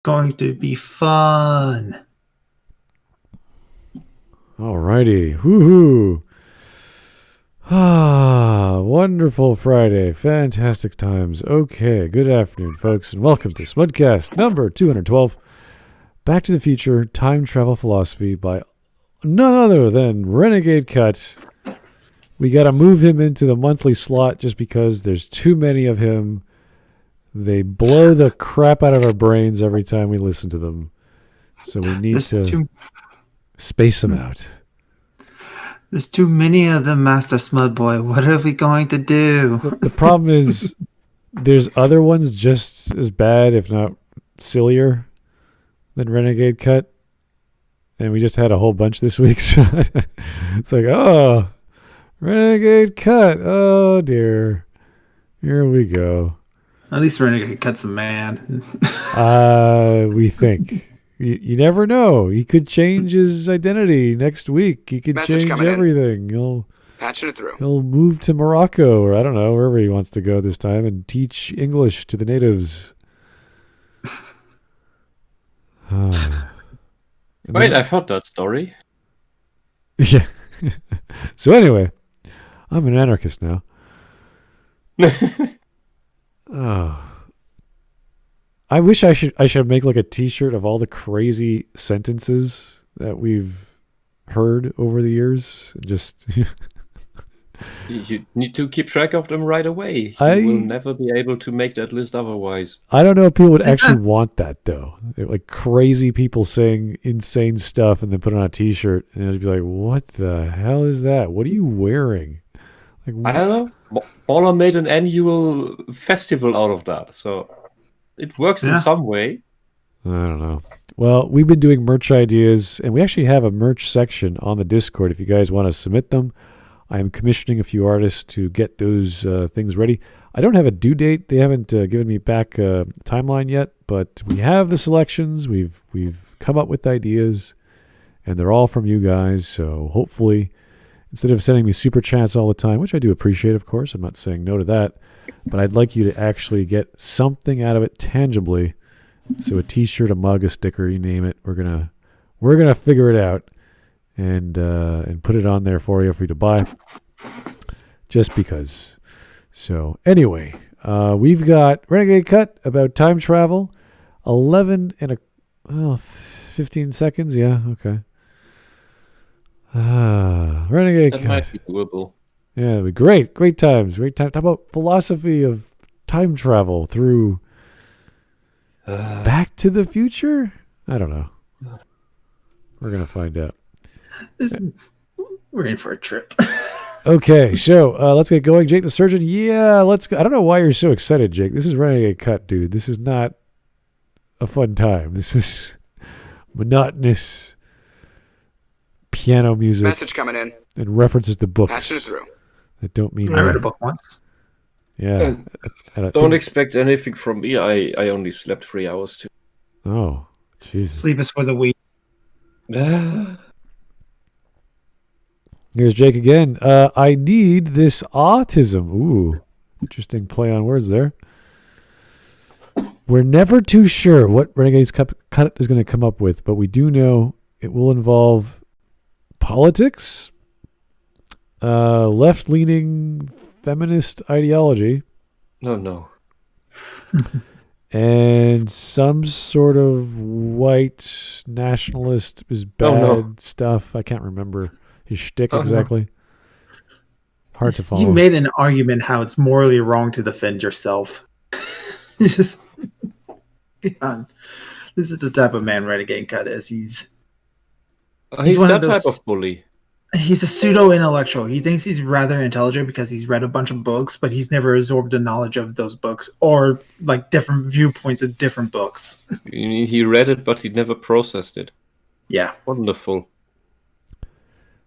Going to be fun. Alrighty. Woohoo. Wonderful Friday. Fantastic times. Okay, good afternoon, folks, and welcome to Smudcast number 212. Back to the Future, Time Travel Philosophy by none other than Renegade Cut. We got to move him into the monthly slot just because there's too many of him. They blow the crap out of our brains every time we listen to them. So we need to space them out. There's too many of them, Master Smudboy. What are we going to do? The problem is there's other ones just as bad, if not sillier, than Renegade Cut. And we just had a whole bunch this week. So it's like, oh, Renegade Cut. Oh, dear. Here we go. At least Renegade Cut's a man. We think. You never know. He could change his identity next week. He could change everything. Patching it through. He'll move to Morocco or I don't know, wherever he wants to go this time and teach English to the natives. Wait, I've heard that story. Yeah. So anyway, I'm an anarchist now. Oh. I wish I should make like a t-shirt of all the crazy sentences that we've heard over the years. Just You need to keep track of them right away. You will never be able to make that list otherwise. I don't know if people would actually want that though. Like crazy people saying insane stuff and then put it on a t-shirt and it'd be like, what the hell is that? What are you wearing? Like, I don't know. Baller made an annual festival out of that, so it works in some way. I don't know. Well, we've been doing merch ideas, and we actually have a merch section on the Discord if you guys want to submit them. I am commissioning a few artists to get those things ready. I don't have a due date. They haven't given me back a timeline yet, but we have the selections. We've come up with ideas, and they're all from you guys, so hopefully instead of sending me super chats all the time, which I do appreciate, of course, I'm not saying no to that, but I'd like you to actually get something out of it tangibly. So a t-shirt, a mug, a sticker, you name it. We're gonna figure it out and put it on there for you to buy. Just because. So anyway, we've got Renegade Cut about time travel. 15 seconds. Yeah, okay. Renegade Cut. That might be doable. Yeah, it'd be great. Great times. Great time. Talk about philosophy of time travel through Back to the Future? I don't know. We're going to find out. We're in for a trip. Okay, so let's get going. Jake the Surgeon. Yeah, let's go. I don't know why you're so excited, Jake. This is Renegade Cut, dude. This is not a fun time. This is monotonous piano music. Message coming in. And references to books. Patching it through. That don't mean I read a book once. Yeah. Don't expect anything from me. I only slept 3 hours too. Oh, Jesus. Sleep is for the weak. Here's Jake again. I need this autism. Ooh, interesting play on words there. We're never too sure what Renegade's Cut is going to come up with, but we do know it will involve politics, left-leaning feminist ideology. Oh, no. And some sort of white nationalist is bad stuff. I can't remember his shtick exactly. Hard to follow. You made an argument how it's morally wrong to defend yourself. It's just, this is the type of man Renegade Cut is. He's that type of bully. He's a pseudo-intellectual. He thinks he's rather intelligent because he's read a bunch of books, but he's never absorbed the knowledge of those books or like different viewpoints of different books. He read it, but he never processed it. Yeah. Wonderful.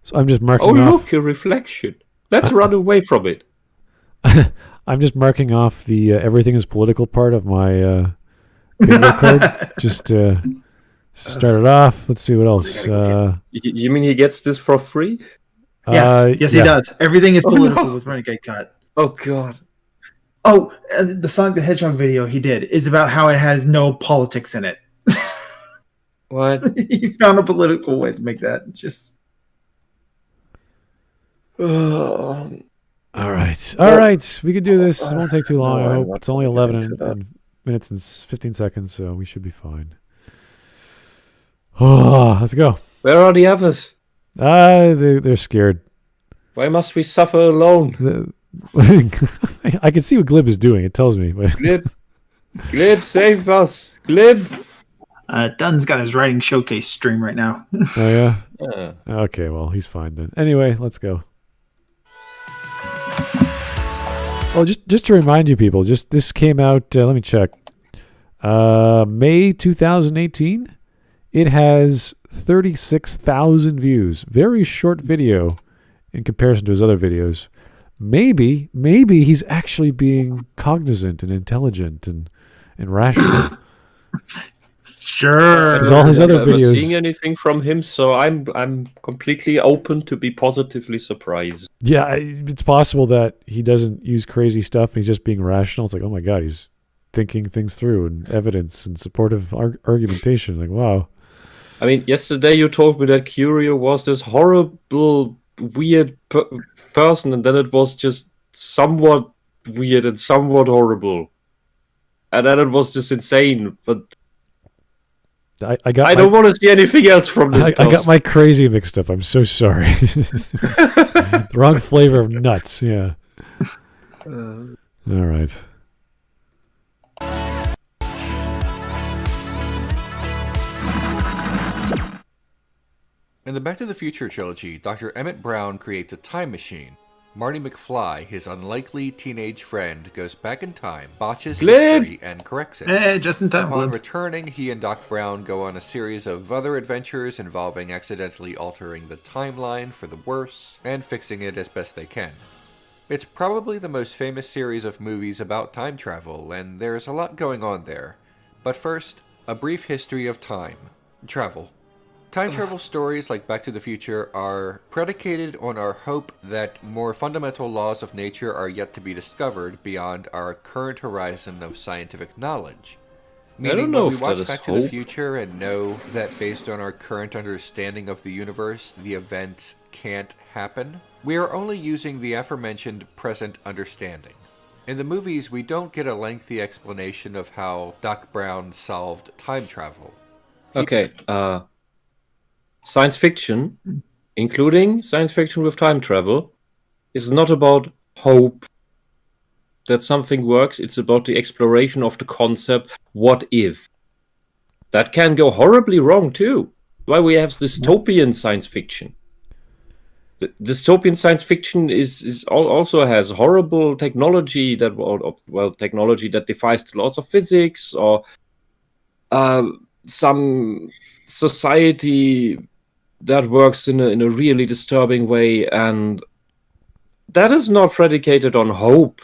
So I'm just marking off. Oh, look, a reflection. Let's run away from it. I'm just marking off the everything is political part of my bingo card. Just start it off. Let's see what else. You mean he gets this for free? Yes, he does. Everything is political with Renegade Cut. Oh, God. Oh, the Sonic the Hedgehog video he did is about how it has no politics in it. What? He found a political way to make that. Just. All right. We could do this. It won't take too long. No, I I'm hope not it's only gonna get 11 into that. and minutes and 15 seconds, so we should be fine. Oh, let's go. Where are the others? They're scared. Why must we suffer alone? I can see what Glib is doing. It tells me. But Glib, save us! Glib! Dunn's got his writing showcase stream right now. oh yeah. Yeah. Okay. Well, he's fine then. Anyway, let's go. Oh, just to remind you people, this came out. Let me check. May 2018. It has 36,000 views. Very short video in comparison to his other videos. Maybe he's actually being cognizant and intelligent and rational. Sure. Because all his other I'm not videos. seeing anything from him, so I'm completely open to be positively surprised. Yeah, it's possible that he doesn't use crazy stuff and he's just being rational. It's like, oh my god, he's thinking things through and evidence and supportive argumentation. Like, wow. I mean, yesterday you told me that Curio was this horrible, weird person, and then it was just somewhat weird and somewhat horrible. And then it was just insane, but I don't want to see anything else from this. I got my crazy mixed up. I'm so sorry. The wrong flavor of nuts. Yeah. All right. In the Back to the Future trilogy, Dr. Emmett Brown creates a time machine. Marty McFly, his unlikely teenage friend, goes back in time, botches history, and corrects it. Just in time. Upon Glib. returning, he and Doc Brown go on a series of other adventures involving accidentally altering the timeline for the worse and fixing it as best they can. It's probably the most famous series of movies about time travel, and there's a lot going on there. But first, a brief history of time travel. Time travel stories like Back to the Future are predicated on our hope that more fundamental laws of nature are yet to be discovered beyond our current horizon of scientific knowledge. I don't Meaning know when we if that watch is Back to the hope. Future and know that based on our current understanding of the universe, the events can't happen, we are only using the aforementioned present understanding. In the movies, we don't get a lengthy explanation of how Doc Brown solved time travel. Okay, science fiction, including science fiction with time travel, is not about hope that something works. It's about the exploration of the concept, what if? That can go horribly wrong too. Why we have dystopian science fiction. The dystopian science fiction also has horrible technology technology that defies the laws of physics, or some society that works in a really disturbing way, and that is not predicated on hope,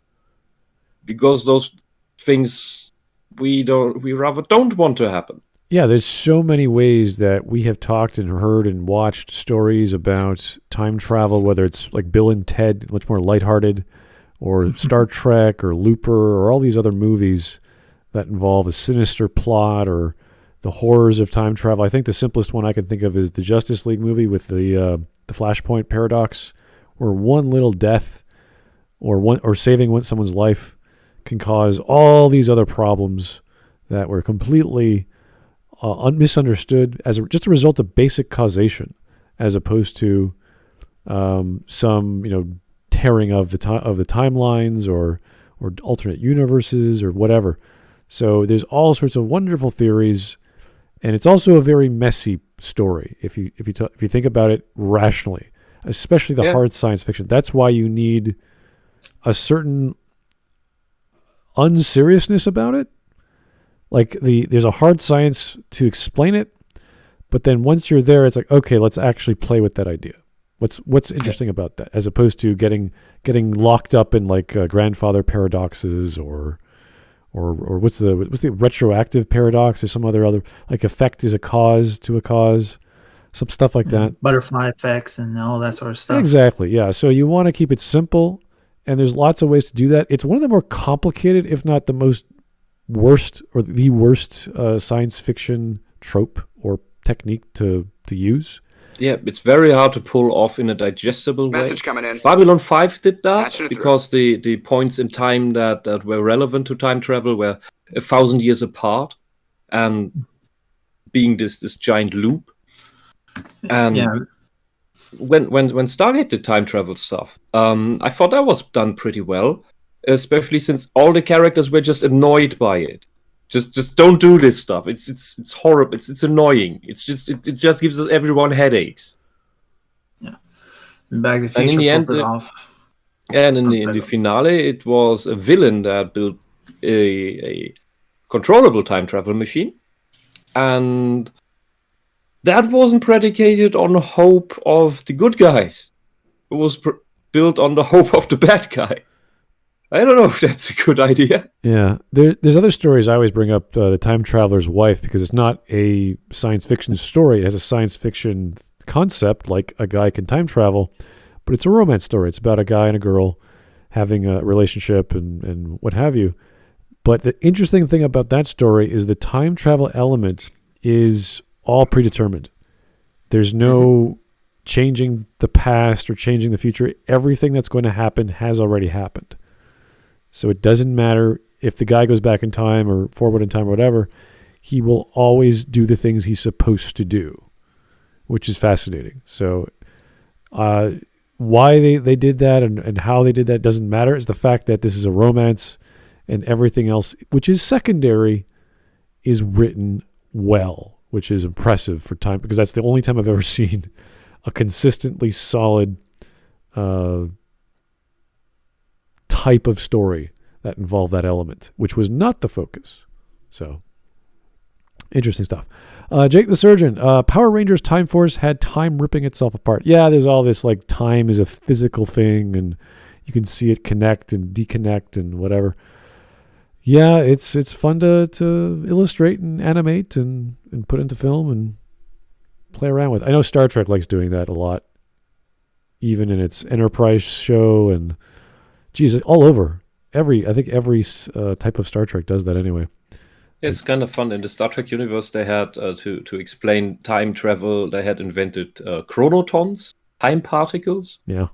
because those things we rather don't want to happen. Yeah, there's so many ways that we have talked and heard and watched stories about time travel, whether it's like Bill and Ted, much more lighthearted, or Star Trek or Looper, or all these other movies that involve a sinister plot or the horrors of time travel. I think the simplest one I can think of is the Justice League movie with the Flashpoint paradox, where one little death or saving someone's life can cause all these other problems that were completely misunderstood as just a result of basic causation, as opposed to some tearing of the timelines or alternate universes or whatever. So there's all sorts of wonderful theories, and it's also a very messy story if you think about it rationally, especially the hard science fiction. That's why you need a certain unseriousness about it. Like there's a hard science to explain it, but then once you're there, it's like, okay, let's actually play with that idea. What's interesting about that, as opposed to getting locked up in like grandfather paradoxes or what's the retroactive paradox, or some other like effect is a cause to a cause, some stuff like that. Butterfly effects and all that sort of stuff. Exactly, yeah. So you want to keep it simple, and there's lots of ways to do that. It's one of the more complicated, if not the worst science fiction trope or technique to use. Yeah, it's very hard to pull off in a digestible way. Message coming in. Babylon 5 did that Patching it through. because the points in time that were relevant to time travel were 1,000 years apart and being this giant loop. And when Stargate did time travel stuff, I thought that was done pretty well, especially since all the characters were just annoyed by it. Just don't do this stuff. It's horrible. It's annoying. It just gives us everyone headaches. Yeah. Back to the And in Future the end, pulled it off. And in the finale, it was a villain that built a controllable time travel machine, and that wasn't predicated on the hope of the good guys. It was built on the hope of the bad guy. I don't know if that's a good idea. Yeah, there's other stories I always bring up, the time traveler's wife, because it's not a science fiction story. It has a science fiction concept, like a guy can time travel, but it's a romance story. It's about a guy and a girl having a relationship and what have you. But the interesting thing about that story is the time travel element is all predetermined. There's no changing the past or changing the future. Everything that's going to happen has already happened. So it doesn't matter if the guy goes back in time or forward in time or whatever, he will always do the things he's supposed to do, which is fascinating. So why they did that and how they did that doesn't matter. It's the fact that this is a romance and everything else, which is secondary, is written well, which is impressive for time, because that's the only time I've ever seen a consistently solid type of story that involved that element, which was not the focus. So, interesting stuff. Jake the Surgeon, Power Rangers Time Force had time ripping itself apart. Yeah, there's all this, like, time is a physical thing, and you can see it connect and deconnect and whatever. Yeah, it's fun to illustrate and animate and put into film and play around with. I know Star Trek likes doing that a lot, even in its Enterprise show, and geez, all over. I think every type of Star Trek does that anyway. It's kind of fun. In the Star Trek universe, they had to explain time travel. They had invented chronotons, time particles. Yeah,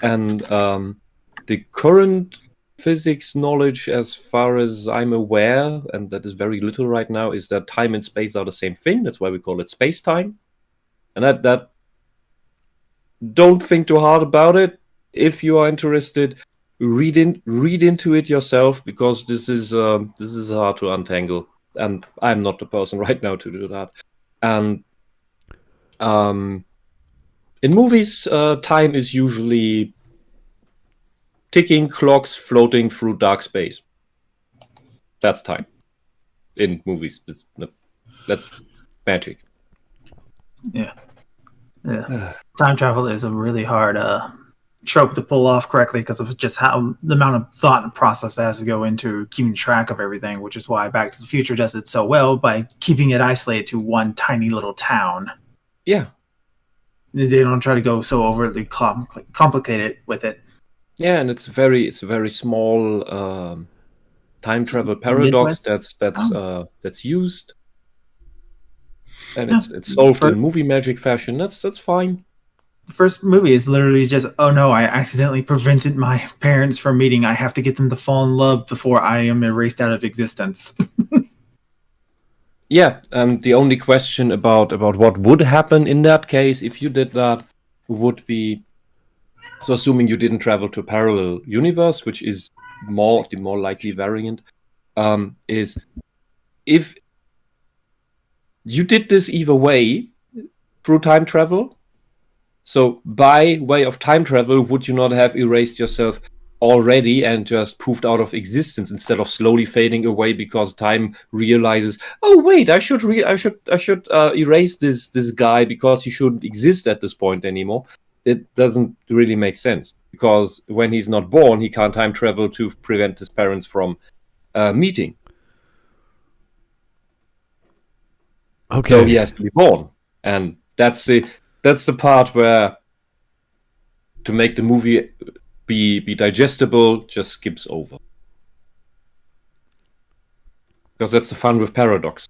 and the current physics knowledge, as far as I'm aware, and that is very little right now, is that time and space are the same thing. That's why we call it space-time. And that don't think too hard about it. If you are interested, read into it yourself, because this is hard to untangle, and I'm not the person right now to do that. And in movies, time is usually ticking clocks floating through dark space. That's time in movies. That's magic. Yeah. Time travel is a really hard trope to pull off correctly, because of just how the amount of thought and process that has to go into keeping track of everything, which is why Back to the Future does it so well by keeping it isolated to one tiny little town. Yeah. They don't try to go so overly complicated with it. Yeah, and it's a very small time travel paradox that's used, and it's solved in movie magic fashion. That's fine. The first movie is literally just, oh no, I accidentally prevented my parents from meeting. I have to get them to fall in love before I am erased out of existence. Yeah, and the only question about what would happen in that case if you did that would be, so assuming you didn't travel to a parallel universe, which is the more likely variant, is if you did this either way through time travel. So by way of time travel, would you not have erased yourself already and just poofed out of existence instead of slowly fading away because time realizes, oh wait, I should erase this guy because he shouldn't exist at this point anymore? It doesn't really make sense, because when he's not born, he can't time travel to prevent his parents from meeting. Okay. So he has to be born, and that's the part where, to make the movie be digestible, just skips over, because that's the fun with paradox.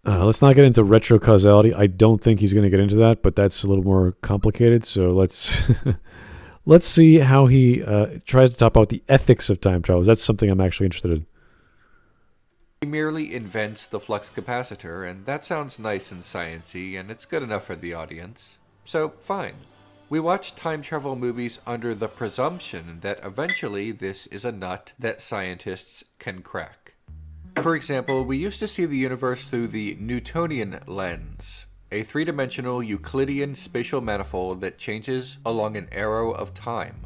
Let's not get into retrocausality. I don't think he's going to get into that, but that's a little more complicated. So let's let's see how he tries to talk about the ethics of time travel. That's something I'm actually interested in. He merely invents the flux capacitor, and that sounds nice and science-y, and it's good enough for the audience. So, fine. We watch time travel movies under the presumption that eventually this is a nut that scientists can crack. For example, we used to see the universe through the Newtonian lens, a three-dimensional Euclidean spatial manifold that changes along an arrow of time.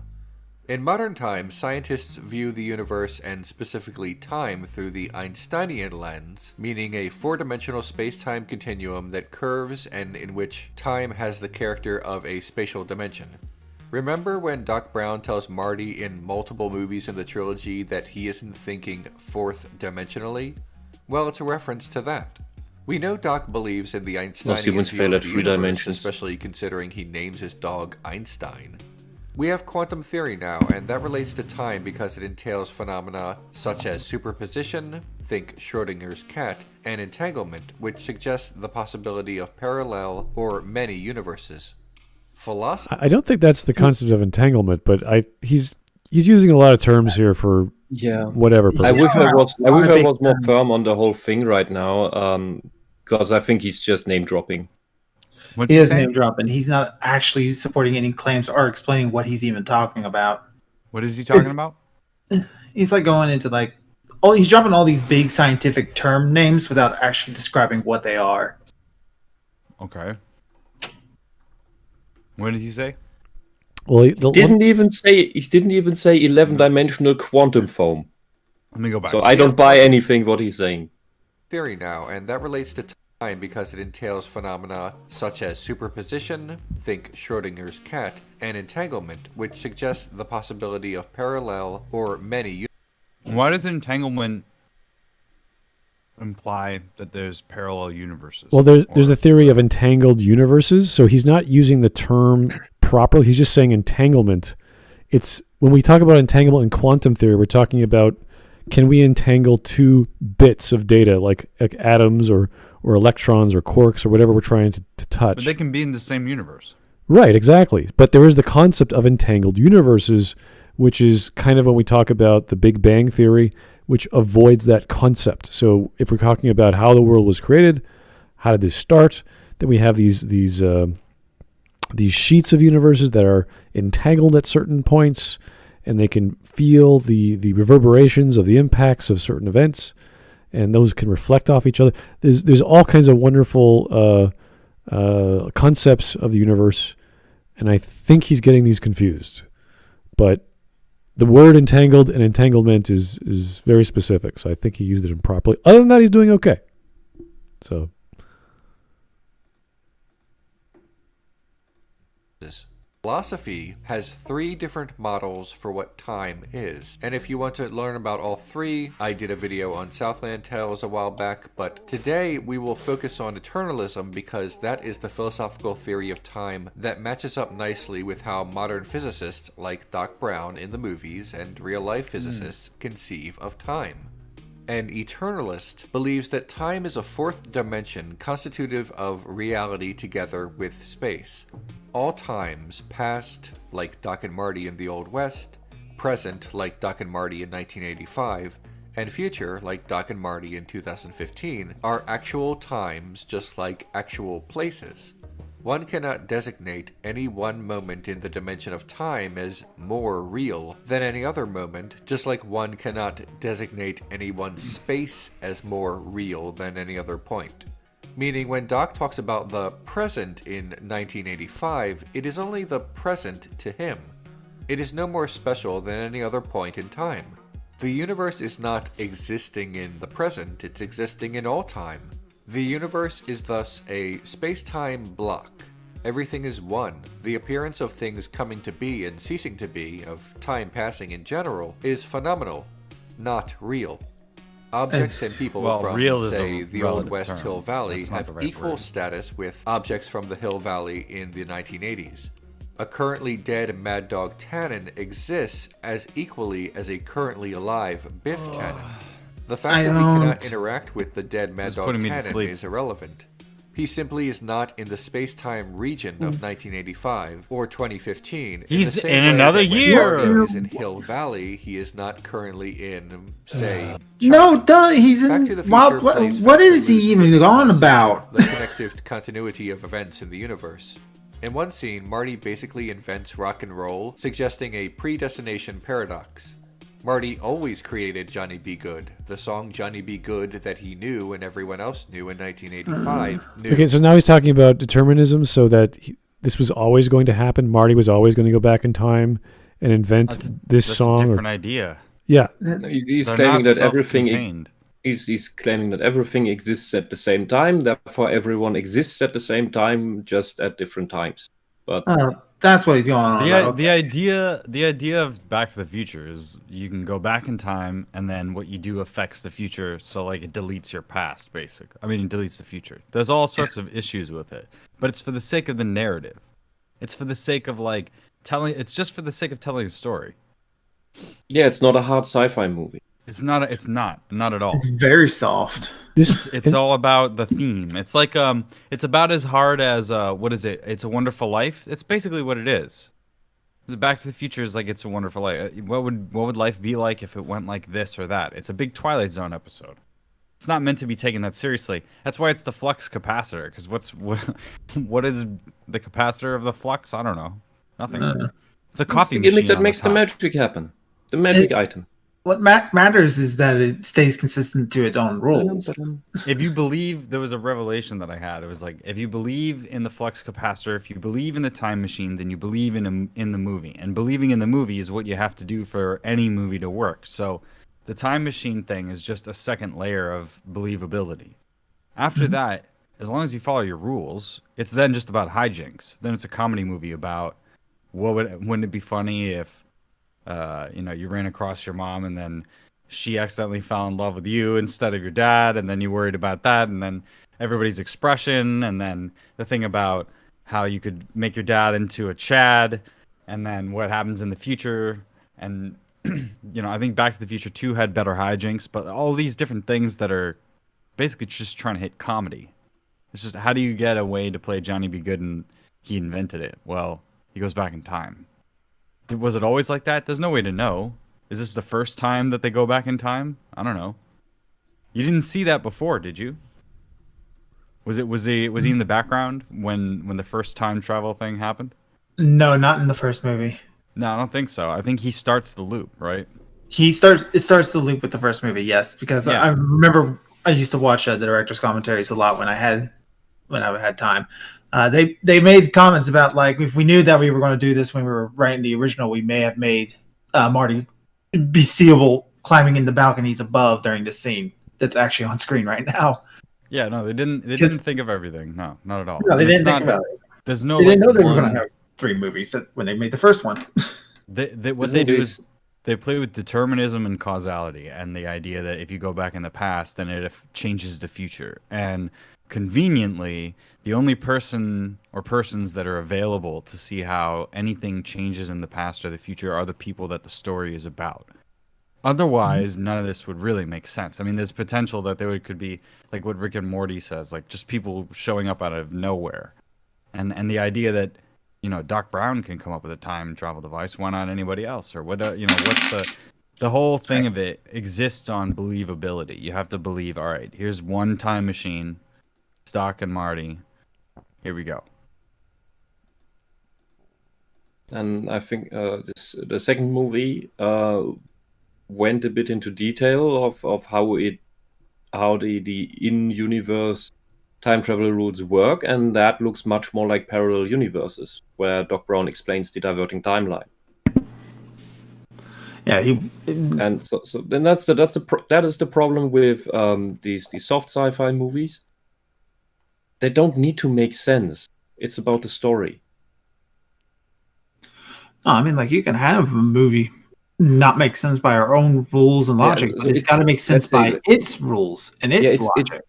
In modern times, scientists view the universe and specifically time through the Einsteinian lens, meaning a four-dimensional space-time continuum that curves and in which time has the character of a spatial dimension. Remember when Doc Brown tells Marty in multiple movies in the trilogy that he isn't thinking fourth-dimensionally? Well, it's a reference to that. We know Doc believes in the Einsteinian view of the universe, especially considering he names his dog Einstein. We have quantum theory now, and that relates to time because it entails phenomena such as superposition, think Schrödinger's cat, and entanglement, which suggests the possibility of parallel or many universes. Philosophy. I don't think that's the concept of entanglement, but he's using a lot of terms here for whatever purpose. I wish I was more firm on the whole thing right now, because I think he's just name dropping. He is name dropping. He's not actually supporting any claims or explaining what he's even talking about. What is he talking about? He's like going into like, he's dropping all these big scientific term names without actually describing what they are. Okay. What did he say? Well, he didn't even say 11-dimensional quantum foam. Let me go back. So I don't buy anything what he's saying. Theory now, and that relates to time because it entails phenomena such as superposition, think Schrödinger's cat, and entanglement, which suggests the possibility of parallel or many. Why does entanglement imply that there's parallel universes? Well, there's a theory of entangled universes, so he's not using the term properly. He's just saying entanglement. It's when we talk about entanglement in quantum theory, we're talking about can we entangle two bits of data like atoms or electrons or quarks or whatever we're trying to touch. But they can be in the same universe. Right, exactly. But there is the concept of entangled universes, which is kind of when we talk about the Big Bang Theory, which avoids that concept. So if we're talking about how the world was created, how did this start, then we have these sheets of universes that are entangled at certain points, and they can feel the reverberations of the impacts of certain events, and those can reflect off each other. There's all kinds of wonderful concepts of the universe, and I think he's getting these confused. But the word entangled and entanglement is very specific, so I think he used it improperly. Other than that, he's doing okay. So. Philosophy has 3 different models for what time is, and if you want to learn about all 3, I did a video on Southland Tales a while back, but today we will focus on eternalism because that is the philosophical theory of time that matches up nicely with how modern physicists like Doc Brown in the movies and real-life physicists conceive of time. An eternalist believes that time is a 4th dimension constitutive of reality together with space. All times, past, like Doc and Marty in the Old West, present, like Doc and Marty in 1985, and future, like Doc and Marty in 2015, are actual times just like actual places. One cannot designate any one moment in the dimension of time as more real than any other moment, just like one cannot designate any one space as more real than any other point. Meaning when Doc talks about the present in 1985, it is only the present to him. It is no more special than any other point in time. The universe is not existing in the present, it's existing in all time. The universe is thus a space-time block. Everything is one. The appearance of things coming to be and ceasing to be, of time passing in general, is phenomenal, not real. Objects and people from, say, the Old West Hill Valley have equal status with objects from the Hill Valley in the 1980s. A currently dead Mad Dog Tannen exists as equally as a currently alive Biff Tannen. The fact that we cannot interact with the dead Mad Dog Tannen is irrelevant. He simply is not in the space-time region of 1985 or 2015. He's in, the in same way another that when year. Marty is in Hill Valley, he is not currently in, say, No, duh, he's Back in. to the Future What plays what fast and is he loose even with the on concept about? of the connective continuity of events in the universe. In one scene, Marty basically invents rock and roll, suggesting a predestination paradox. Marty always created Johnny B. Good, the song Johnny B. Good that he knew and everyone else knew in 1985. Okay, so now he's talking about determinism, so that this was always going to happen. Marty was always going to go back in time and invent this song. That's a different idea. Yeah. He's They're claiming not that everything self-contained. he's claiming that everything exists at the same time, therefore everyone exists at the same time, just at different times. But That's what he's going on about. The idea of Back to the Future is you can go back in time, and then what you do affects the future. So like it deletes your past, basically. I mean, it deletes the future. There's all sorts of issues with it, but it's for the sake of the narrative. It's for the sake of like telling. It's just for the sake of telling a story. yeah, it's not a hard sci-fi movie. It's not at all. It's very soft. It's all about the theme. It's like it's about as hard as what is it? It's a Wonderful Life. It's basically what it is. Back to the Future is like It's a Wonderful Life. What would life be like if it went like this or that? It's a big Twilight Zone episode. It's not meant to be taken that seriously. That's why it's the flux capacitor. Because what is the capacitor of the flux? I don't know. Nothing. It's a coffee It's the gimmick machine. that makes the magic happen. The magic item. What matters is that it stays consistent to its own rules. If you believe, there was a revelation that I had. It was like, if you believe in the flux capacitor, if you believe in the time machine, then you believe in the movie. And believing in the movie is what you have to do for any movie to work. So the time machine thing is just a second layer of believability. After that, as long as you follow your rules, it's then just about hijinks. Then it's a comedy movie about wouldn't it be funny if you ran across your mom and then she accidentally fell in love with you instead of your dad, and then you worried about that, and then everybody's expression, and then the thing about how you could make your dad into a Chad, and then what happens in the future. And I think Back to the Future 2 had better hijinks, but all these different things that are basically just trying to hit comedy. It's just, how do you get a way to play Johnny B. Good and he invented it? Well, he goes back in time. Was it always like that? There's no way to know. Is this the first time that they go back in time? I don't know. You didn't see that before, did you? Was he in the background when the first time travel thing happened? No, not in the first movie. No, I don't think so. I think he starts the loop, right? It starts the loop with the first movie, yes, because Yeah. I remember I used to watch the director's commentaries a lot when I had time. They made comments about, like, if we knew that we were going to do this when we were writing the original, we may have made Marty be seeable climbing in the balconies above during this scene that's actually on screen right now. Yeah, no, they didn't think of everything. No, not at all. No, they And didn't it's think not- about it. There's no. They didn't know like, they were one- going to have 3 movies when they made the first one. What they do is they play with determinism and causality, and the idea that if you go back in the past, then it changes the future. And conveniently, the only person or persons that are available to see how anything changes in the past or the future are the people that the story is about. Otherwise, none of this would really make sense. I mean, there's potential that could be, like what Rick and Morty says, like just people showing up out of nowhere. And the idea that, Doc Brown can come up with a time travel device, why not anybody else? Or what's the whole thing of it exists on believability. You have to believe, all right, here's one time machine, Doc and Marty, here we go. And I think the second movie went a bit into detail of how the in-universe time travel rules work, and that looks much more like parallel universes, where Doc Brown explains the diverting timeline. Yeah, and so then that is the problem with these soft sci-fi movies. They don't need to make sense. It's about the story. No, I mean, like, you can have a movie not make sense by our own rules and logic, but it's got to make sense by its rules and its logic.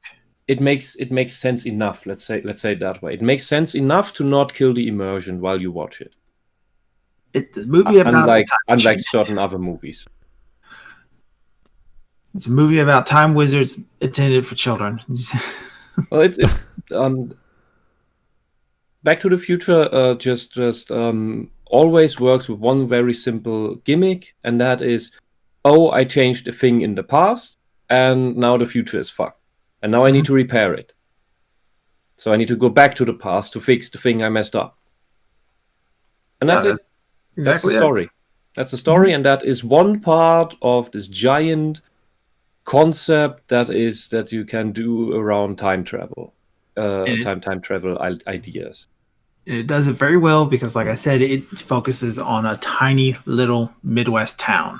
It makes sense enough. Let's say it that way. It makes sense enough to not kill the immersion while you watch it. It's a movie about unlike certain other movies. It's a movie about time wizards intended for children. Well, it's Back to the Future just always works with one very simple gimmick, and that is, oh, I changed a thing in the past, and now the future is fucked. And now I need to repair it. So I need to go back to the past to fix the thing I messed up. And that's it. That's the story. That's the story, and that is one part of this giant concept that you can do around time travel. Time travel ideas. It does it very well because, like I said, it focuses on a tiny little Midwest town.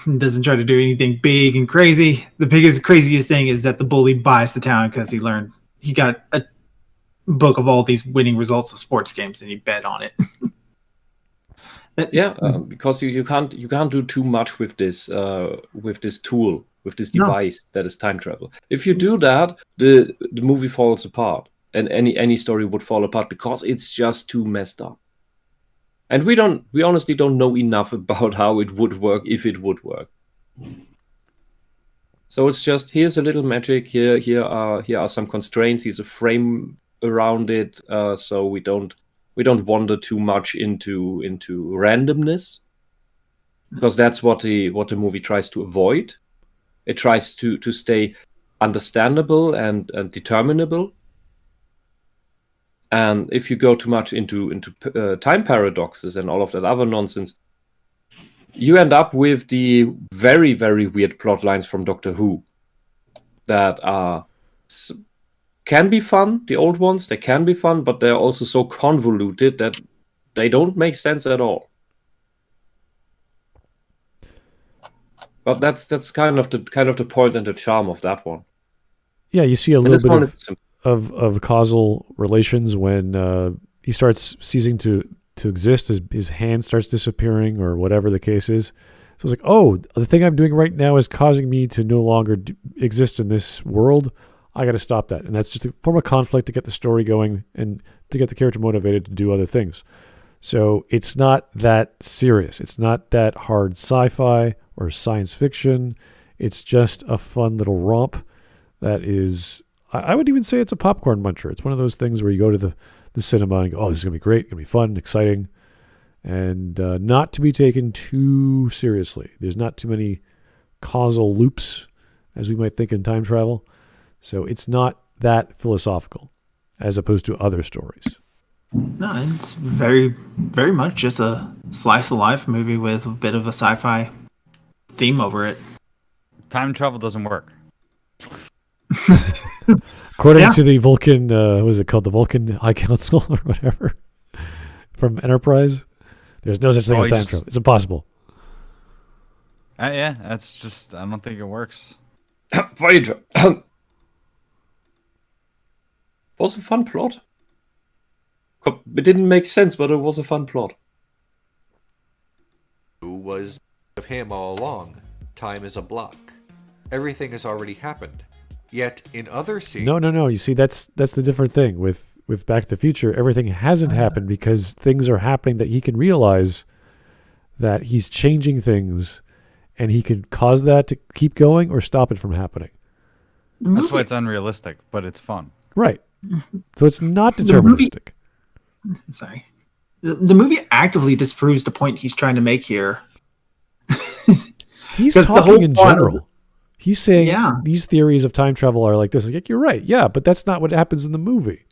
It doesn't try to do anything big and crazy. The craziest thing is that the bully buys the town because he got a book of all these winning results of sports games and he bet on it. Because you can't do too much with this tool, with this device that is time travel. If you do that, the movie falls apart, and any story would fall apart because it's just too messed up. And we honestly don't know enough about how it would work if it would work. So it's just, here's a little magic. Here are some constraints. Here's a frame around it, so we don't wander too much into randomness, because that's what the movie tries to avoid. It tries to stay understandable and determinable. And if you go too much into time paradoxes and all of that other nonsense, you end up with the very, very weird plot lines from Doctor Who that can be fun. The old ones, they can be fun, but they're also so convoluted that they don't make sense at all. But that's kind of the point and the charm of that one. Yeah, you see a little bit of causal relations when he starts ceasing to exist, as his hand starts disappearing or whatever the case is. So it's like, oh, the thing I'm doing right now is causing me to no longer exist in this world. I got to stop that. And that's just a form of conflict to get the story going and to get the character motivated to do other things. So it's not that serious. It's not that hard sci-fi or science fiction. It's just a fun little romp that is, I would even say it's a popcorn muncher. It's one of those things where you go to the cinema and go, oh, this is going to be great, going to be fun, exciting, and not to be taken too seriously. There's not too many causal loops, as we might think in time travel. So it's not that philosophical, as opposed to other stories. No, it's very, very much just a slice of life movie with a bit of a sci-fi theme over it. Time travel doesn't work. According to the Vulcan, what is it called? The Vulcan High Council or whatever from Enterprise, there's no such thing as time travel. It's impossible. Yeah, that's just, I don't think it works. Voyager. Was a fun plot. It didn't make sense, but it was a fun plot. Who was of him all along? Time is a block. Everything has already happened. Yet in other scenes... No. You see, that's the different thing with Back to the Future. Everything hasn't happened because things are happening that he can realize that he's changing things, and he can cause that to keep going or stop it from happening. That's why it's unrealistic, but it's fun. Right. So it's not deterministic. Sorry. The movie actively disproves the point he's trying to make here. He's talking in general. He's saying these theories of time travel are like this. Like, you're right, yeah, but that's not what happens in the movie.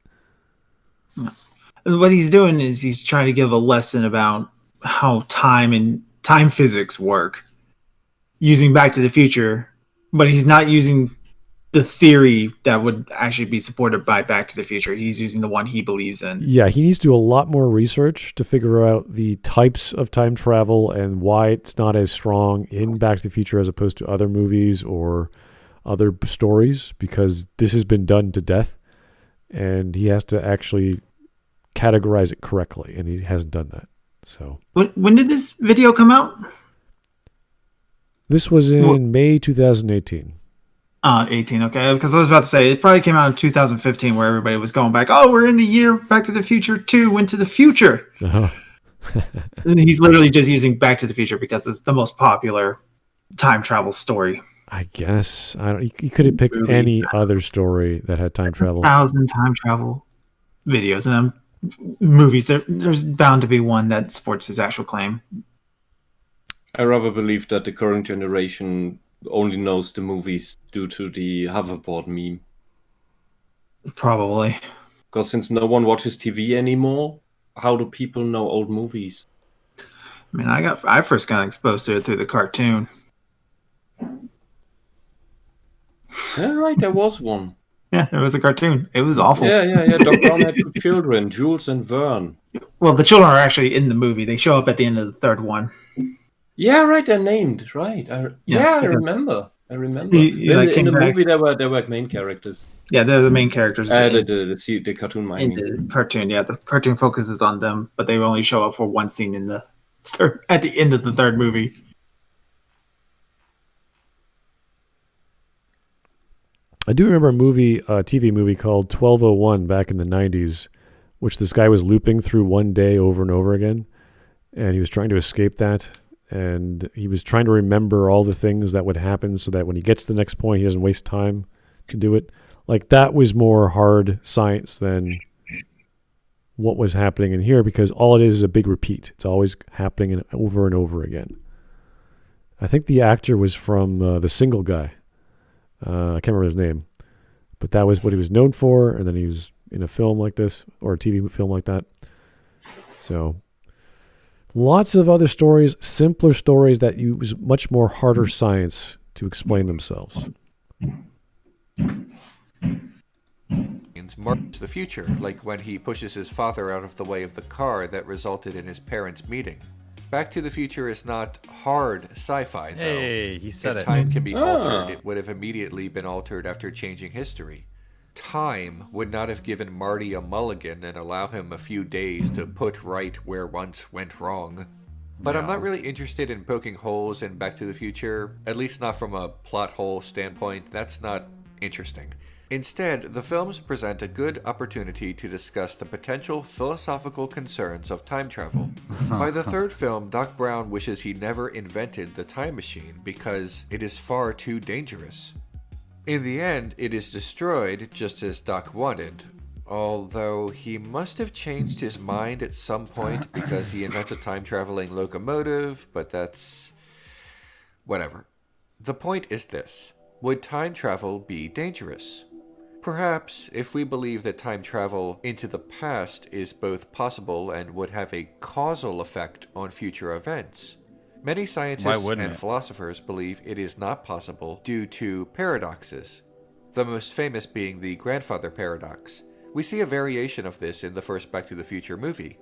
What he's doing is he's trying to give a lesson about how time and time physics work using Back to the Future, but he's not using the theory that would actually be supported by Back to the Future. He's using the one he believes in. Yeah, he needs to do a lot more research to figure out the types of time travel and why it's not as strong in Back to the Future as opposed to other movies or other stories, because this has been done to death, and he has to actually categorize it correctly, and he hasn't done that. So when did this video come out? This was in May 2018. 18, okay. Because I was about to say, it probably came out in 2015 where everybody was going back, oh, we're in the year Back to the Future 2 went to the future. Uh-huh. And he's literally just using Back to the Future because it's the most popular time travel story. I guess I don't. You could have picked Movie. any other story that had time travel. 1,000 time travel videos and movies. There's bound to be one that supports his actual claim. I rather believe that the current generation only knows the movies due to the hoverboard meme. Probably. Because since no one watches TV anymore, how do people know old movies? I mean, I first got exposed to it through the cartoon. Yeah, right, there was one. Yeah, it was a cartoon. It was awful. Yeah. Doc Brown had 2 children, Jules and Vern. Well, the children are actually in the movie. They show up at the end of the third one. Yeah, right, they're named, right. I remember. In the back. movie, they were main characters. Yeah, they're the main characters. The cartoon mining. In the cartoon, yeah. The cartoon focuses on them, but they only show up for one scene in the at the end of the third movie. I do remember a TV movie called 1201 back in the 90s, which this guy was looping through one day over and over again, and he was trying to escape that, and he was trying to remember all the things that would happen so that when he gets to the next point, he doesn't waste time to do it. Like, that was more hard science than what was happening in here, because all it is a big repeat. It's always happening over and over again. I think the actor was from The Single Guy. I can't remember his name, but that was what he was known for, and then he was in a film like this, or a TV film like that. So, lots of other stories, simpler stories that use much more harder science to explain themselves. March the future, like when he pushes his father out of the way of the car that resulted in his parents meeting. Back to the Future is not hard sci-fi, though. Hey, he said if it. time can be altered, it would have immediately been altered after changing history. Time would not have given Marty a mulligan and allow him a few days to put right where once went wrong. But I'm not really interested in poking holes in Back to the Future, at least not from a plot hole standpoint. That's not interesting. Instead, the films present a good opportunity to discuss the potential philosophical concerns of time travel. By the third film, Doc Brown wishes he never invented the time machine because it is far too dangerous. In the end, it is destroyed just as Doc wanted, although he must have changed his mind at some point because he invents a time-traveling locomotive, but that's... whatever. The point is this: would time travel be dangerous? Perhaps, if we believe that time travel into the past is both possible and would have a causal effect on future events. Many scientists and philosophers believe it is not possible due to paradoxes, the most famous being the grandfather paradox. We see a variation of this in the first Back to the Future movie.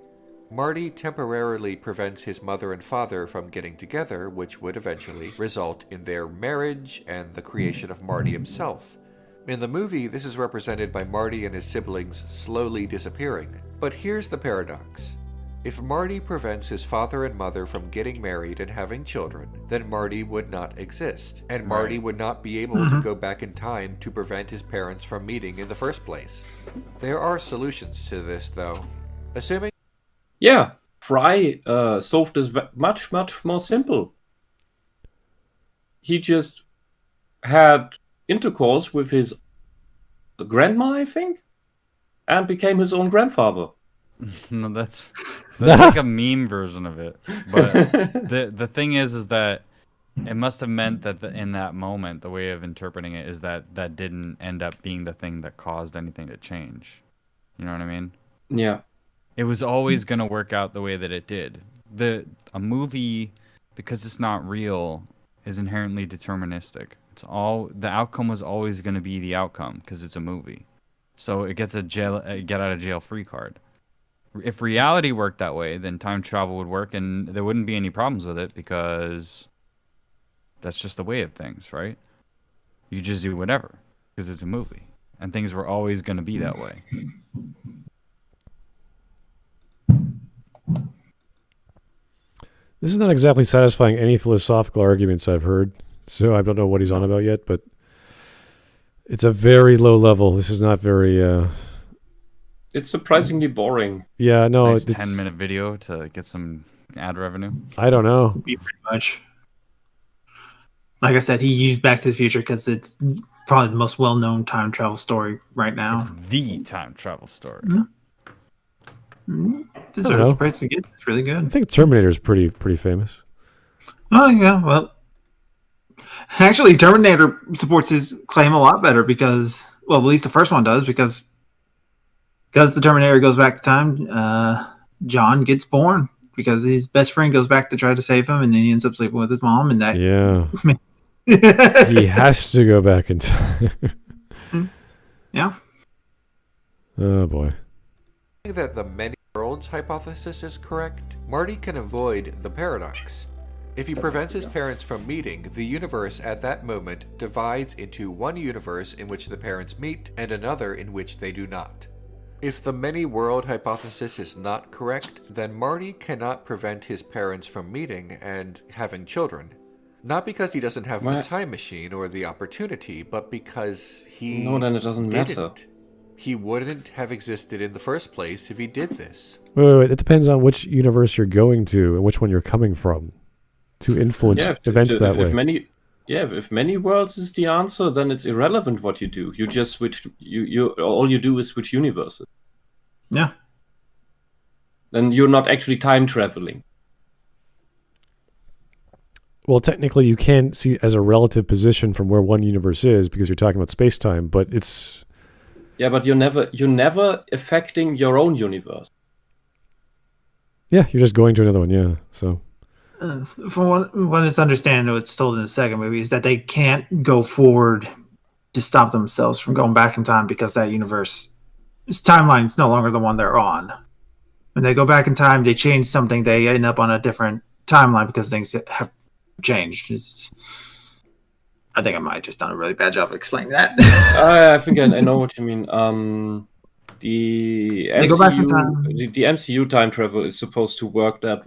Marty temporarily prevents his mother and father from getting together, which would eventually result in their marriage and the creation of Marty himself. In the movie, this is represented by Marty and his siblings slowly disappearing. But here's the paradox. If Marty prevents his father and mother from getting married and having children, then Marty would not exist, and Marty would not be able to go back in time to prevent his parents from meeting in the first place. There are solutions to this, though. Assuming... Yeah, Fry solved this much, much more simple. He just had intercourse with his grandma, I think, and became his own grandfather. No, that's like a meme version of it. But the thing is that it must have meant that in that moment, the way of interpreting it is that didn't end up being the thing that caused anything to change. You know what I mean? Yeah. It was always going to work out the way that it did. A movie, because it's not real, is inherently deterministic. The outcome was always going to be the outcome because it's a movie. So it gets a get out of jail free card. If reality worked that way, then time travel would work and there wouldn't be any problems with it because that's just the way of things, right? You just do whatever because it's a movie and things were always going to be that way. This is not exactly satisfying any philosophical arguments I've heard. So I don't know what he's on about yet, but it's a very low level. This is not very... It's surprisingly boring. Yeah, no. Nice 10-minute video to get some ad revenue. I don't know. Pretty much. Like I said, he used Back to the Future because it's probably the most well-known time travel story right now. It's the time travel story. Deserves the praise to get. It's really good. I think Terminator is pretty famous. Oh yeah, well, actually, Terminator supports his claim a lot better because, well, at least the first one does because the Terminator goes back to time. John gets born because his best friend goes back to try to save him, and then he ends up sleeping with his mom, and that he has to go back in time. Yeah. Oh boy. That the many worlds hypothesis is correct, Marty can avoid the paradox. If he prevents his parents from meeting, the universe at that moment divides into one universe in which the parents meet and another in which they do not. If the many world hypothesis is not correct, then Marty cannot prevent his parents from meeting and having children. Not because he doesn't have the time machine or the opportunity, but because he then it doesn't matter. He wouldn't have existed in the first place if he did this. Wait. It depends on which universe you're going to and which one you're coming from to influence events that way. If many worlds is the answer, then it's irrelevant what you do. You just switch. All you do is switch universes. Yeah. Then you're not actually time traveling. Well, technically, you can see as a relative position from where one universe is because you're talking about space-time, but it's... Yeah, but you're never affecting your own universe. Yeah, you're just going to another one, yeah, so... From what is understandable, what's told in the second movie is that they can't go forward to stop themselves from going back in time because that universe, this timeline is no longer the one they're on. When they go back in time, they change something, they end up on a different timeline because things have changed. I think I might have just done a really bad job of explaining that. I think I know what you mean. The MCU time travel is supposed to work that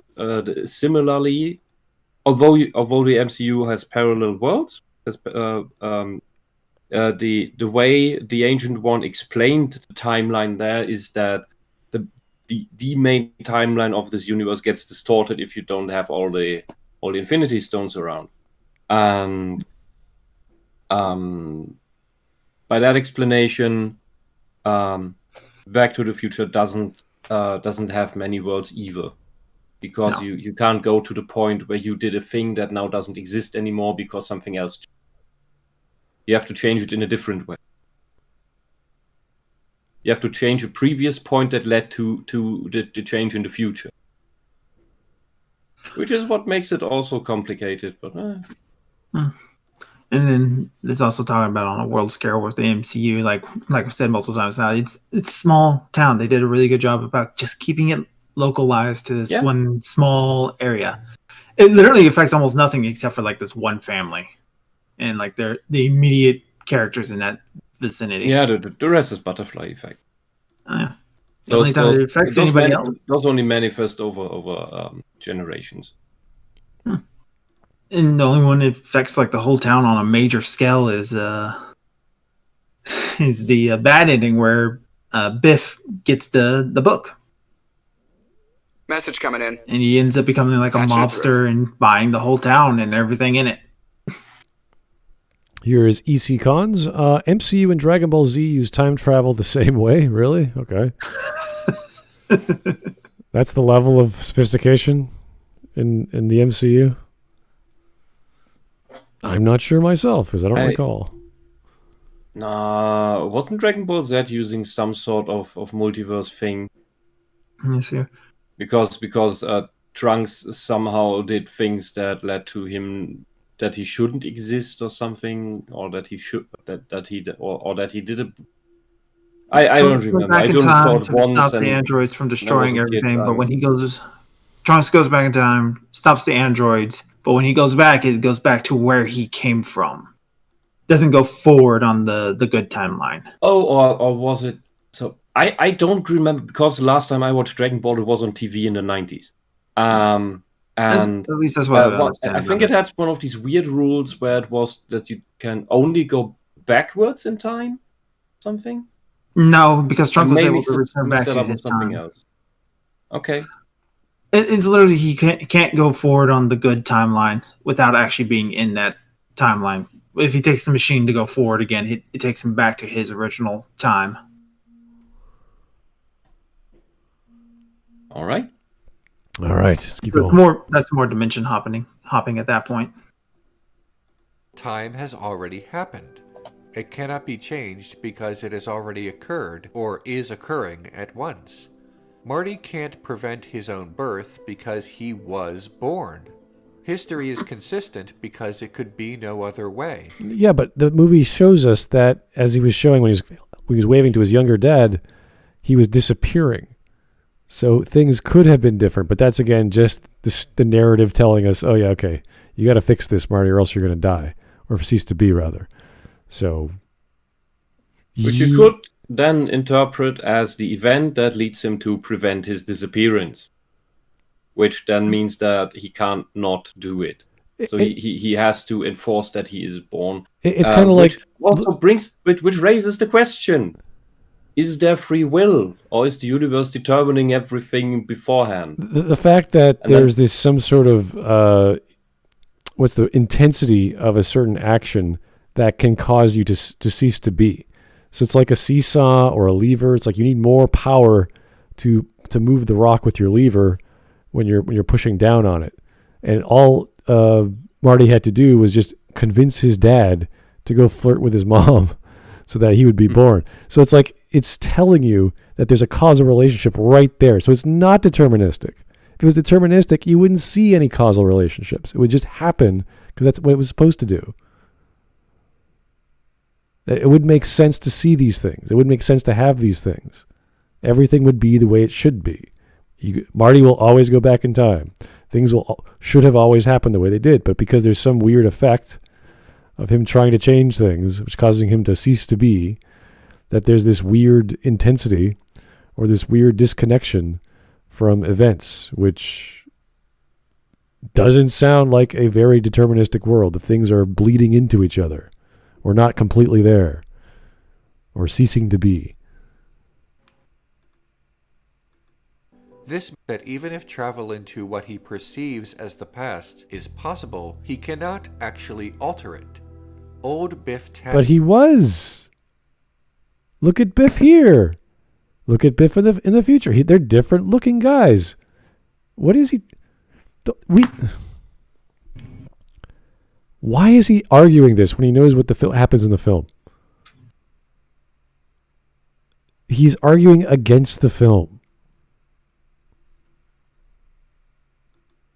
similarly, although the MCU has parallel worlds. The way the Ancient One explained the timeline there is that the main timeline of this universe gets distorted if you don't have all the Infinity Stones around, and by that explanation, Back to the Future doesn't have many worlds either, because you can't go to the point where you did a thing that now doesn't exist anymore because something else changed. You have to change it in a different way. You have to change a previous point that led to the change in the future, which is what makes it also complicated. But And then there's also talking about on a world scale with the MCU, like I've said multiple times now, it's a small town. They did a really good job about just keeping it localized to this one small area. It literally affects almost nothing except for like this one family and like the immediate characters in that vicinity. Yeah, the rest is butterfly effect. The only time it affects anybody else. Those only manifest over generations. And the only one that affects like the whole town on a major scale is the bad ending where Biff gets the book. Message coming in. And he ends up becoming like a mobster and buying the whole town and everything in it. Here is EC Cons. MCU and Dragon Ball Z use time travel the same way? Really? Okay. That's the level of sophistication in the MCU? I'm not sure myself, because I don't recall. Wasn't Dragon Ball Z using some sort of multiverse thing? Yes, yeah. Because Trunks somehow did things that led to him that he shouldn't exist or something, or that he should that he did a. I don't remember. Back I in don't time thought to once stop the androids from destroying everything, but when he goes, Trunks goes back in time, stops the androids. But when he goes back, it goes back to where he came from. Doesn't go forward on the good timeline. Oh, or was it? So I don't remember, because the last time I watched Dragon Ball, it was on TV in the 90s. And at least that's what I think it had one of these weird rules where it was that you can only go backwards in time, something. No, because Trunks was able to return back to his something time. else. Okay. It's literally he can't go forward on the good timeline without actually being in that timeline. If he takes the machine to go forward again, it takes him back to his original time. All right. Let's keep going. That's more dimension hopping at that point. Time has already happened. It cannot be changed because it has already occurred or is occurring at once. Marty can't prevent his own birth because he was born. History is consistent because it could be no other way. Yeah, but the movie shows us that, as he was showing when he was waving to his younger dad, he was disappearing. So things could have been different, but that's, again, just the narrative telling us, oh, yeah, okay, you got to fix this, Marty, or else you're going to die, or cease to be, rather. So, which you could then interpret as the event that leads him to prevent his disappearance, which then means that he can't not do it. So he has to enforce that he is born. It's kind of like... Which raises the question, is there free will, or is the universe determining everything beforehand? The fact that there's some sort of... what's the intensity of a certain action that can cause you to cease to be. So it's like a seesaw or a lever. It's like you need more power to move the rock with your lever when you're pushing down on it. And all Marty had to do was just convince his dad to go flirt with his mom so that he would be born. So it's like it's telling you that there's a causal relationship right there. So it's not deterministic. If it was deterministic, you wouldn't see any causal relationships. It would just happen because that's what it was supposed to do. It would make sense to see these things. It would make sense to have these things. Everything would be the way it should be. Marty will always go back in time. Things should have always happened the way they did, but because there's some weird effect of him trying to change things, which causing him to cease to be, that there's this weird intensity or this weird disconnection from events, which doesn't sound like a very deterministic world. If things are bleeding into each other, or not completely there, or ceasing to be. This means that even if travel into what he perceives as the past is possible, he cannot actually alter it. Old Biff Tannen... But he was! Look at Biff here! Look at Biff in the future. They're different looking guys. What is he... Why is he arguing this when he knows what happens in the film? He's arguing against the film.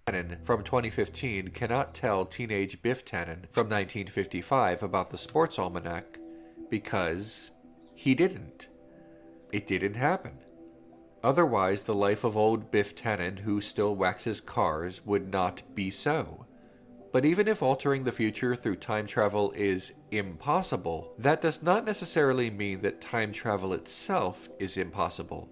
Tannen from 2015 cannot tell teenage Biff Tannen from 1955 about the sports almanac because he didn't. It didn't happen. Otherwise, the life of old Biff Tannen, who still waxes cars, would not be so. But even if altering the future through time travel is impossible, that does not necessarily mean that time travel itself is impossible.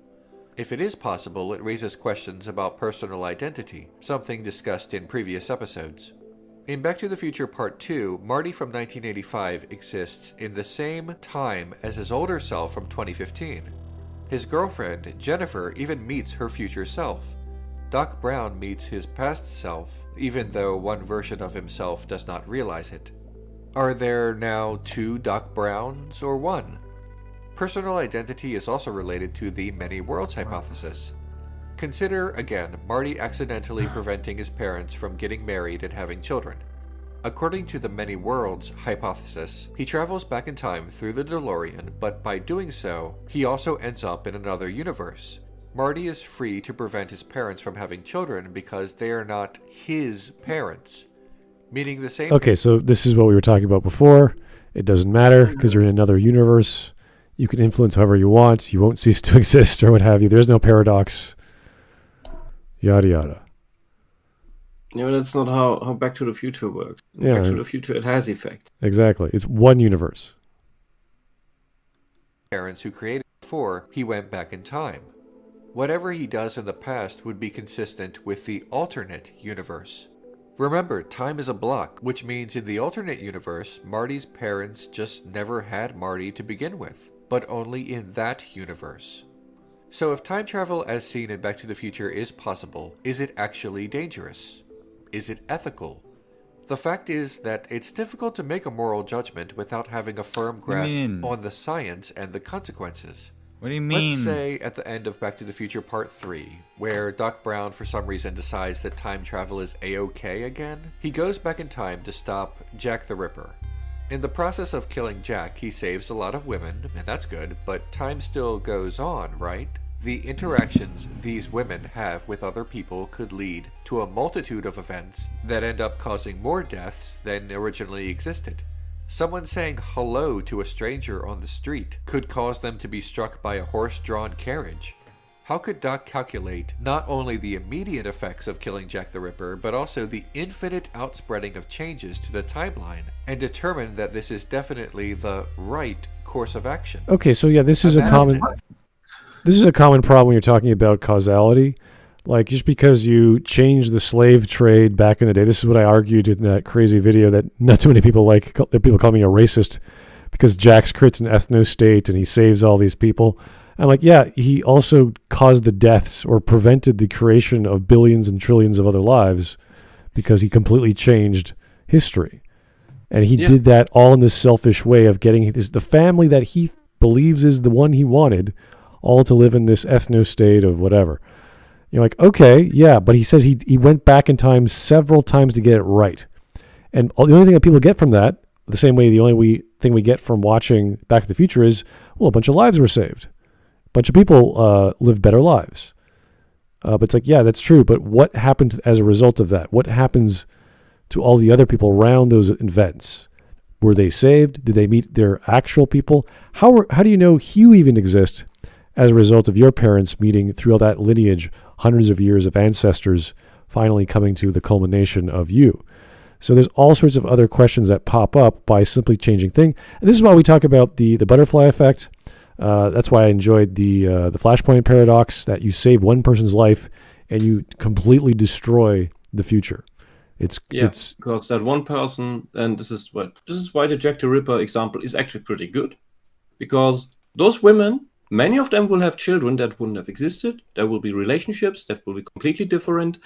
If it is possible, it raises questions about personal identity, something discussed in previous episodes. In Back to the Future Part 2, Marty from 1985 exists in the same time as his older self from 2015. His girlfriend, Jennifer, even meets her future self. Doc Brown meets his past self, even though one version of himself does not realize it. Are there now two Doc Browns or one? Personal identity is also related to the many worlds hypothesis. Consider, again, Marty accidentally preventing his parents from getting married and having children. According to the many worlds hypothesis, he travels back in time through the DeLorean, but by doing so, he also ends up in another universe. Marty is free to prevent his parents from having children because they are not his parents, meaning the same... Okay, so this is what we were talking about before. It doesn't matter because you're in another universe. You can influence however you want. You won't cease to exist or what have you. There's no paradox. Yada, yada. Yeah, but that's not how Back to the Future works. Yeah. Back to the Future, it has effect. Exactly. It's one universe. Parents who created before he went back in time. Whatever he does in the past would be consistent with the alternate universe. Remember, time is a block, which means in the alternate universe, Marty's parents just never had Marty to begin with, but only in that universe. So if time travel as seen in Back to the Future is possible, is it actually dangerous? Is it ethical? The fact is that it's difficult to make a moral judgment without having a firm grasp on the science and the consequences. What do you mean? Let's say at the end of Back to the Future Part 3, where Doc Brown for some reason decides that time travel is A-OK again, he goes back in time to stop Jack the Ripper. In the process of killing Jack, he saves a lot of women, and that's good, but time still goes on, right? The interactions these women have with other people could lead to a multitude of events that end up causing more deaths than originally existed. Someone saying hello to a stranger on the street could cause them to be struck by a horse-drawn carriage. How could Doc calculate not only the immediate effects of killing Jack the Ripper, but also the infinite outspreading of changes to the timeline, and determine that this is definitely the right course of action? Okay, so yeah, this is a common problem when you're talking about causality. Like, just because you change the slave trade back in the day, this is what I argued in that crazy video that not too many people like. People call me a racist because Jax creates an ethno-state and he saves all these people. I'm like, yeah, he also caused the deaths or prevented the creation of billions and trillions of other lives because he completely changed history. And he did that all in this selfish way of getting the family that he believes is the one he wanted all to live in this ethno-state of whatever. You're like, okay, yeah, but he says he went back in time several times to get it right. And the only thing that people get from that, the same way the only thing we get from watching Back to the Future is, well, a bunch of lives were saved. A bunch of people live better lives. But it's like, yeah, that's true, but what happened as a result of that? What happens to all the other people around those events? Were they saved? Did they meet their actual people? How do you know you even exist as a result of your parents meeting through all that lineage, hundreds of years of ancestors finally coming to the culmination of you? So there's all sorts of other questions that pop up by simply changing things. And this is why we talk about the butterfly effect. That's why I enjoyed the Flashpoint paradox, that you save one person's life and you completely destroy the future. It's because that one person, and this is why the Jack the Ripper example is actually pretty good, because those women, many of them will have children that wouldn't have existed. There will be relationships that will be completely different.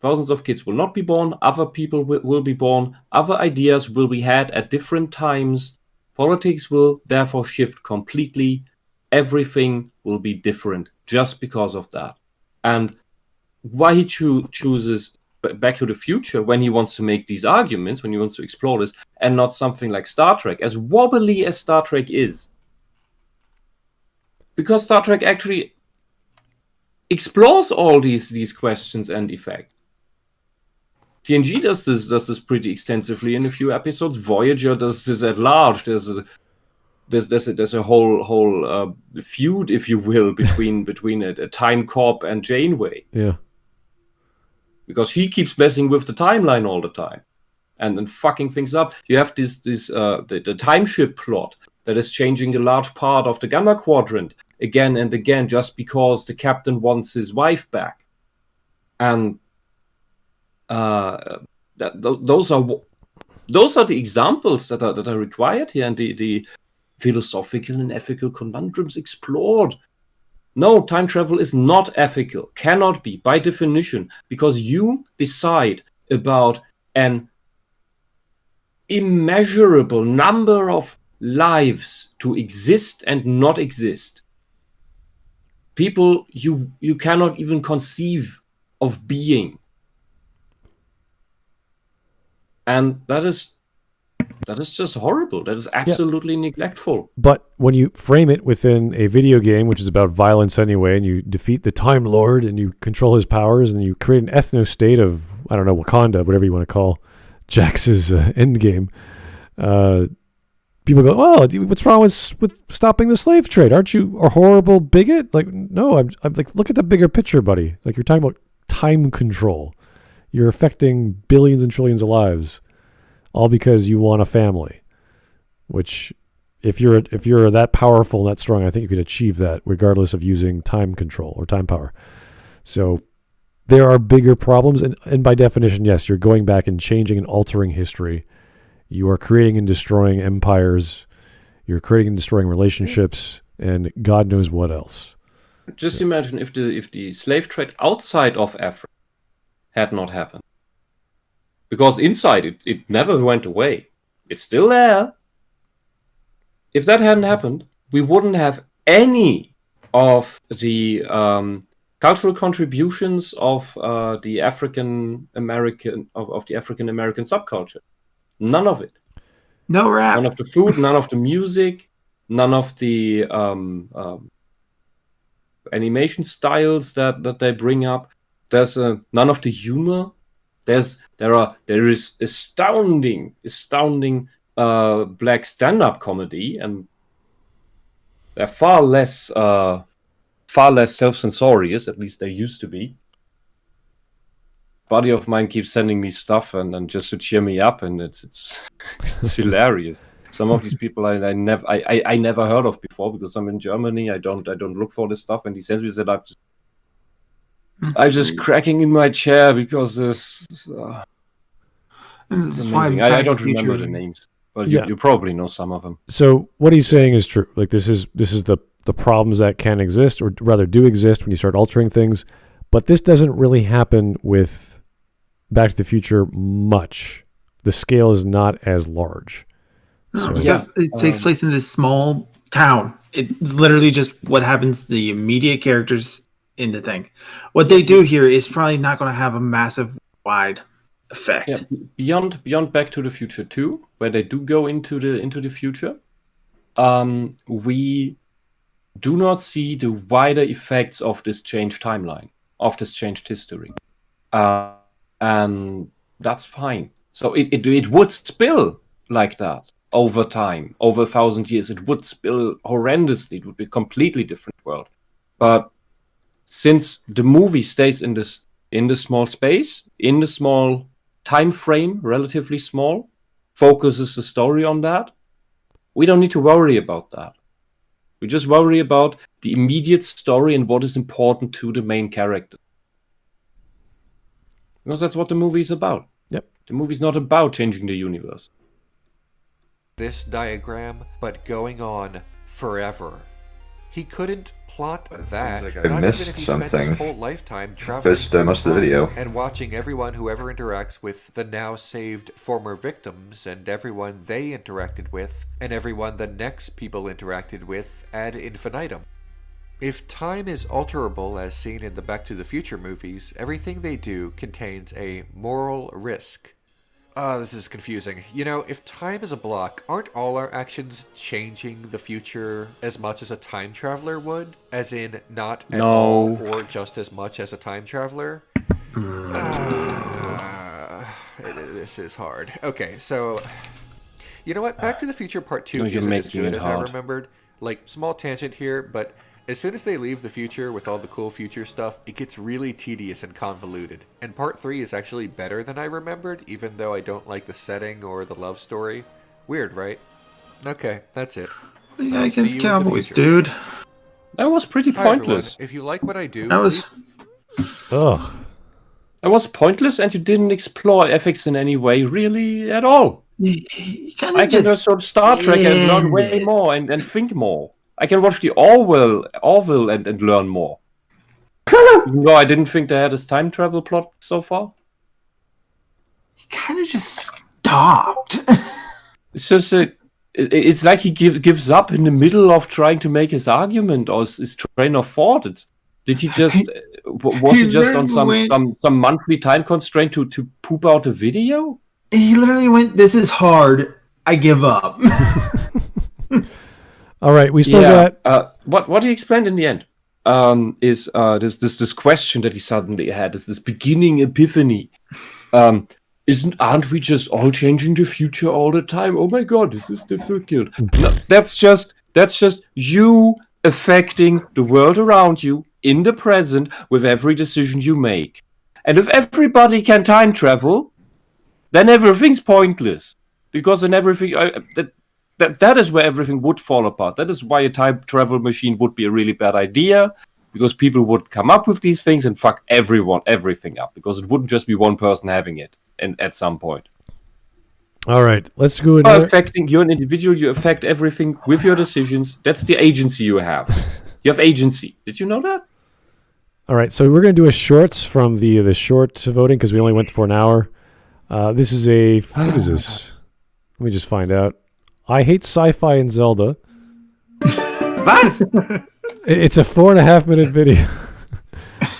Thousands of kids will not be born. Other people will be born. Other ideas will be had at different times. Politics will therefore shift completely. Everything will be different just because of that. And why he chooses Back to the Future when he wants to make these arguments, when he wants to explore this, and not something like Star Trek, as wobbly as Star Trek is. Because Star Trek actually explores all these questions and effects. TNG does this pretty extensively in a few episodes. Voyager does this at large. There's a whole feud, if you will, between a time cop and Janeway. Yeah. Because she keeps messing with the timeline all the time, and fucking things up. You have the time ship plot that is changing a large part of the Gamma Quadrant again and again, just because the captain wants his wife back. And those are the examples that are required here, and the philosophical and ethical conundrums explored. No, time travel is not ethical, cannot be by definition, because you decide about an immeasurable number of lives to exist and not exist. People you cannot even conceive of being. And that is just horrible. That is absolutely neglectful. But when you frame it within a video game, which is about violence anyway, and you defeat the Time Lord and you control his powers and you create an ethno-state of, I don't know, Wakanda, whatever you want to call Jax's end game, people go, oh, what's wrong with stopping the slave trade? Aren't you a horrible bigot? Like, no, I'm like, look at the bigger picture, buddy. Like, you're talking about time control. You're affecting billions and trillions of lives, all because you want a family. Which, if you're that powerful and that strong, I think you could achieve that regardless of using time control or time power. So there are bigger problems, and by definition, yes, you're going back and changing and altering history. You are creating and destroying empires. You're creating and destroying relationships, and God knows what else. Just imagine if the slave trade outside of Africa had not happened. Because inside, it never went away. It's still there. If that hadn't happened, we wouldn't have any of the cultural contributions of the African American subculture. None of it. No rap. None of the food, none of the music, none of the animation styles that they bring up. There's none of the humor. There is astounding black stand-up comedy, and they're far less self-censorious. At least they used to be. Buddy of mine keeps sending me stuff and just to cheer me up, and it's hilarious. Some of these people I never heard of before because I'm in Germany. I don't look for this stuff, and he sends me that I'm just cracking in my chair because this is amazing. I don't remember the names, but you probably know some of them. So what he's saying is true. Like this is the problems that can exist, or rather do exist when you start altering things. But this doesn't really happen with Back to the Future much. The scale is not as large. No, because it takes place in this small town. It's literally just what happens to the immediate characters in the thing. What they do here is probably not going to have a massive wide effect. Yeah, beyond Back to the Future 2, where they do go into the future, we do not see the wider effects of this changed timeline, of this changed history, and that's fine. So it would spill like that over time, over 1,000 years. It would spill horrendously. It would be a completely different world. But since the movie stays in the small space, in the small time frame, relatively small, focuses the story on that, we don't need to worry about that. We just worry about the immediate story and what is important to the main character. Because that's what the movie is about. Yep. The movie's not about changing the universe. This diagram, but going on forever. He couldn't plot that. Like I not missed even if he something. spent his whole lifetime traveling Missed most of the video. and watching everyone who ever interacts with the now saved former victims and everyone they interacted with and everyone the next people interacted with ad infinitum. If time is alterable as seen in the Back to the Future movies, everything they do contains a moral risk. This is confusing. You know, if time is a block, aren't all our actions changing the future as much as a time traveler would? As in, not at all or just as much as a time traveler? This is hard. Okay, so... You know what? Back to the Future Part 2 isn't as good as I remembered. Like, small tangent here, but... As soon as they leave the future with all the cool future stuff, it gets really tedious and convoluted. And Part 3 is actually better than I remembered, even though I don't like the setting or the love story. Weird, right? Okay, that's it. Yeah, against Cowboys, dude. That was pretty pointless. Everyone, if you like what I do... That was... Ugh. That was pointless, and you didn't explore ethics in any way, really, at all. I can just sort of Star Trek and learn way more and think more. I can watch the Orwell and learn more. No, I didn't think they had this time travel plot so far. He kind of just stopped. It's just it's like he gives up in the middle of trying to make his argument or his train of thought. Did he just was he just on some monthly time constraint to poop out a video? He literally went, "This is hard. I give up." All right, we still got... What he explained in the end is this question that he suddenly had, this beginning epiphany. Aren't we just all changing the future all the time? Oh my god, this is difficult. No, that's just you affecting the world around you in the present with every decision you make. And if everybody can time travel, then everything's pointless. Because then everything... That is where everything would fall apart. That is why a time travel machine would be a really bad idea, because people would come up with these things and fuck everything up, because it wouldn't just be one person having it and at some point. All right, let's go. You're an individual, you affect everything with your decisions. That's the agency you have. You have agency. Did you know that? All right, so we're going to do a shorts from the short voting, because we only went for an hour. This is a... What is this? Let me just find out. I hate sci-fi and Zelda. What? It's a 4.5-minute video.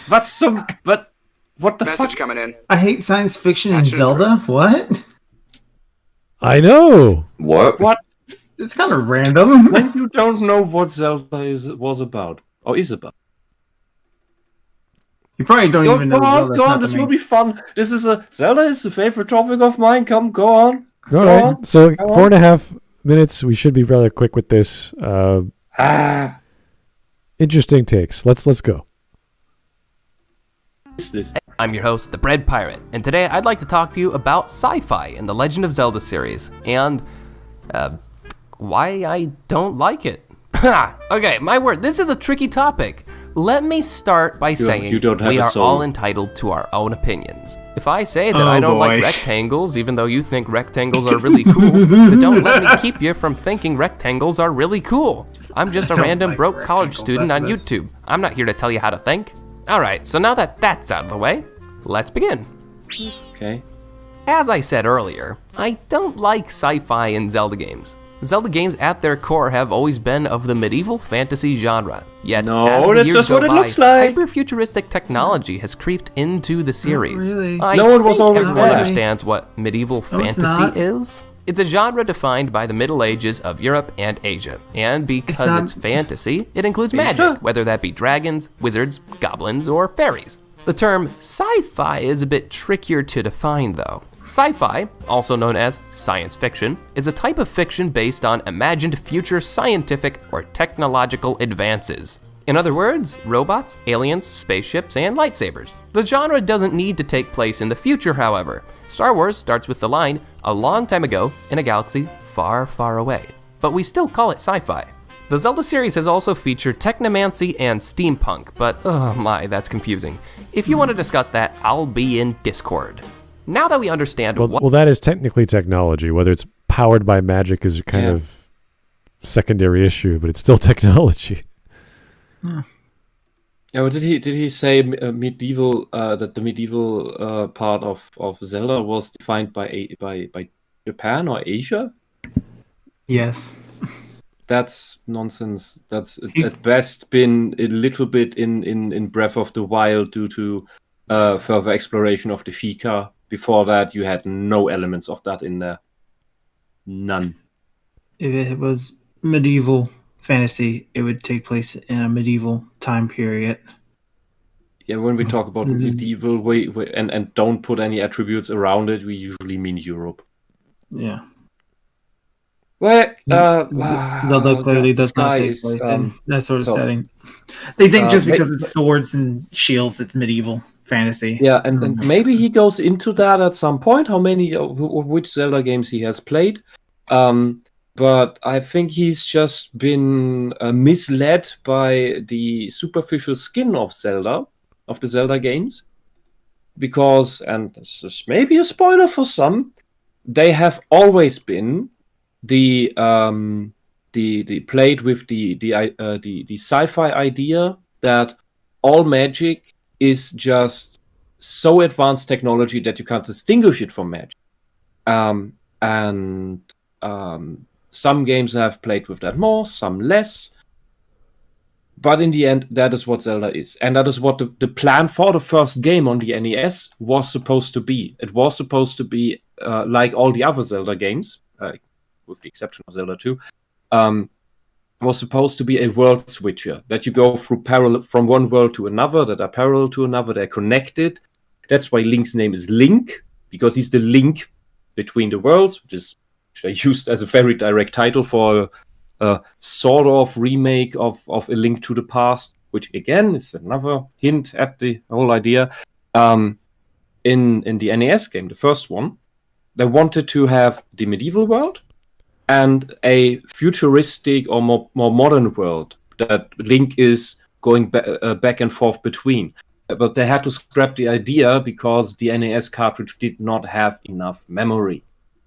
What's some... But what the Message fuck? coming in. I hate science fiction and Gotcha. Zelda. What? I know. What? It's kind of random. When you don't know what Zelda was about or is about. You probably don't even know Zelda's Go on. not This the will main- be fun. Zelda is a favorite topic of mine. Come, go on. All right. So 4.5 minutes. We should be rather quick with this. Interesting takes. Let's go. What's this? I'm your host, the Bread Pirate, and today I'd like to talk to you about Sci-Fi in the Legend of Zelda series, and why I don't like it. Okay, my word, this is a tricky topic. Let me start by saying you don't have we a are soul. all entitled to our own opinions. If I say that Oh, I don't like boy. rectangles, even though you think rectangles are really cool, then don't let me keep you from thinking rectangles are really cool. I'm just a don't random like broke college rectangles, student that's on this. YouTube. I'm not here to tell you how to think. Alright, so now that that's out of the way, let's begin. Okay. As I said earlier, I don't like sci-fi and Zelda games. Zelda games at their core have always been of the medieval fantasy genre. Yet, No, as the that's years just go what it by, looks like. hyper-futuristic technology has creeped into the series. really. I No, it was think always everyone there. understands what medieval No, it's fantasy not. is. It's a genre defined by the Middle Ages of Europe and Asia. And because not- it's fantasy, it includes Asia? magic, whether that be dragons, wizards, goblins, or fairies. The term sci-fi is a bit trickier to define though. Sci-fi, also known as science fiction, is a type of fiction based on imagined future scientific or technological advances. In other words, robots, aliens, spaceships, and lightsabers. The genre doesn't need to take place in the future, however. Star Wars starts with the line, a long time ago in a galaxy far, far away. But we still call it sci-fi. The Zelda series has also featured technomancy and steampunk, but oh my, that's confusing. If you want to discuss that, I'll be in Discord. Now that we understand what Well, that is technically technology. Whether it's powered by magic is a kind Yeah. of secondary issue, but it's still technology. Yeah, well, did he say medieval that the medieval part of Zelda was defined by Japan or Asia? Yes. That's nonsense. That's at best been a little bit in Breath of the Wild due to further exploration of the Sheikah. Before that, you had no elements of that in there. None. If it was medieval fantasy, it would take place in a medieval time period. Yeah, when we talk about medieval, we and don't put any attributes around it, we usually mean Europe. Yeah. Well, Zelda clearly does not take place in that sort of setting. They think just because it's swords and shields, it's medieval fantasy. Yeah, and maybe he goes into that at some point, how many, which Zelda games he has played. But I think he's just been misled by the superficial skin of Zelda, of the Zelda games. Because, and this is maybe a spoiler for some, they have always been the played with the sci-fi idea that all magic is just so advanced technology that you can't distinguish it from magic. Some games have played with that more, some less. But in the end, that is what Zelda is. And that is what the plan for the first game on the NES was supposed to be. It was supposed to be like all the other Zelda games, with the exception of Zelda 2, was supposed to be a world switcher, that you go through parallel from one world to another, that are parallel to another, they're connected. That's why Link's name is Link, because he's the link between the worlds, which they used as a very direct title for a sort of remake of A Link to the Past, which again is another hint at the whole idea. In the NES game, the first one, they wanted to have the medieval world and a futuristic or more modern world that Link is going back and forth between. But they had to scrap the idea because the NES cartridge did not have enough memory.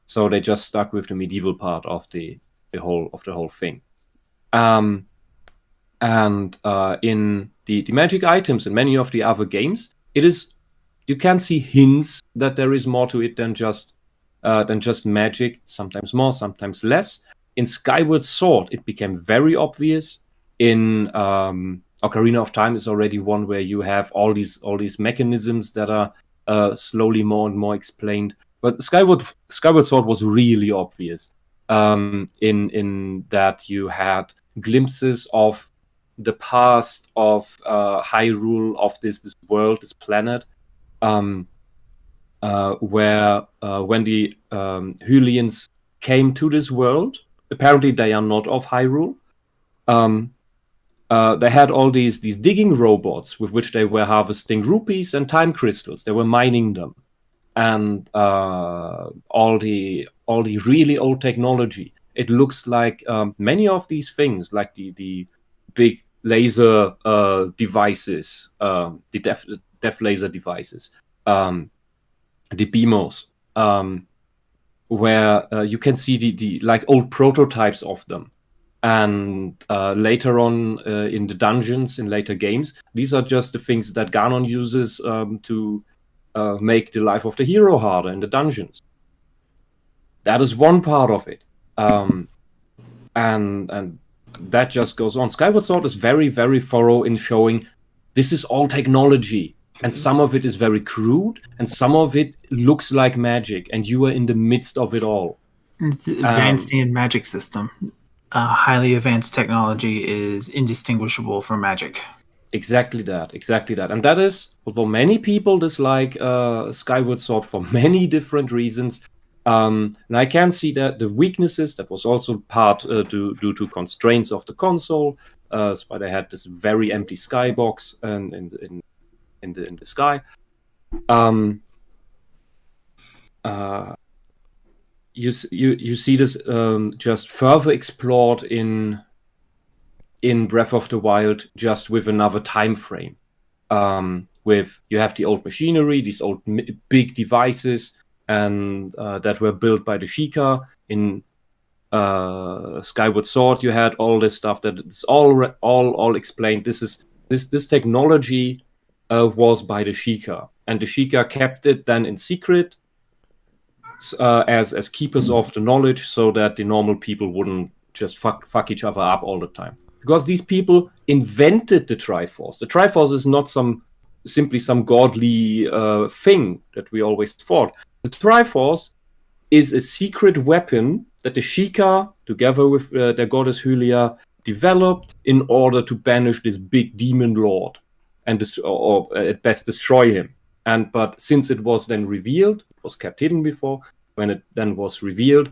So they just stuck with the medieval part of the whole thing. In the magic items in many of the other games, it is You can see hints that there is more to it than just magic. Sometimes more, sometimes less. In Skyward Sword, it became very obvious. In Ocarina of Time is already one where you have all these mechanisms that are slowly more and more explained. But Skyward Sword was really obvious in that you had glimpses of the past of Hyrule, of this world, this planet, where when the Hylians came to this world, apparently they are not of Hyrule. They had all these digging robots with which they were harvesting rupees and time crystals. They were mining them, and all the really old technology. It looks like many of these things, like the big laser devices, the def laser devices, the BMOs, where you can see the like old prototypes of them. And later on in the dungeons, in later games, these are just the things that Ganon uses to make the life of the hero harder in the dungeons. That is one part of it. And that just goes on. Skyward Sword is very, very thorough in showing this is all technology. And some of it is very crude, and some of it looks like magic, and you are in the midst of it all. It's advanced in magic system. Highly advanced technology is indistinguishable from magic. Exactly that. And that is, although many people dislike Skyward Sword for many different reasons, and I can see that the weaknesses, that was also part due to constraints of the console. That's why they had this very empty skybox in the sky. You see this just further explored in Breath of the Wild, just with another time frame. With you have the old machinery, these old big devices, and that were built by the Sheikah. In Skyward Sword, you had all this stuff that it's all explained. This technology was by the Sheikah, and the Sheikah kept it then in secret as keepers of the knowledge, so that the normal people wouldn't just fuck each other up all the time. Because these people invented the Triforce. The Triforce is not simply some godly thing that we always thought. The Triforce is a secret weapon that the Sheikah, together with their goddess Hylia, developed in order to banish this big demon lord and or at best destroy him. But since it was then revealed, it was kept hidden before, when it then was revealed,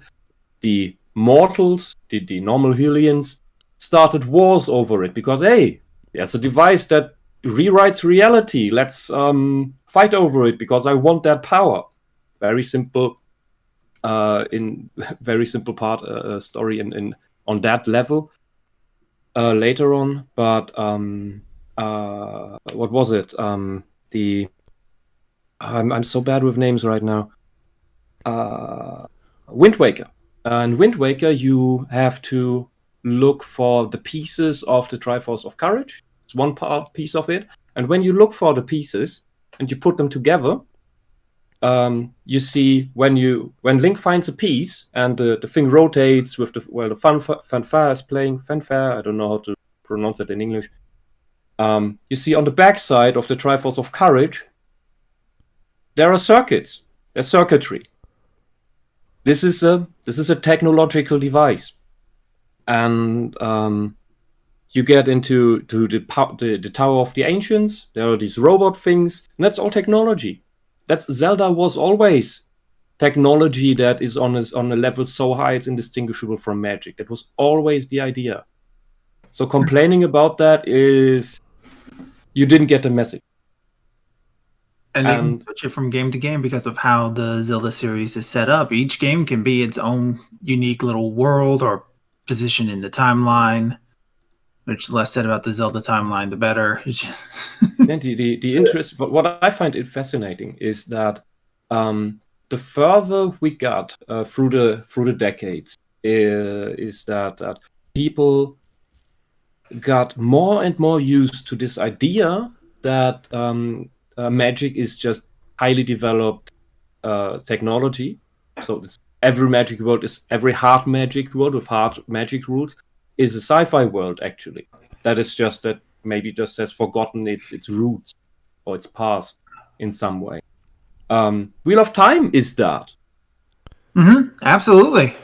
the mortals, the normal Hylians, started wars over it, because hey, there's a device that rewrites reality. Let's fight over it because I want that power. Very simple, story in on that level. Later on, but what was it? I'm so bad with names right now. Wind Waker. In Wind Waker, you have to look for the pieces of the Triforce of Courage. It's one piece of it. And when you look for the pieces and you put them together, you see when Link finds a piece and the thing rotates with the fanfare is playing. Fanfare, I don't know how to pronounce it in English. You see on the backside of the Triforce of Courage, there are circuits. There's circuitry. This is a technological device, and you get into the Tower of the Ancients. There are these robot things, and that's all technology. Zelda was always technology that is on a level so high it's indistinguishable from magic. That was always the idea. So complaining about that is you didn't get the message. And they can switch it from game to game because of how the Zelda series is set up. Each game can be its own unique little world or position in the timeline. Which less said about the Zelda timeline, the better. It's just the interest. But what I find it fascinating is that the further we got through the decades, is that people got more and more used to this idea that magic is just highly developed technology. So every magic world is every hard magic world with hard magic rules is a sci-fi world actually. That is just that maybe just has forgotten its roots or its past in some way. Wheel of Time is that. Absolutely.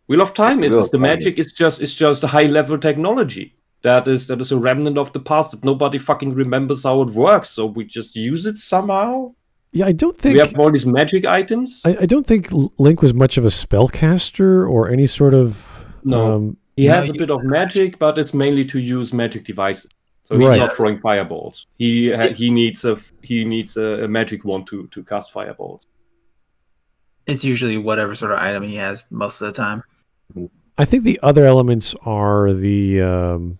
Wheel of Time Wheel is of the Time. magic is just a high level technology. That is a remnant of the past that nobody fucking remembers how it works. So we just use it somehow. Yeah, I don't think We have all these magic items. I don't think Link was much of a spellcaster or any sort of. No. He has a bit of magic, but it's mainly to use magic devices. So he's not throwing fireballs. He needs a magic wand to cast fireballs. It's usually whatever sort of item he has most of the time. I think the other elements are the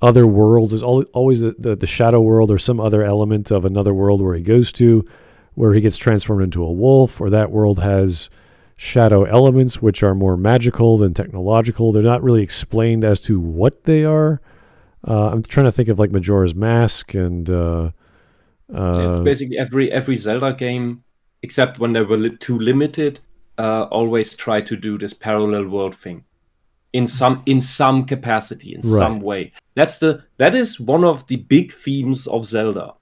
other worlds. There's always the shadow world or some other element of another world where he goes to, where he gets transformed into a wolf, or that world has shadow elements which are more magical than technological. They're not really explained as to what they are. I'm trying to think of like Majora's Mask and it's basically every Zelda game, except when they were too limited, always try to do this parallel world thing in some capacity, in some way. That is one of the big themes of Zelda.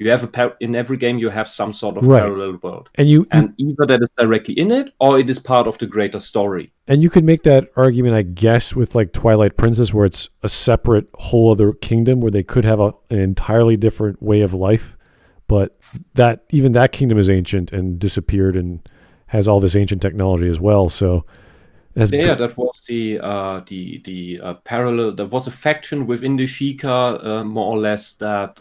You have in every game you have some sort of parallel world, and either that is directly in it or it is part of the greater story. And you could make that argument, I guess, with like Twilight Princess, where it's a separate whole other kingdom where they could have an entirely different way of life, but that kingdom is ancient and disappeared and has all this ancient technology as well. So that was the parallel. There was a faction within the Sheikah, more or less, that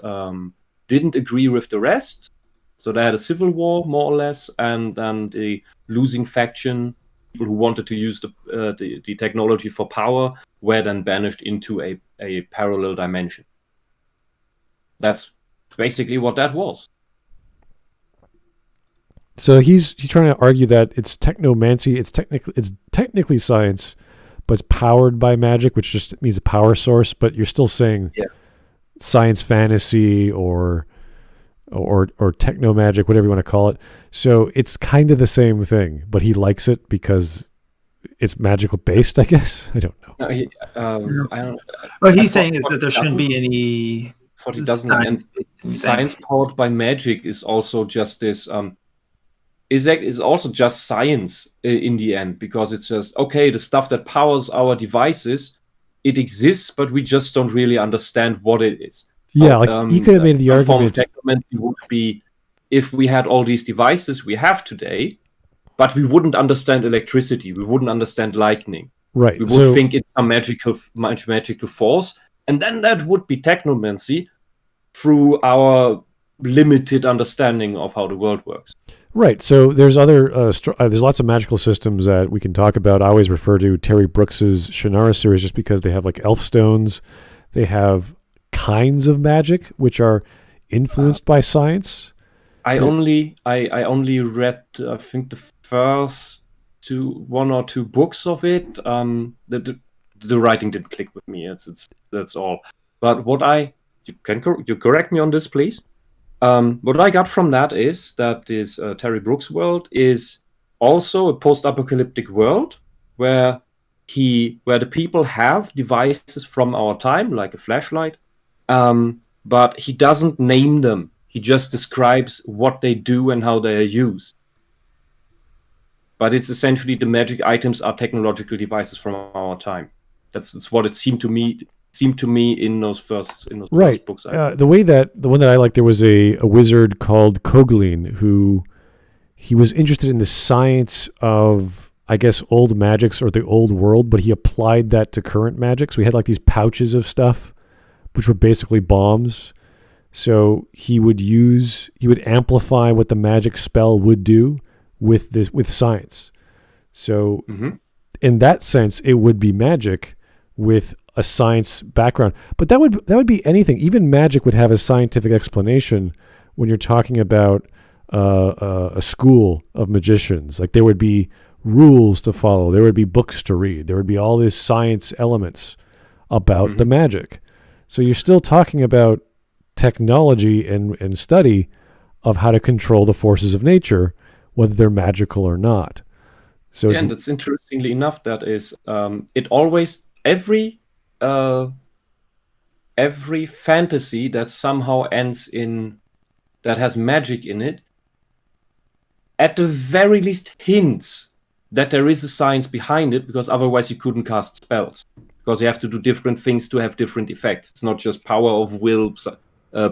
didn't agree with the rest. So they had a civil war, more or less, and then the losing faction, people who wanted to use the technology for power, were then banished into a parallel dimension. That's basically what that was. So he's trying to argue that it's technomancy. It's technically science, but it's powered by magic, which just means a power source. But you're still saying science fantasy or techno magic, whatever you want to call it. So it's kind of the same thing, but he likes it because it's magical based, I guess. I don't know. No, I don't. What he's saying is that there shouldn't be any. What he doesn't. And science powered by magic is also just this. Is also just science in the end, because it's just the stuff that powers our devices, it exists, but we just don't really understand what it is. Yeah, you could have made the argument. Form of technomancy would be if we had all these devices we have today, but we wouldn't understand electricity, we wouldn't understand lightning. Right. We would think it's some magical force, and then that would be technomancy through our limited understanding of how the world works. Right. So there's there's lots of magical systems that we can talk about. I always refer to Terry Brooks's Shannara series just because they have like elf stones. They have kinds of magic which are influenced by science. I only read I think the first one or two books of it. The writing didn't click with me. That's all. But you correct me on this, please. What I got from that is that this Terry Brooks world is also a post-apocalyptic world where the people have devices from our time, like a flashlight, but he doesn't name them. He just describes what they do and how they are used. But it's essentially the magic items are technological devices from our time. That's what it seemed to me in those first books. The one that I liked, there was a wizard called Coglin who he was interested in the science of, I guess, old magics or the old world, but he applied that to current magic. So he had like these pouches of stuff, which were basically bombs. So he would amplify what the magic spell would do with science. So in that sense, it would be magic with a science background, but that would be anything. Even magic would have a scientific explanation when you're talking about a school of magicians. Like there would be rules to follow, there would be books to read, there would be all these science elements about the magic. So you're still talking about technology and study of how to control the forces of nature, whether they're magical or not. So, and it's interestingly enough that is it always every fantasy that somehow ends in that has magic in it, at the very least hints that there is a science behind it, because otherwise you couldn't cast spells, because you have to do different things to have different effects. It's not just power of will,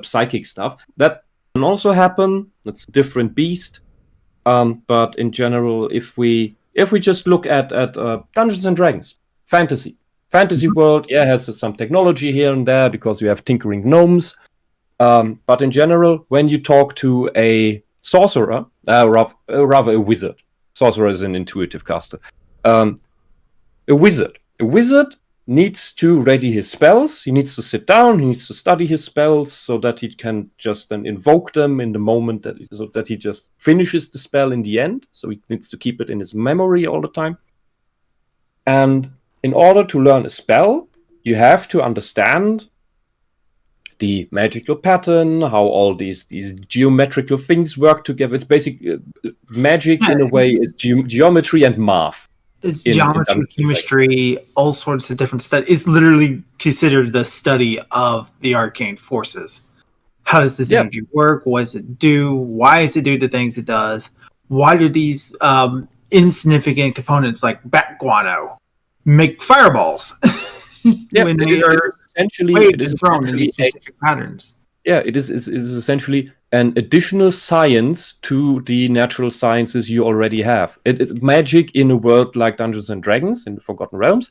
psychic stuff. That can also happen. It's a different beast. But in general, if we just look at Dungeons and Dragons, fantasy world, has some technology here and there because you have tinkering gnomes. But in general, when you talk to a sorcerer, rather a wizard, sorcerer is an intuitive caster. A wizard needs to ready his spells. He needs to sit down. He needs to study his spells so that he can just then invoke them in the moment so that he just finishes the spell in the end. So he needs to keep it in his memory all the time. And in order to learn a spell, you have to understand the magical pattern, how all these geometrical things work together. It's basically magic in a way. It's geometry and math. It's geometry, chemistry, all sorts of different stuff. It's literally considered the study of the arcane forces. How does this energy work? What does it do? Why does it do the things it does? Why do these insignificant components like bat guano make fireballs? When they are thrown in these specific patterns. Yeah, it is essentially an additional science to the natural sciences you already have. Magic in a world like Dungeons and Dragons, in the Forgotten Realms,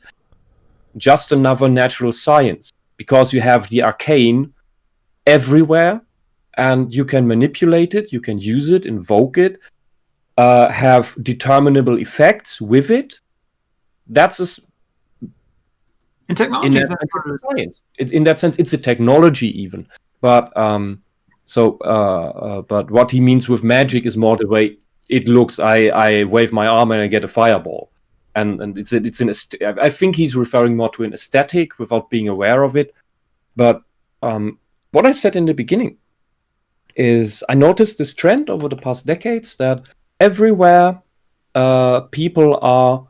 just another natural science, because you have the arcane everywhere, and you can manipulate it, you can use it, invoke it, have determinable effects with it. That's in technology, science. In that sense, it's a technology even. But but what he means with magic is more the way it looks. I wave my arm and I get a fireball, and I think he's referring more to an aesthetic without being aware of it. But what I said in the beginning is I noticed this trend over the past decades that everywhere people are,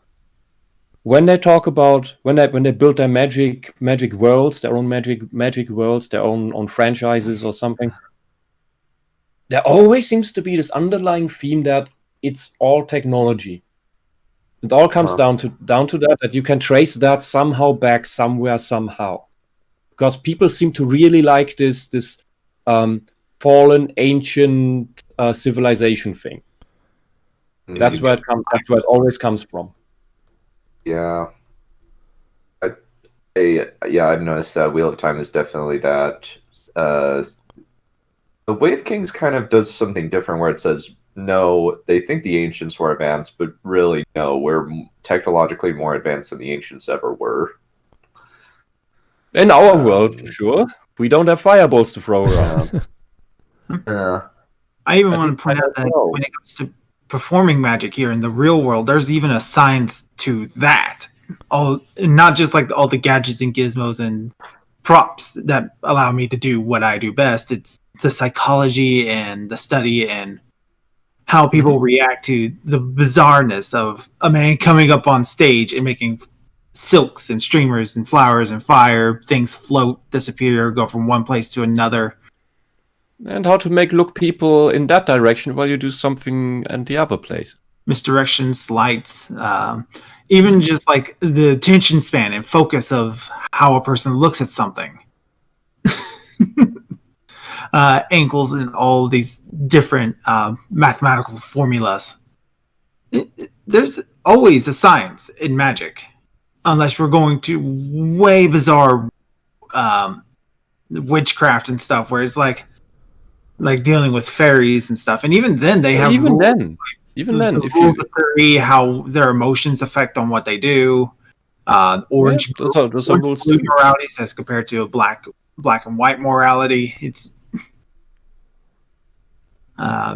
when they talk about when they build their magic worlds, their own magic worlds, their own franchises or something, there always seems to be this underlying theme that it's all technology. It all comes down to that you can trace that somehow back somewhere somehow, because people seem to really like this fallen ancient civilization thing. That's where it comes. That's where it always comes from. Yeah. I've noticed that Wheel of Time is definitely that. The Way of Kings kind of does something different where it says, no, they think the ancients were advanced, but really, no, we're technologically more advanced than the ancients ever were. In our world, for sure. We don't have fireballs to throw around. I even want to point out that when it comes to performing magic here in the real world, there's even a science to that. Not just like all the gadgets and gizmos and props that allow me to do what I do best. It's the psychology and the study and how people react to the bizarreness of a man coming up on stage and making silks and streamers and flowers and fire, things float, disappear, go from one place to another. And how to make look people in that direction while you do something in the other place. Misdirection, slights, even just like the attention span and focus of how a person looks at something. Angles and all these different mathematical formulas. There's always a science in magic, unless we're going to way bizarre witchcraft and stuff, where it's like dealing with fairies and stuff. And even then, they have even rules, then, if you theory, how their emotions affect on what they do. Orange blue moralities as compared to a black and white morality. It's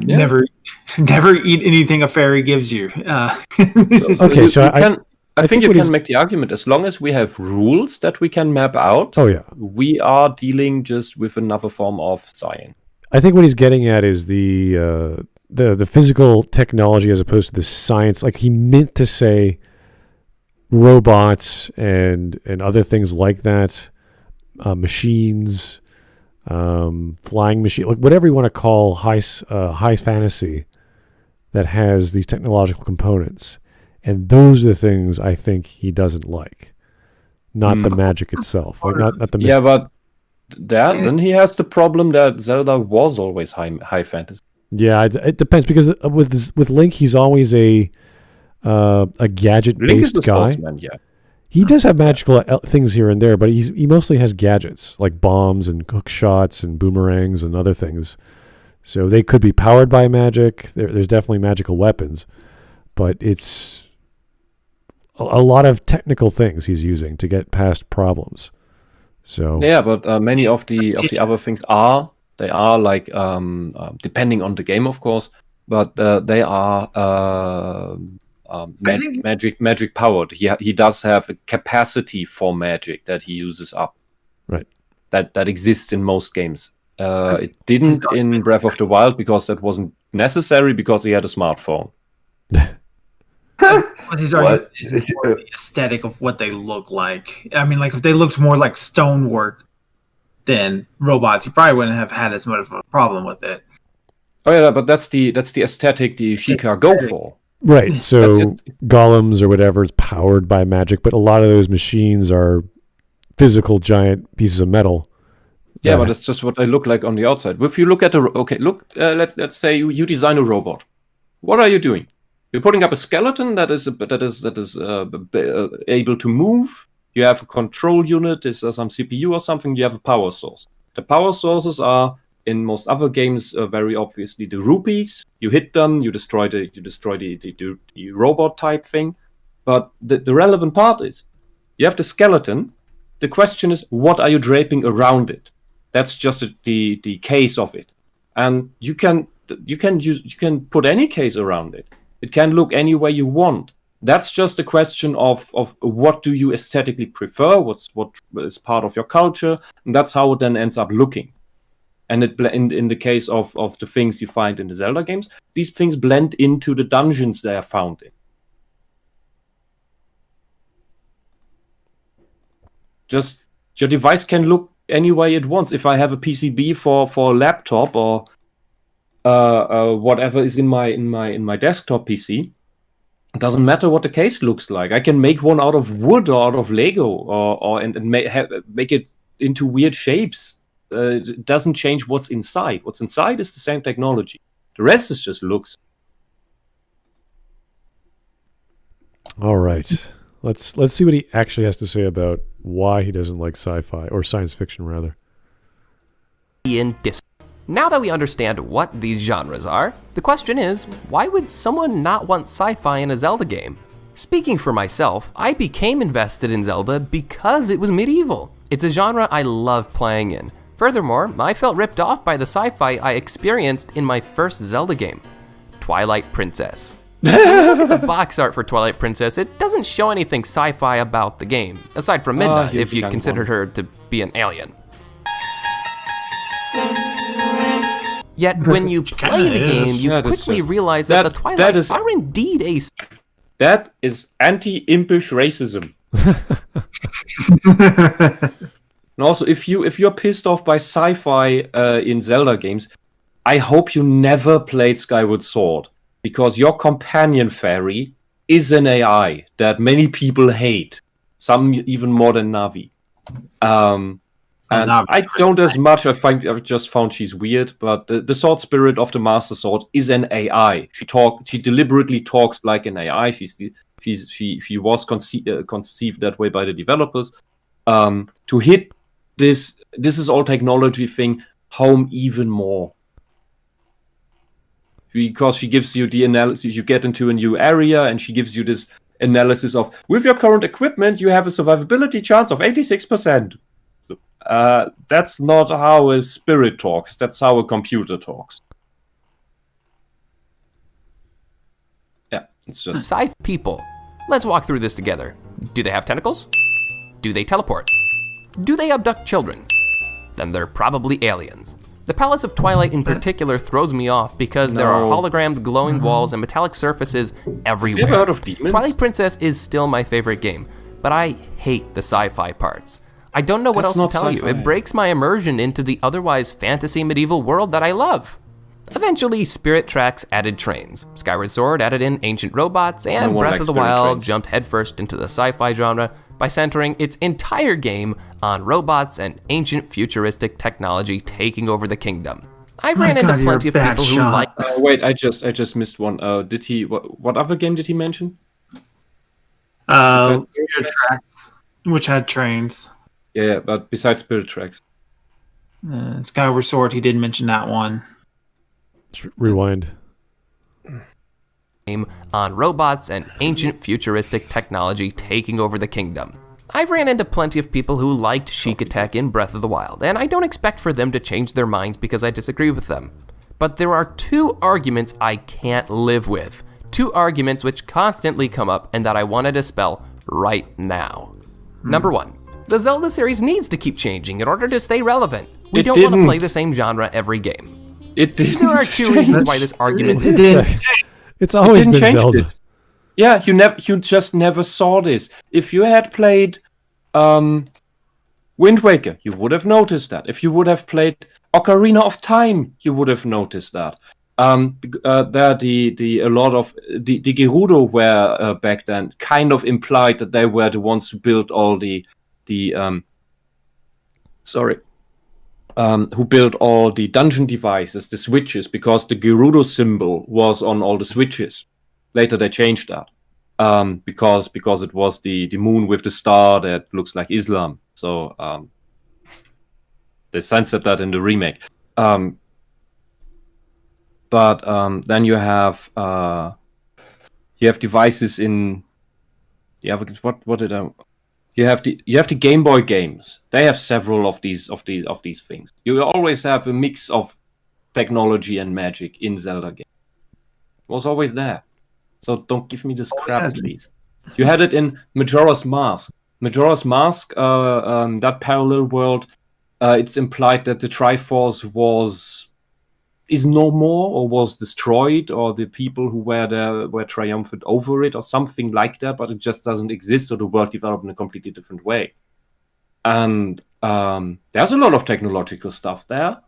never eat anything a fairy gives you. Okay, so I think you can make the argument, as long as we have rules that we can map out. Oh yeah, we are dealing just with another form of science. I think what he's getting at is the physical technology as opposed to the science. Like he meant to say robots and other things like that, machines, flying machine, like whatever you want to call high fantasy that has these technological components. And those are the things I think he doesn't like, not the magic itself. Like not the but then he has the problem that Zelda was always high fantasy. Yeah, it depends because with Link, he's always a gadget-based guy. Yeah. He does have magical things here and there, but he mostly has gadgets like bombs and hook shots and boomerangs and other things. So they could be powered by magic. There's definitely magical weapons, but it's a lot of technical things he's using to get past problems. So yeah, but many of the other things are like depending on the game, of course, but they are magic powered. He does have a capacity for magic that he uses up. Right. That exists in most games. It didn't in Breath of the Wild because that wasn't necessary because he had a smartphone. But his argument is more the aesthetic of what they look like. I mean, like if they looked more like stonework than robots, he probably wouldn't have had as much of a problem with it. Oh yeah, but that's the aesthetic the Sheikah go for. Right. So golems or whatever is powered by magic, but a lot of those machines are physical giant pieces of metal. Yeah, but it's just what they look like on the outside. If you look at let's say you design a robot. What are you doing? You're putting up a skeleton that is able to move. You have a control unit. There's some CPU or something. You have a power source. The power sources are in most other games very obviously the rupees. You hit them, you destroy the robot type thing. But the relevant part is you have the skeleton. The question is, what are you draping around it? That's just the case of it, and you can put any case around it. It can look any way you want. That's just a question of what do you aesthetically prefer, what is part of your culture, and that's how it then ends up looking. And in the case of the things you find in the Zelda games, these things blend into the dungeons they are found in. Just your device can look any way it wants. If I have a PCB for a laptop or whatever is in my desktop PC, it doesn't matter what the case looks like. I can make one out of wood or out of Lego and make it into weird shapes. It doesn't change what's inside. What's inside is the same technology. The rest is just looks. All right. Let's see what he actually has to say about why he doesn't like sci-fi or science fiction rather. Now that we understand what these genres are, the question is, why would someone not want sci-fi in a Zelda game? Speaking for myself, I became invested in Zelda because it was medieval. It's a genre I love playing in. Furthermore, I felt ripped off by the sci-fi I experienced in my first Zelda game, Twilight Princess. When you look at the box art for Twilight Princess, it doesn't show anything sci-fi about the game, aside from Midna, if you considered her to be an alien. Yet when you play the game, you quickly realize that the Twilights are indeed a... That is anti-impish racism. And also, if you're pissed off by sci-fi in Zelda games, I hope you never played Skyward Sword, because your companion fairy is an AI that many people hate, some even more than Navi. And I don't as much. I just found she's weird, but the sword spirit of the Master Sword is an AI. She deliberately talks like an AI. She was conceived that way by the developers. To hit this is all technology thing home even more. Because she gives you the analysis, you get into a new area, and she gives you this analysis of, with your current equipment, you have a survivability chance of 86%. That's not how a spirit talks. That's how a computer talks. Yeah, it's just... Sci people. Let's walk through this together. Do they have tentacles? Do they teleport? Do they abduct children? Then they're probably aliens. The Palace of Twilight in particular throws me off because there are holograms, glowing walls, and metallic surfaces everywhere. Have you ever heard of demons? Twilight Princess is still my favorite game, but I hate the sci-fi parts. I don't know what else to tell you. It breaks my immersion into the otherwise fantasy medieval world that I love. Eventually, Spirit Tracks added trains. Skyward Sword added in ancient robots, and Breath of the Wild jumped headfirst into the sci-fi genre by centering its entire game on robots and ancient futuristic technology taking over the kingdom. I ran into plenty of people who like... wait, I just missed one. Did he... What other game did he mention? Spirit Tracks, which had trains. Yeah, but besides Spirit Tracks. Skyward Sword, he did mention that one. Let's rewind. On robots and ancient futuristic technology taking over the kingdom. I've ran into plenty of people who liked Sheik Attack in Breath of the Wild, and I don't expect for them to change their minds because I disagree with them. But there are two arguments I can't live with. Two arguments which constantly come up and that I want to dispel right now. Number one, the Zelda series needs to keep changing in order to stay relevant. We don't want to play the same genre every game. It didn't. There are two reasons why this argument It's always been Zelda. Yeah, you just never saw this. If you had played Wind Waker, you would have noticed that. If you would have played Ocarina of Time, you would have noticed that. There, a lot of the Gerudo were back then kind of implied that they were the ones who built all who built all the dungeon devices, the switches, because the Gerudo symbol was on all the switches. Later they changed that because it was the moon with the star that looks like Islam. So they censored that in the remake. But then you have devices in You have the Game Boy games. They have several of these things. You always have a mix of technology and magic in Zelda games. It was always there. So don't give me this crap, please. You had it in Majora's Mask. Majora's Mask, that parallel world, it's implied that the Triforce is no more or was destroyed, or the people who were there were triumphant over it or something like that, but it just doesn't exist, so the world developed in a completely different way. And there's a lot of technological stuff there.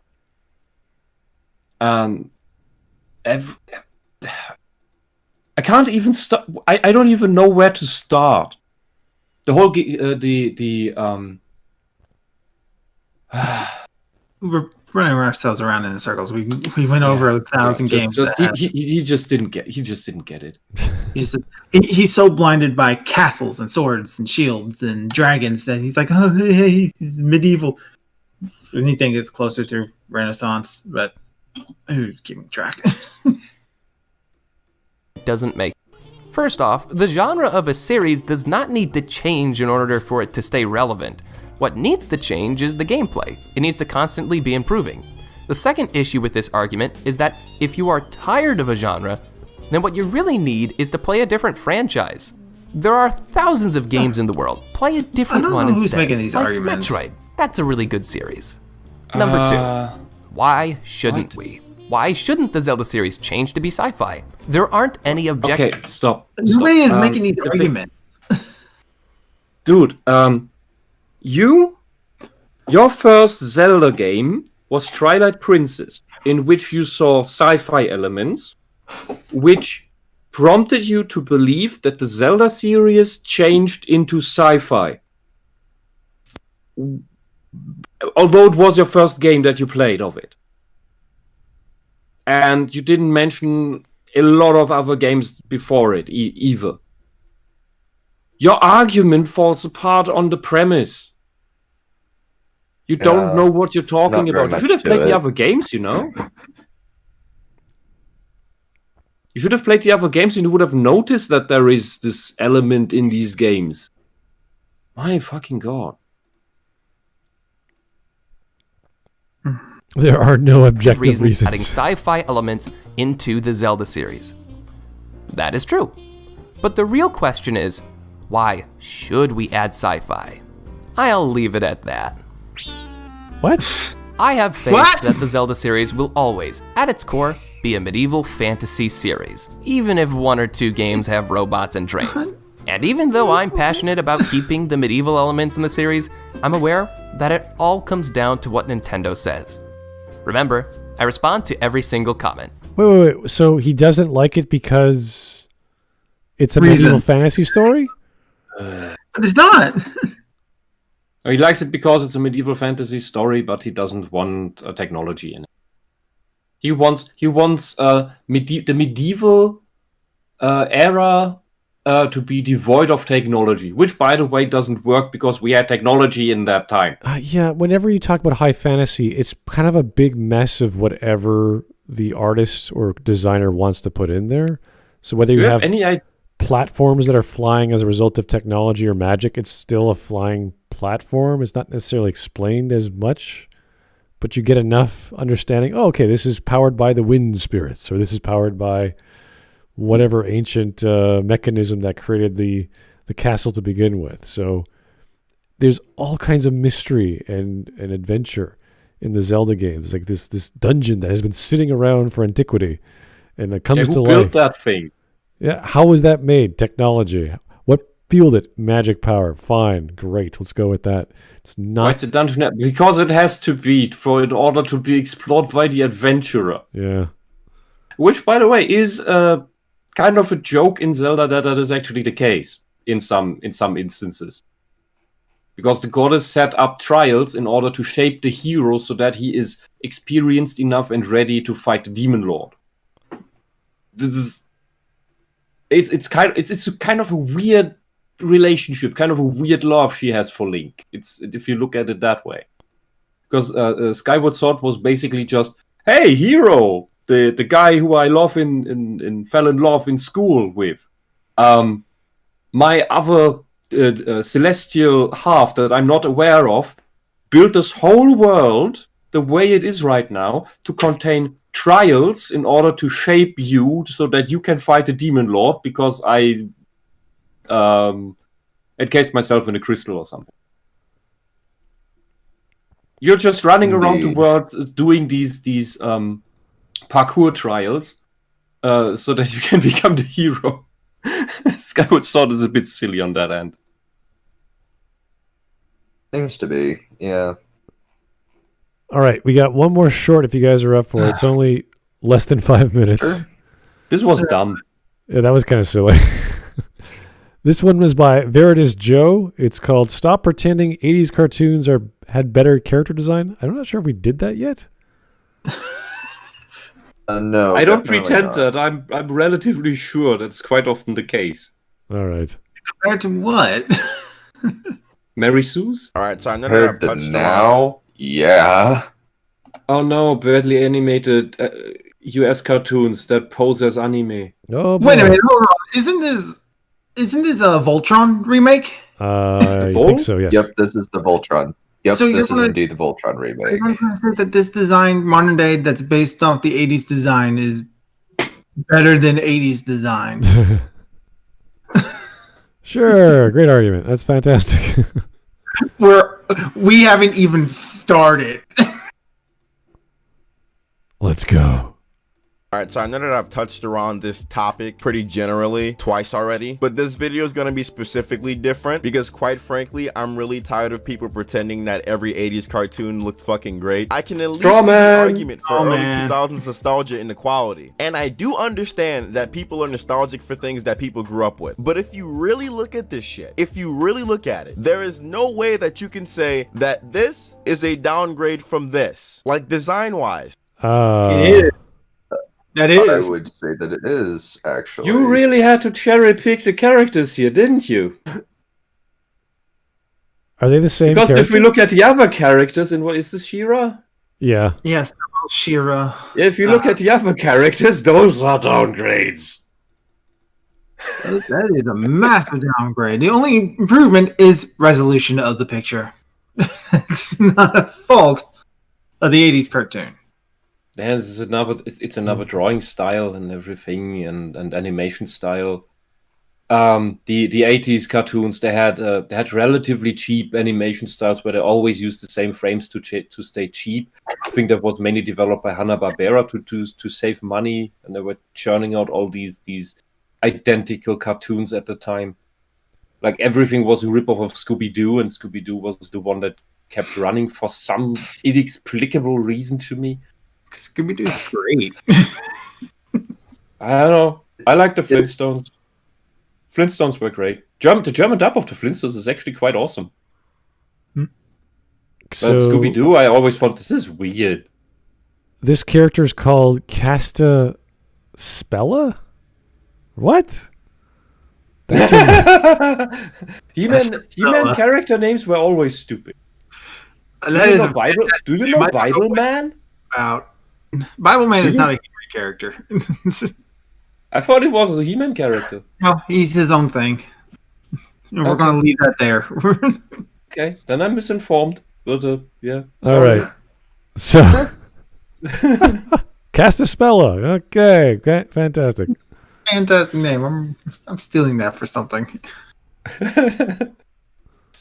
And I can't even start. I don't even know where to start. The whole We're running ourselves around in circles. We went over 1,000 games. He just didn't get it. He's so blinded by castles and swords and shields and dragons that he's like, oh, hey, he's medieval. Anything that's closer to Renaissance, but who's keeping track? Doesn't make. First off, the genre of a series does not need to change in order for it to stay relevant. What needs to change is the gameplay. It needs to constantly be improving. The second issue with this argument is that if you are tired of a genre, then what you really need is to play a different franchise. There are thousands of games in the world. Play a different one instead. Who's making these like arguments? Metroid. That's a really good series. Number two, why shouldn't we? Why shouldn't the Zelda series change to be sci-fi? There aren't any objectives. Okay, stop. Nobody is making these arguments. Dude, your first Zelda game was Twilight Princess, in which you saw sci-fi elements, which prompted you to believe that the Zelda series changed into sci-fi. Although it was your first game that you played of it. And you didn't mention a lot of other games before it either. Your argument falls apart on the premise. You don't know what you're talking about. You should have played the other games, you know? You should have played the other games and you would have noticed that there is this element in these games. My fucking god. There are no objective reasons. Adding sci-fi elements into the Zelda series. That is true. But the real question is, why should we add sci-fi? I'll leave it at that. What? I have faith What? that the Zelda series will always, at its core, be a medieval fantasy series, even if 1 or 2 games have robots and trains. And even though I'm passionate about keeping the medieval elements in the series, I'm aware that it all comes down to what Nintendo says. Remember, I respond to every single comment. Wait. So he doesn't like it because it's a Reason. medieval fantasy story? But it's not. He likes it because it's a medieval fantasy story, but he doesn't want technology in it. He wants the medieval era to be devoid of technology, which, by the way, doesn't work because we had technology in that time. Yeah, whenever you talk about high fantasy, it's kind of a big mess of whatever the artist or designer wants to put in there. So whether you have any idea? Platforms that are flying as a result of technology or magic, it's still a flying platform. It's not necessarily explained as much, but you get enough understanding. Oh, okay, this is powered by the wind spirits, or this is powered by whatever ancient mechanism that created the castle to begin with. So there's all kinds of mystery and adventure in the Zelda games, like this dungeon that has been sitting around for antiquity, and it comes to Who life. built that thing? Yeah, how was that made? Technology. What fueled it? Magic power. Fine, great. Let's go with that. It's Why not. is the dungeon? Because it has to be in order to be explored by the adventurer. Yeah. Which, by the way, is kind of a joke in Zelda that is actually the case in some instances. Because the goddess set up trials in order to shape the hero so that he is experienced enough and ready to fight the demon lord. This is. It's kind of a weird relationship, kind of a weird love she has for Link. It's if you look at it that way, because Skyward Sword was basically just, hey, hero, the guy who I love in fell in love in school with, my other celestial half that I'm not aware of, built this whole world the way it is right now to contain trials in order to shape you so that you can fight the demon lord because I encased myself in a crystal or something. You're just running around the world doing these parkour trials so that you can become the hero. Skyward Sword is a bit silly on that end. Seems to be, yeah. All right, we got one more short if you guys are up for it. It's only less than 5 minutes. Sure. This was dumb. Yeah, that was kind of silly. This one was by Veridis Joe. It's called Stop Pretending 80s Cartoons had Better Character Design. I'm not sure if we did that yet. No, I don't definitely pretend not. that. I'm relatively sure that's quite often the case. All right. Compared to what? Mary Sue's? All right, so I know that I've Compared to touched on. now, yeah. Oh no, badly animated US cartoons that pose as anime. Oh, Wait a boy. minute, hold on. Isn't this a Voltron remake? I Volt? think so, yes. Yep, this is the Voltron. Yep, So you're this is gonna- indeed the Voltron remake. I'm trying to say that this design, modern day, that's based off the 80s design is better than 80s design. Sure, great argument. That's fantastic. We haven't even started. Let's go. All right, so I know that I've touched around this topic pretty generally twice already, but this video is going to be specifically different because, quite frankly, I'm really tired of people pretending that every 80s cartoon looked fucking great. I can at least see the argument for early 2000s nostalgia and the quality. And I do understand that people are nostalgic for things that people grew up with. But if you really look at this shit, if you really look at it, there is no way that you can say that this is a downgrade from this, like design-wise. It is. That I is. would say that it is, actually. You really had to cherry pick the characters here, didn't you? Are they the same Because character? if we look at the other characters, and what is this, She-Ra? Yeah. Yes, She-Ra. If you look at the other characters, those are downgrades. That is a massive downgrade. The only improvement is resolution of the picture. It's not a fault of the 80s cartoon. Then it's another drawing style and everything, and animation style. the 80s cartoons, they had relatively cheap animation styles where they always used the same frames to stay cheap. I think that was mainly developed by Hanna-Barbera to save money, and they were churning out all these identical cartoons at the time. Like everything was a ripoff of Scooby-Doo, and Scooby-Doo was the one that kept running for some inexplicable reason to me. Scooby-Doo's great. I don't know. I like the Flintstones. Flintstones were great. The German dub of the Flintstones is actually quite awesome. So But Scooby-Doo, I always thought, this is weird. this character is called Casta Spella? What? He-Man character names were always stupid. Do you know Bible Man? Bible Man is not a human character. I thought it was a He-Man character. No, he's his own thing. And we're going to leave that there. Okay, then I'm misinformed. But yeah. All right. So Casta Spella. Okay, fantastic. Fantastic name. I'm stealing that for something.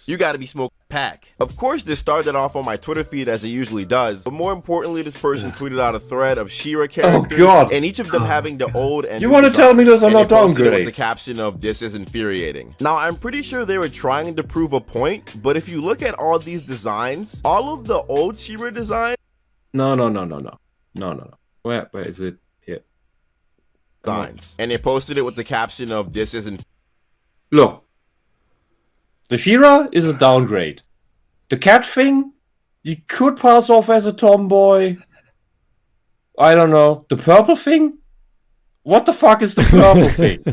You gotta be smoking pack. Of course, this started off on my Twitter feed as it usually does, but more importantly, this person tweeted out a thread of She-Ra characters, and each of them having the old and You new want to tell me designs, those are and not they posted it with the downgrades? caption of "This is infuriating." Now, I'm pretty sure they were trying to prove a point, but if you look at all these designs, all of the old She-Ra designs, No. Where is it? Here. and they posted it with the caption of "This isn't." Look. The She-Ra is a downgrade. The cat thing, you could pass off as a tomboy. I don't know. The purple thing? What the fuck is the purple thing?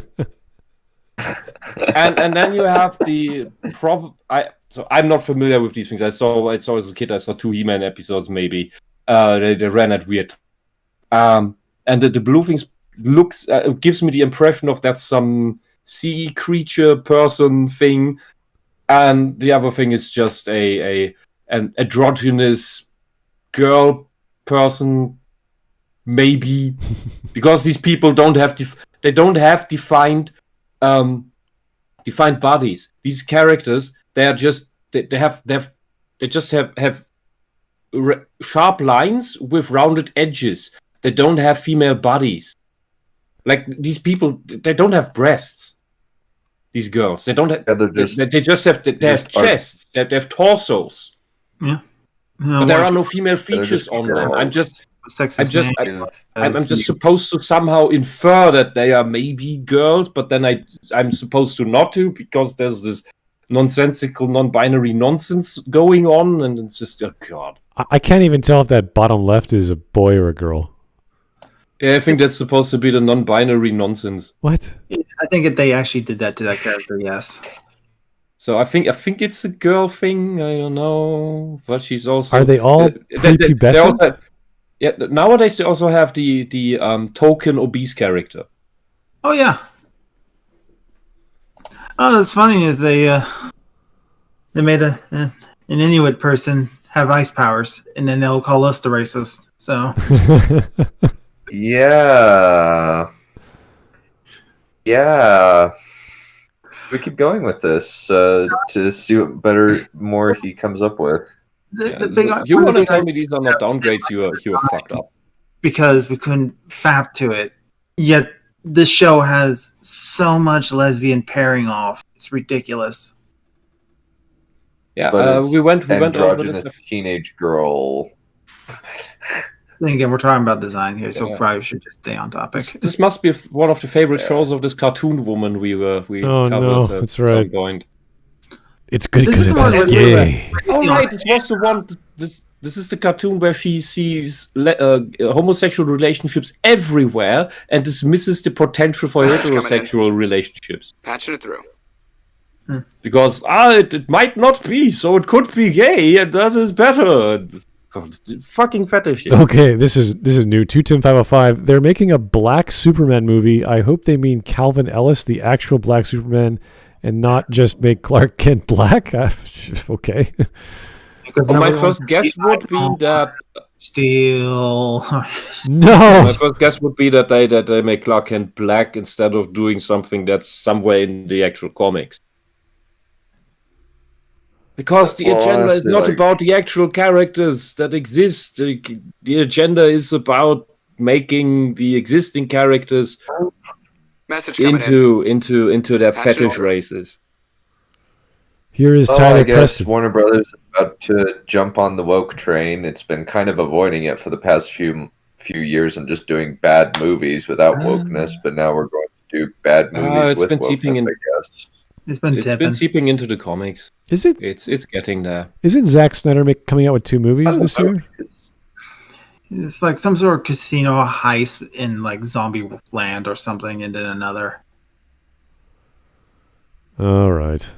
And then you have the So I'm not familiar with these things. I saw as a kid. I saw 2 He-Man episodes maybe. They ran at weird. And the blue things gives me the impression of that's some sea creature person thing. And the other thing is just an androgynous girl person, maybe, because these people don't have defined bodies. These characters, they just have sharp lines with rounded edges. They don't have female bodies. Like these people, they don't have breasts. These girls, they don't have. They just have. They have chests. They have torsos. Yeah. But there are no female features on them. I'm just supposed to somehow infer that they are maybe girls, but then I'm supposed to not to, because there's this nonsensical, non-binary nonsense going on, and it's just, oh god. I can't even tell if that bottom left is a boy or a girl. Yeah, I think that's supposed to be the non-binary nonsense. What? I think they actually did that to that character, yes. So I think it's a girl thing. I don't know, but she's also. Are they all prepubescent? Yeah, nowadays they also have the token obese character. Oh yeah. Oh, that's funny. Is they made an Inuit person have ice powers, and then they'll call us the racist. So. Yeah. We keep going with this to see what more he comes up with. You want to tell me these are not downgrades? You are fucked up. Because we couldn't fap to it. Yet this show has so much lesbian pairing off. It's ridiculous. Yeah, we went over this. Teenage girl. Then again, we're talking about design here, so probably should just stay on topic. This must be one of the favorite shows of this cartoon woman we covered at some point. It's good because it's gay. Oh right, this was the one. This is the cartoon where she sees homosexual relationships everywhere and dismisses the potential for heterosexual relationships. Patching it through. Because it might not be, so it could be gay, and that is better. God, fucking fetish. Okay, this is new. 210-505. They're making a Black Superman movie. I hope they mean Calvin Ellis, the actual Black Superman, and not just make Clark Kent black. Okay. Well, my first guess would be that Steel. No. My first guess would be that they make Clark Kent black instead of doing something that's somewhere in the actual comics. Because the Well, agenda is honestly, not like- about the actual characters that exist. The agenda is about making the existing characters Message coming in. into their Action fetish order. races. Here is Well, Tyler I guess Preston. Warner Brothers is about to jump on the woke train. It's been kind of avoiding it for the past few years and just doing bad movies without wokeness, but now we're going to do bad movies It's with been seeping wokeness, in. I guess. It's been It's tipping. been seeping into the comics. Is it? It's getting there. Isn't Zack Snyder coming out with 2 movies this year? It's like some sort of casino heist in like zombie land or something, and then another. All right.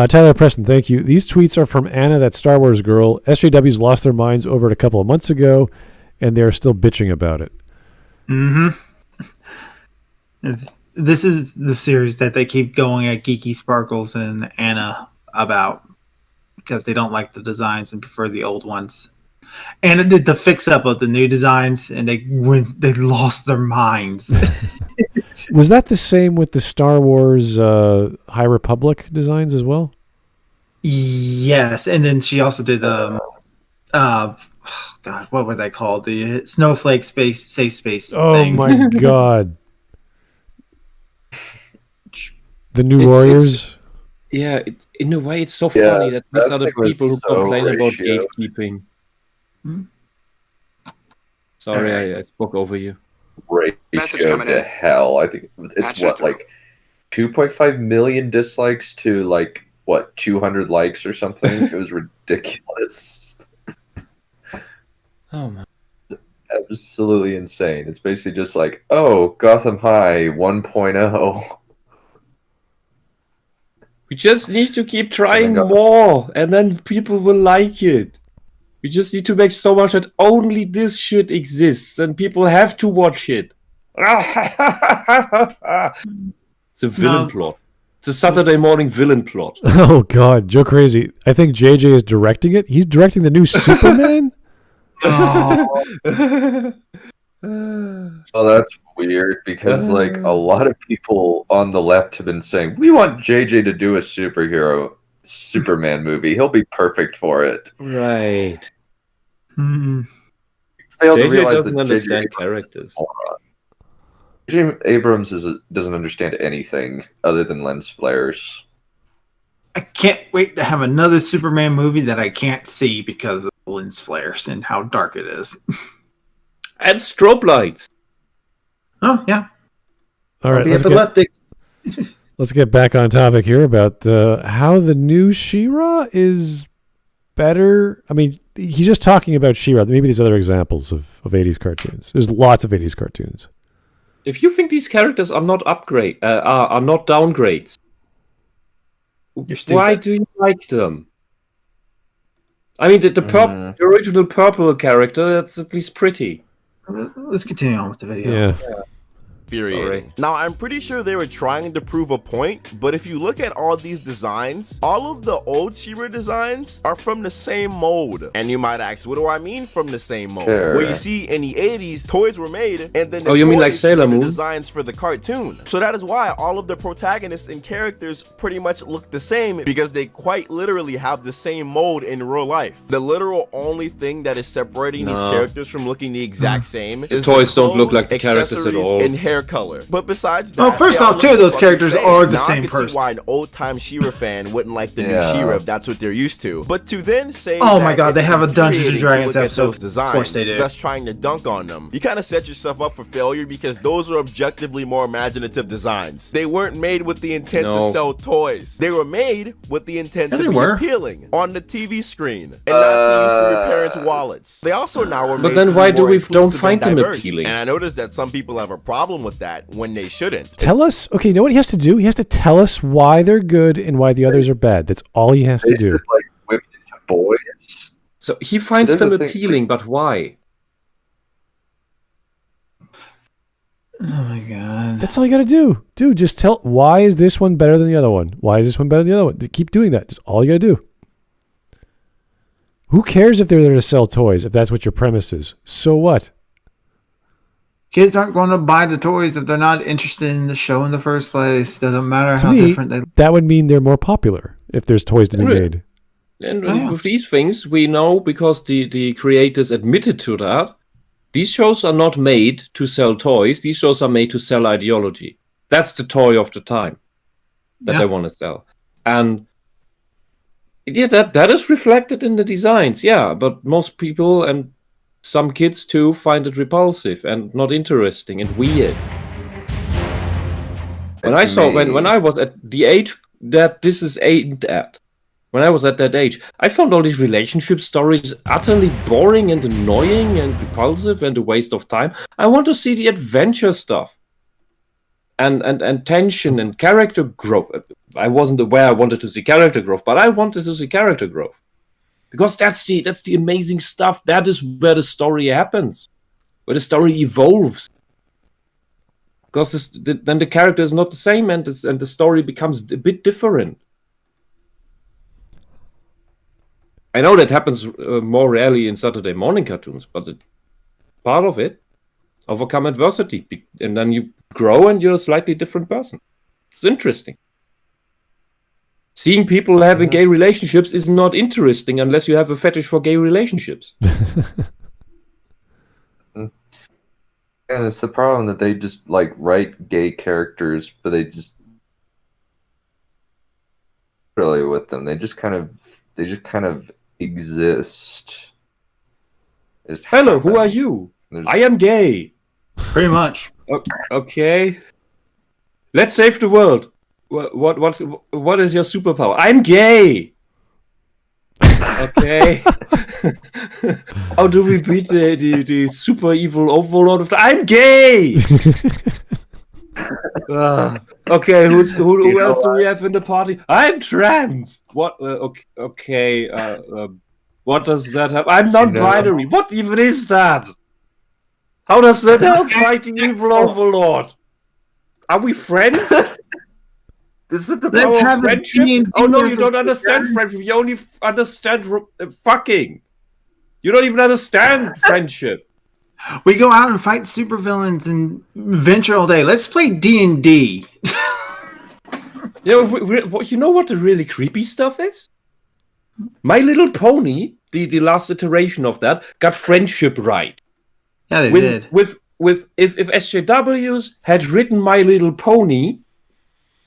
Tyler Preston, thank you. These tweets are from Anna, that Star Wars girl. SJWs lost their minds over it a couple of months ago, and they're still bitching about it. This is the series that they keep going at Geeky Sparkles and Anna about because they don't like the designs and prefer the old ones. Anna did the fix up of the new designs, and they lost their minds. Was that the same with the Star Wars High Republic designs as well? Yes, and then she also did God, what were they called? The Snowflake safe space. Oh thing. my god. The New Warriors? Yeah, in a way, it's so Yeah, funny that these that are the thing was people who so complain about ratio. gatekeeping. Sorry, I spoke over you. Message Ratio coming to in. hell. I think it's Action what, through. like 2.5 million dislikes to like what 200 likes or something. It was ridiculous. Oh man. Absolutely insane. It's basically just like, oh, Gotham High 1.0. We just need to keep trying God. more, and then people will like it. We just need to make so much that only this shit exists, and people have to watch it. It's a villain plot. It's a Saturday morning villain plot. Oh god, Joe Crazy. I think JJ is directing it. He's directing the new Superman? Oh, that's weird because like a lot of people on the left have been saying we want JJ to do a Superman movie. He'll be perfect for it. Right. Failed to JJ realize doesn't that understand JJ characters. J.J. Abrams doesn't understand anything other than lens flares. I can't wait to have another Superman movie that I can't see because of lens flares and how dark it is. And strobe lights. Oh yeah. All right, Be epileptic. let's get back on topic here about how the new She-Ra is better. I mean, he's just talking about She-Ra. Maybe there's other examples of 80s cartoons. There's lots of 80s cartoons. If you think these characters are not are not downgrades, why do you like them? I mean, the original purple character, that's at least pretty. Let's continue on with the video. Yeah. Infuriating. Now, I'm pretty sure they were trying to prove a point, but if you look at all these designs, all of the old She-Ra designs are from the same mold. And you might ask, what do I mean from the same mold? Sure. Well, you see, in the 80s, toys were made, and then the you mean like toys Sailor were the Moon? designs for the cartoon. So that is why all of the protagonists and characters pretty much look the same, because they quite literally have the same mold in real life. The literal only thing that is separating these characters from looking the exact same is toys the don't look clothes, like the characters at accessories, all. and hair color. But besides that, Well, first they all off, two look of those fucking characters same. are the Now I same can person. see why an old-time She-Ra fan wouldn't like the Yeah. new She-Ra if that's what they're used to. But to then say Oh that my God, they it's have a Dungeons and infuriating to Dragons look at episode. those designs, Of course they do. thus trying to dunk on them, you kind of set yourself up for failure because those are objectively more imaginative designs. They weren't made with the intent to No. sell toys. They were made with the intent Yeah, to they be were. appealing on the TV screen and not to use for your parents' wallets. They also now were But made then to be why do more we don't inclusive find and them diverse. appealing? And I noticed that some people have a problem with that when they shouldn't. Tell us, okay, you know what he has to do? He has to tell us why they're good and why the others are bad. That's all he has to They do. said, like women to boys. So he finds There's them a thing- appealing, but why? Oh my God. That's all you got to do. Dude, just tell, why is this one better than the other one? Why is this one better than the other one? Keep doing that. That's all you got to do. Who cares if they're there to sell toys, if that's what your premise is? So what? Kids aren't going to buy the toys if they're not interested in the show in the first place. Doesn't matter To how me, different they. that would mean they're more popular if there's toys to be Really? made. And with these things, we know, because the creators admitted to that, these shows are not made to sell toys. These shows are made to sell ideology. That's the toy of the time that they want to sell. And yeah, that is reflected in the designs, yeah. But most people, and some kids too, find it repulsive and not interesting and weird. When I was at the age that this is aimed at, when I was at that age, I found all these relationship stories utterly boring and annoying and repulsive and a waste of time. I want to see the adventure stuff. And tension and character growth. I wasn't aware I wanted to see character growth, but I wanted to see character growth. Because that's the amazing stuff. That is where the story happens. Where the story evolves. Because then the character is not the same, and the story becomes a bit different. I know that happens more rarely in Saturday morning cartoons, but part of it, overcome adversity, and then you grow and you're a slightly different person. It's interesting. Seeing people having gay relationships is not interesting unless you have a fetish for gay relationships. And it's the problem that they just like write gay characters, but they just really with them. They just kind of exist. Hello, who are you? I am gay. Pretty much. Okay. Let's save the world. What is your superpower? I'm gay. Okay. How do we beat the super evil overlord of the... I'm gay. Okay, who else do we have in the party? I'm trans. What? Okay. What does that have? I'm non-binary. What even is that? How does that help fight the evil overlord? Are we friends? Is it the power of friendship? Oh no, you don't understand friendship. You only understand fucking. You don't even understand friendship. We go out and fight supervillains and venture all day. Let's play D&D. You know what the really creepy stuff is? My Little Pony, the last iteration of that, got friendship right. Yeah, they did. If SJWs had written My Little Pony,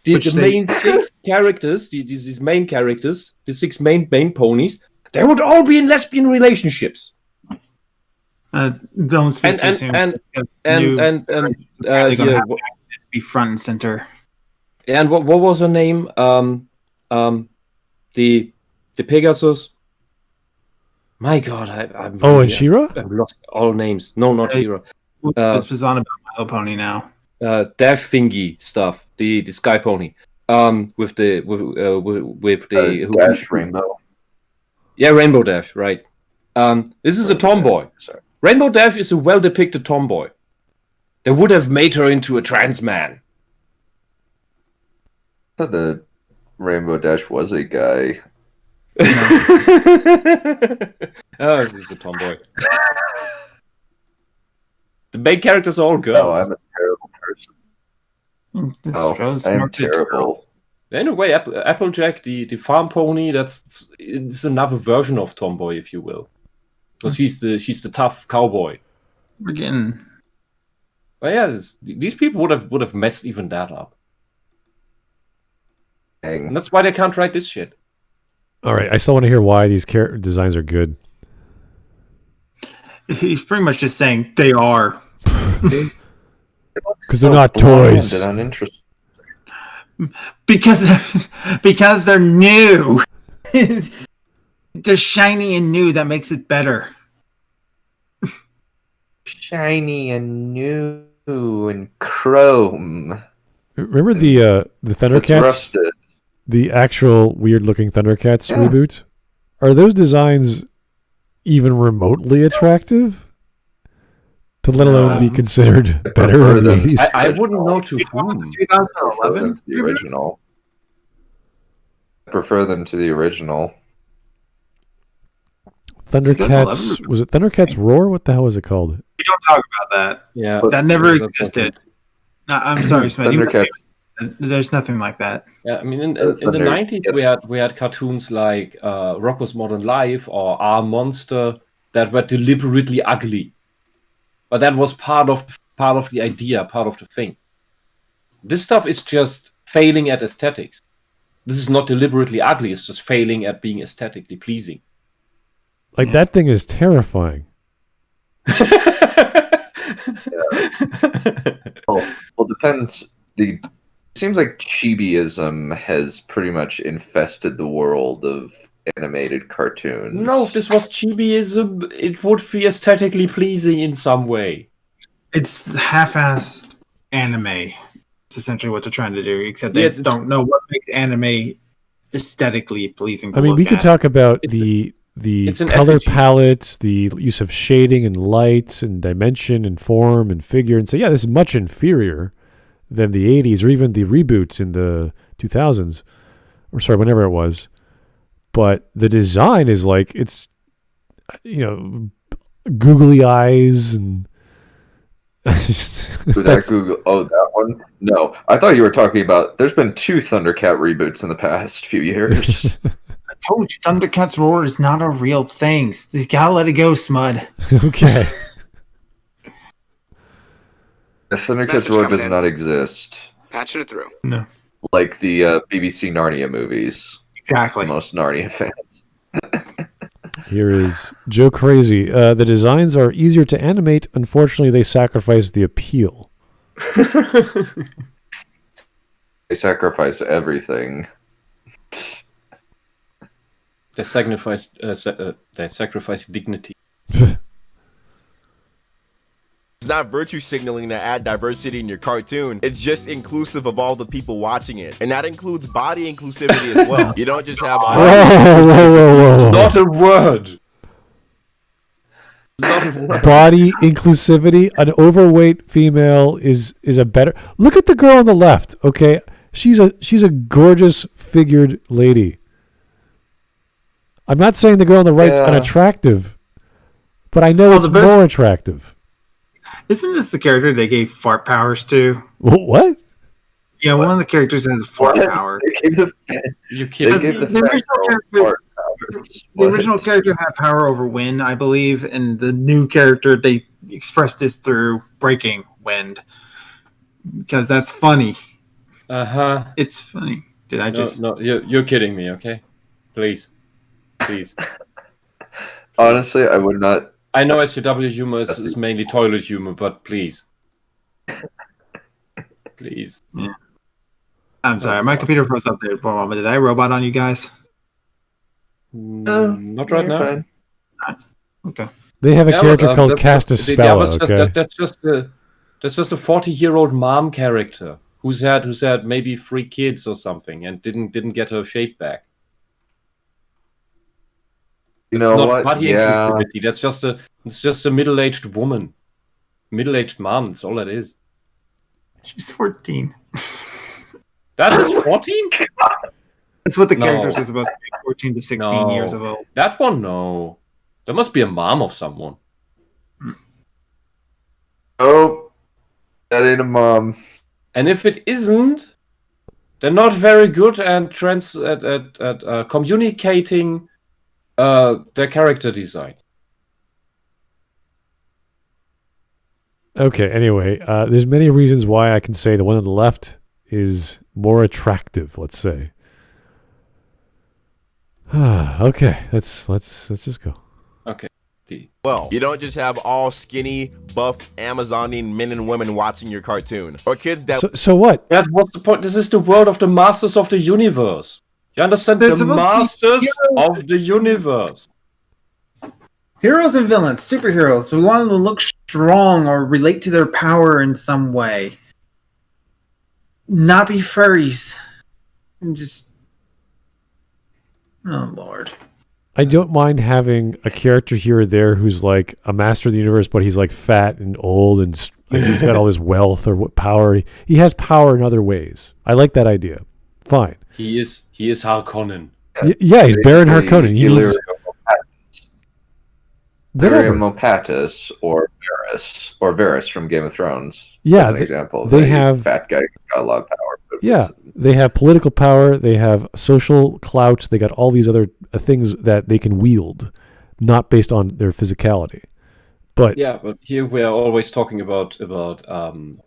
the main six characters, these main characters, the six main ponies, they would all be in lesbian relationships. Don't speak too soon. Be front and center. And what was her name? The Pegasus. My God, I'm and She-Ra? I've lost all names. No, not She-Ra. This was on about My Little Pony now. Dash thingy stuff, the Sky Pony, with the Dash Rainbow. Yeah, Rainbow Dash, right? This is a tomboy. Sorry. Rainbow Dash is a well-depicted tomboy. They would have made her into a trans man. I thought the Rainbow Dash was a guy. Oh, he's a tomboy. The main characters are all girls. Oh, I'm a terrible person. I'm terrible. Anyway, Applejack, the farm pony, it's another version of tomboy, if you will. Because she's the tough cowboy. We're getting. But yeah, these people would have messed even that up. Dang. And that's why they can't write this shit. All right, I still want to hear why these character designs are good. He's pretty much just saying they are. Because they're not toys. They're uninteresting. Because they're new. They're shiny and new. That makes it better. Shiny and new and chrome. Remember the Thundercats? Rusted. The actual weird-looking Thundercats reboot? Are those designs even remotely attractive? To let alone be considered better in the 80s? I wouldn't know to whom. 2011? The original. I prefer them to the original. Thundercats. Was it Thundercats Roar? What the hell was it called? We don't talk about that. Yeah, That never that's existed. No, I'm sorry, Smith. Thundercats. There's nothing like that. Yeah, I mean, in the 90s, we had cartoons like Rocko's Modern Life or Our Monster that were deliberately ugly, but that was part of the idea, part of the thing. This stuff is just failing at aesthetics. This is not deliberately ugly; it's just failing at being aesthetically pleasing. Like that thing is terrifying. Well, depends. It seems like chibiism has pretty much infested the world of animated cartoons. No, if this was chibiism, it would be aesthetically pleasing in some way. It's half-assed anime. It's essentially what they're trying to do, except they don't know what makes anime aesthetically pleasing. I mean, we could talk about the color effigy. palettes, the use of shading and light and dimension and form and figure, and say, yeah, this is much inferior than the 80s or even the reboots in the 2000s, or sorry, whenever it was. But the design is like, it's, googly eyes and that Google. Oh, that one? No, I thought you were talking about. There's been 2 Thundercat reboots in the past few years. I told you, Thundercats Roar is not a real thing. You gotta let it go, Smud. Okay. The Thundercats Roar does not exist. Patching it through. No. Like the BBC Narnia movies. Exactly. Most Narnia fans. Here is Joe Crazy. The designs are easier to animate. Unfortunately, they sacrifice the appeal. They sacrifice everything. They sacrifice dignity. It's not virtue signaling to add diversity in your cartoon. It's just inclusive of all the people watching it. And that includes body inclusivity as well. You don't just have all Whoa. Not a word. Not a word. Body inclusivity. An overweight female is a better. Look at the girl on the left. Okay, she's a gorgeous figured lady. I'm not saying the girl on the right's unattractive, but I know it's more attractive. Isn't this the character they gave fart powers to? What? Yeah, one of the characters has fart power. You kidding? The original character had power over wind, I believe, and the new character, they expressed this through breaking wind. Because that's funny. Uh-huh. It's funny. Did I just... No, you're kidding me, okay? Please. Honestly, I would not... I know SJW humor is mainly toilet humor, but please. Please. Yeah. I'm sorry, my computer froze up there for a moment. Did I robot on you guys? Not right now. Fine. Okay. They have a character called Castaspella, okay? That's just a 40-year-old mom character who's had maybe 3 kids or something and didn't get her shape back. You know what? Body Yeah. inclusivity. It's just a middle-aged woman. Middle-aged mom, that's all that is. She's 14. That is 14? That's what the characters are supposed to be, 14 to 16 years old. That one, no. There must be a mom of someone. Oh, that ain't a mom. And if it isn't, they're not very good at communicating their character design. Okay, anyway, there's many reasons why I can say the one on the left is more attractive, let's say. Okay, let's just go. Okay. Well, you don't just have all skinny, buff, Amazoning men and women watching your cartoon. Or kids that... So what? What's the point? This is the world of the Masters of the Universe. You understand? The Masters of the Universe. Heroes and villains, superheroes. We want them to look strong or relate to their power in some way. Not be furries. And just... Oh, Lord. I don't mind having a character here or there who's like a master of the universe, but he's like fat and old and like he's got all this wealth or power. He has power in other ways. I like that idea. Fine. He is Harkonnen. Yeah, he's Baron Harkonnen. Miriam Mopatis or Varys from Game of Thrones. Yeah, as an example. They have fat guy who's got a lot of power. Yeah, they have political power. They have social clout. They got all these other things that they can wield, not based on their physicality. But here we are always talking about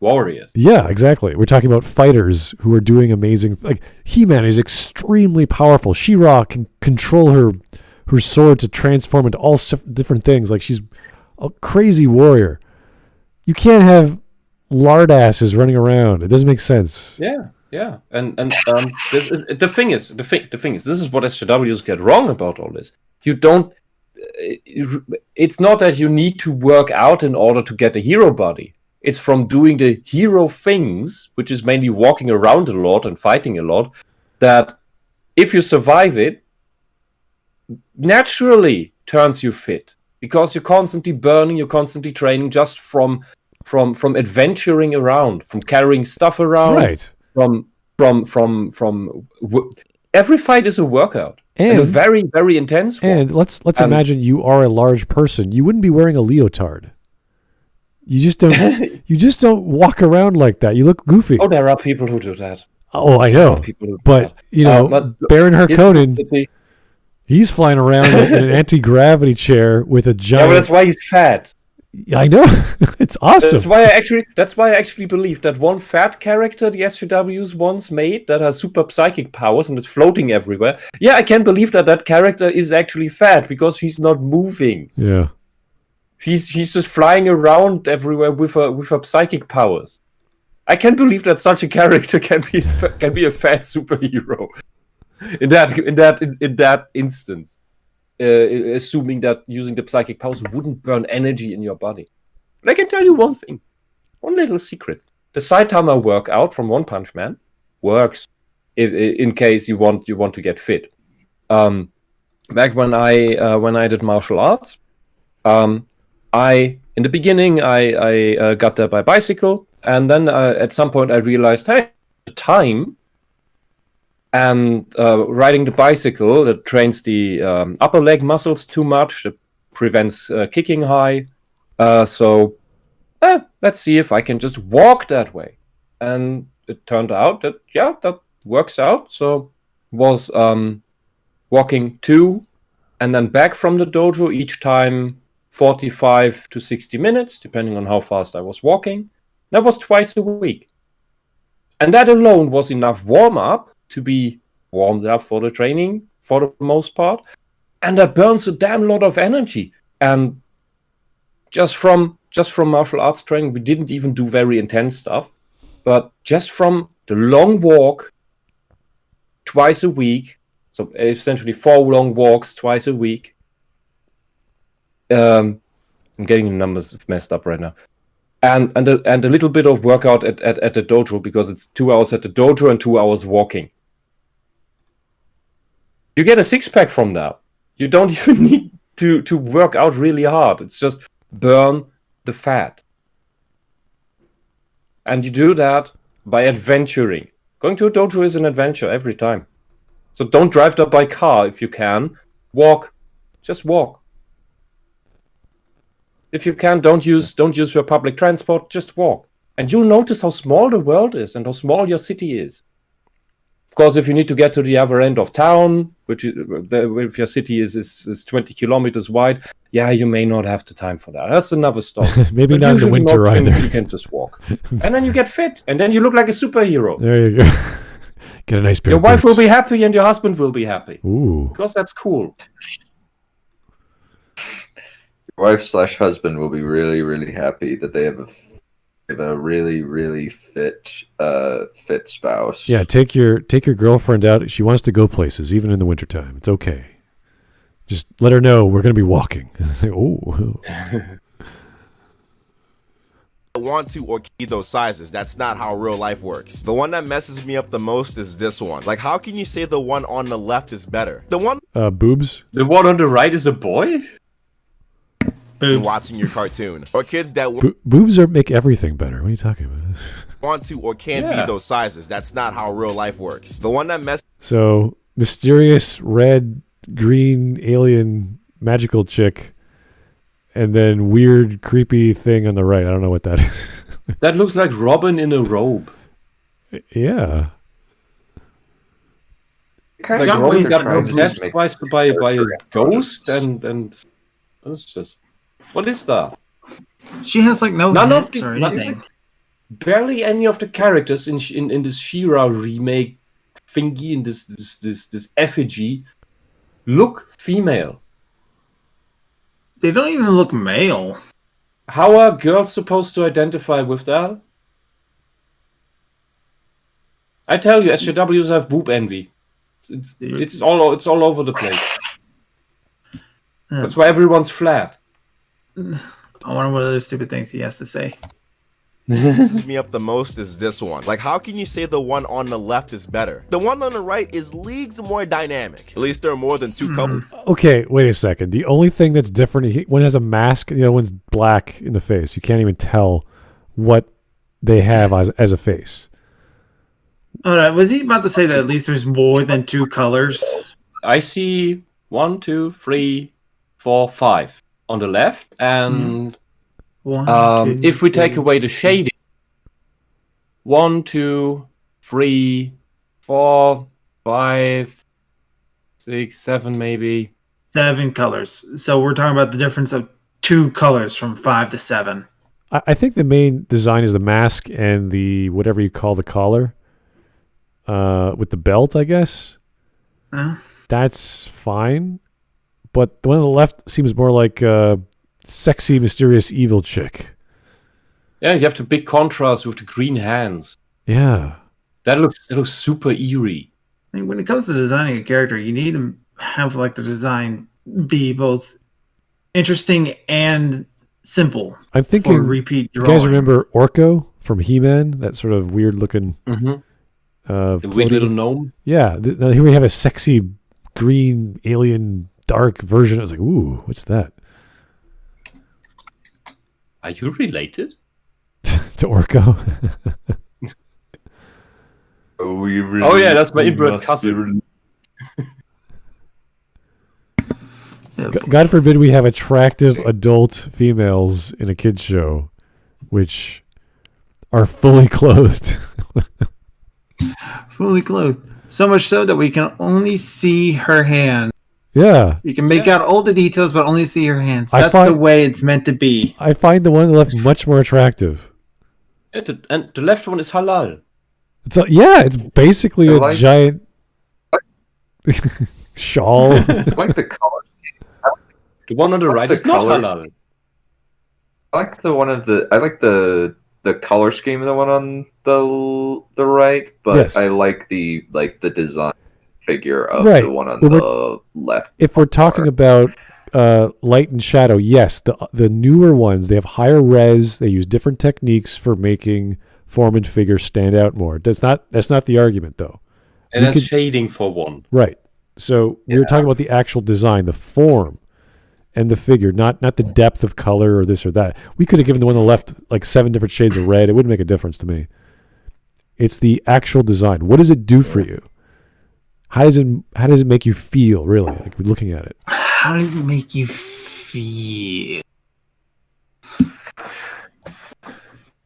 warriors. Yeah, exactly. We're talking about fighters who are doing amazing. Like He-Man is extremely powerful. She-Ra can control her sword to transform into all different things. Like she's a crazy warrior. You can't have lard asses running around. It doesn't make sense. Yeah, and the thing is, this is what SJWs get wrong about all this. You don't. It's not that you need to work out in order to get a hero body. It's from doing the hero things, which is mainly walking around a lot and fighting a lot, that if you survive it, naturally turns you fit. Because you're constantly burning, you're constantly training just from adventuring around, from carrying stuff around. Right. Every fight is a workout. And a very, very intense one. And let's imagine you are a large person. You wouldn't be wearing a leotard. You just don't. You just don't walk around like that. You look goofy. Oh, there are people who do that. Oh, I know. But Baron Harkonnen, he's flying around in an anti-gravity chair with a giant. Yeah, but that's why he's fat. I know. It's awesome. That's why I actually believe that one fat character the SJWs once made that has super psychic powers and is floating everywhere. Yeah, I can believe that character is actually fat because he's not moving. Yeah. He's just flying around everywhere with her psychic powers. I can believe that such a character can be a fat superhero. In that instance. Assuming that using the psychic powers wouldn't burn energy in your body. But I can tell you one thing. One little secret. The Saitama workout from One Punch Man works in case you want to get fit. Back when I did martial arts, in the beginning I got there by bicycle, and then at some point I realized, hey, the time. And riding the bicycle, that trains the upper leg muscles too much. It prevents kicking high. So let's see if I can just walk that way. And it turned out that, that works out. So was walking to and then back from the dojo each time 45 to 60 minutes, depending on how fast I was walking. That was twice a week. And that alone was enough warm-up to be warmed up for the training for the most part, and that burns a damn lot of energy. And just from martial arts training, we didn't even do very intense stuff, but just from the long walk twice a week, so essentially 4 long walks twice a week. I'm getting the numbers messed up right now. And a little bit of workout at the dojo, because it's 2 hours at the dojo and 2 hours walking. You get a 6-pack from that. You don't even need to work out really hard. It's just burn the fat. And you do that by adventuring. Going to a dojo is an adventure every time. So don't drive there by car if you can. Walk. Just walk. If you can, don't use your public transport, just walk. And you'll notice how small the world is and how small your city is. Of course, if you need to get to the other end of town, which if your city is 20 kilometers wide, you may not have the time for that. That's another story. Maybe but not in the winter either. You can just walk. And then you get fit. And then you look like a superhero. There you go. Get a nice pair Your of wife boots. will be happy and your husband will be happy. Ooh. Because that's cool. Your wife/husband will be really, really happy that they have a really, really fit spouse. Yeah, take your girlfriend out. She wants to go places, even in the wintertime. It's okay. Just let her know we're going to be walking. Oh. I want to or key those sizes. That's not how real life works. The one that messes me up the most is this one. Like, how can you say the one on the left is better? The one boobs. The one on the right is a boy? Boobs. Watching your cartoon. Or kids that boobs make everything better. What are you talking about? Want to or can't be those sizes. That's not how real life works. The one that So, mysterious red, green, alien, magical chick and then weird, creepy thing on the right. I don't know what that is. That looks like Robin in a robe. Yeah. Like Robin got possessed by a ghost, and it's just, what is that? She has like no None of hips these, or anything. barely any of the characters in this She-Ra remake thingy, in this effigy, look female. They don't even look male. How are girls supposed to identify with that? I tell you, SJWs have boob envy. It's all over the place. That's why everyone's flat. I wonder what other stupid things he has to say. Messes me up the most is this one. Like, how can you say the one on the left is better? The one on the right is leagues more dynamic. At least there are more than two colors. Okay, wait a second. The only thing that's different, one has a mask, the other one's black in the face. You can't even tell what they have as a face. Was he about to say that at least there's more than two colors? I see 1, 2, 3, 4, 5 on the left, and if we take away the shading, 1, 2, 3, 4, 5, 6, 7, maybe 7 colors. So we're talking about the difference of 2 colors from 5 to 7. I think the main design is the mask and the whatever you call the collar. With the belt, I guess. That's fine. But the one on the left seems more like a sexy, mysterious, evil chick. Yeah, you have the big contrast with the green hands. Yeah. That looks super eerie. I mean, when it comes to designing a character, you need to have like the design be both interesting and simple. I'm thinking, for repeat you drawing. guys remember Orko from He-Man? That sort of weird looking... the weird little gnome? Yeah. Here we have a sexy green alien dark version. I was like, ooh, what's that? Are you related? To Orko? Oh yeah, that's my inbred cousin. God forbid we have attractive adult females in a kid's show, which are fully clothed. Fully clothed. So much so that we can only see her hand. Yeah. You can make out all the details, but only see her hands. That's the way it's meant to be. I find the one on the left much more attractive. And the left one is halal. It's basically a giant shawl. I like the color. The one on the right is not halal. I like the one of the. I like the color scheme of the one on the right, but yes. I like the design figure of the one on the left. If we're talking about light and shadow, yes, the newer ones, they have higher res. They use different techniques for making form and figure stand out more. That's not the argument though. And that's shading for one. Right. So we were talking about the actual design, the form. And the figure, not the depth of color or this or that. We could have given the one on the left like 7 different shades of red. It wouldn't make a difference to me. It's the actual design. What does it do for you? How does it make you feel, really? Like looking at it. How does it make you feel?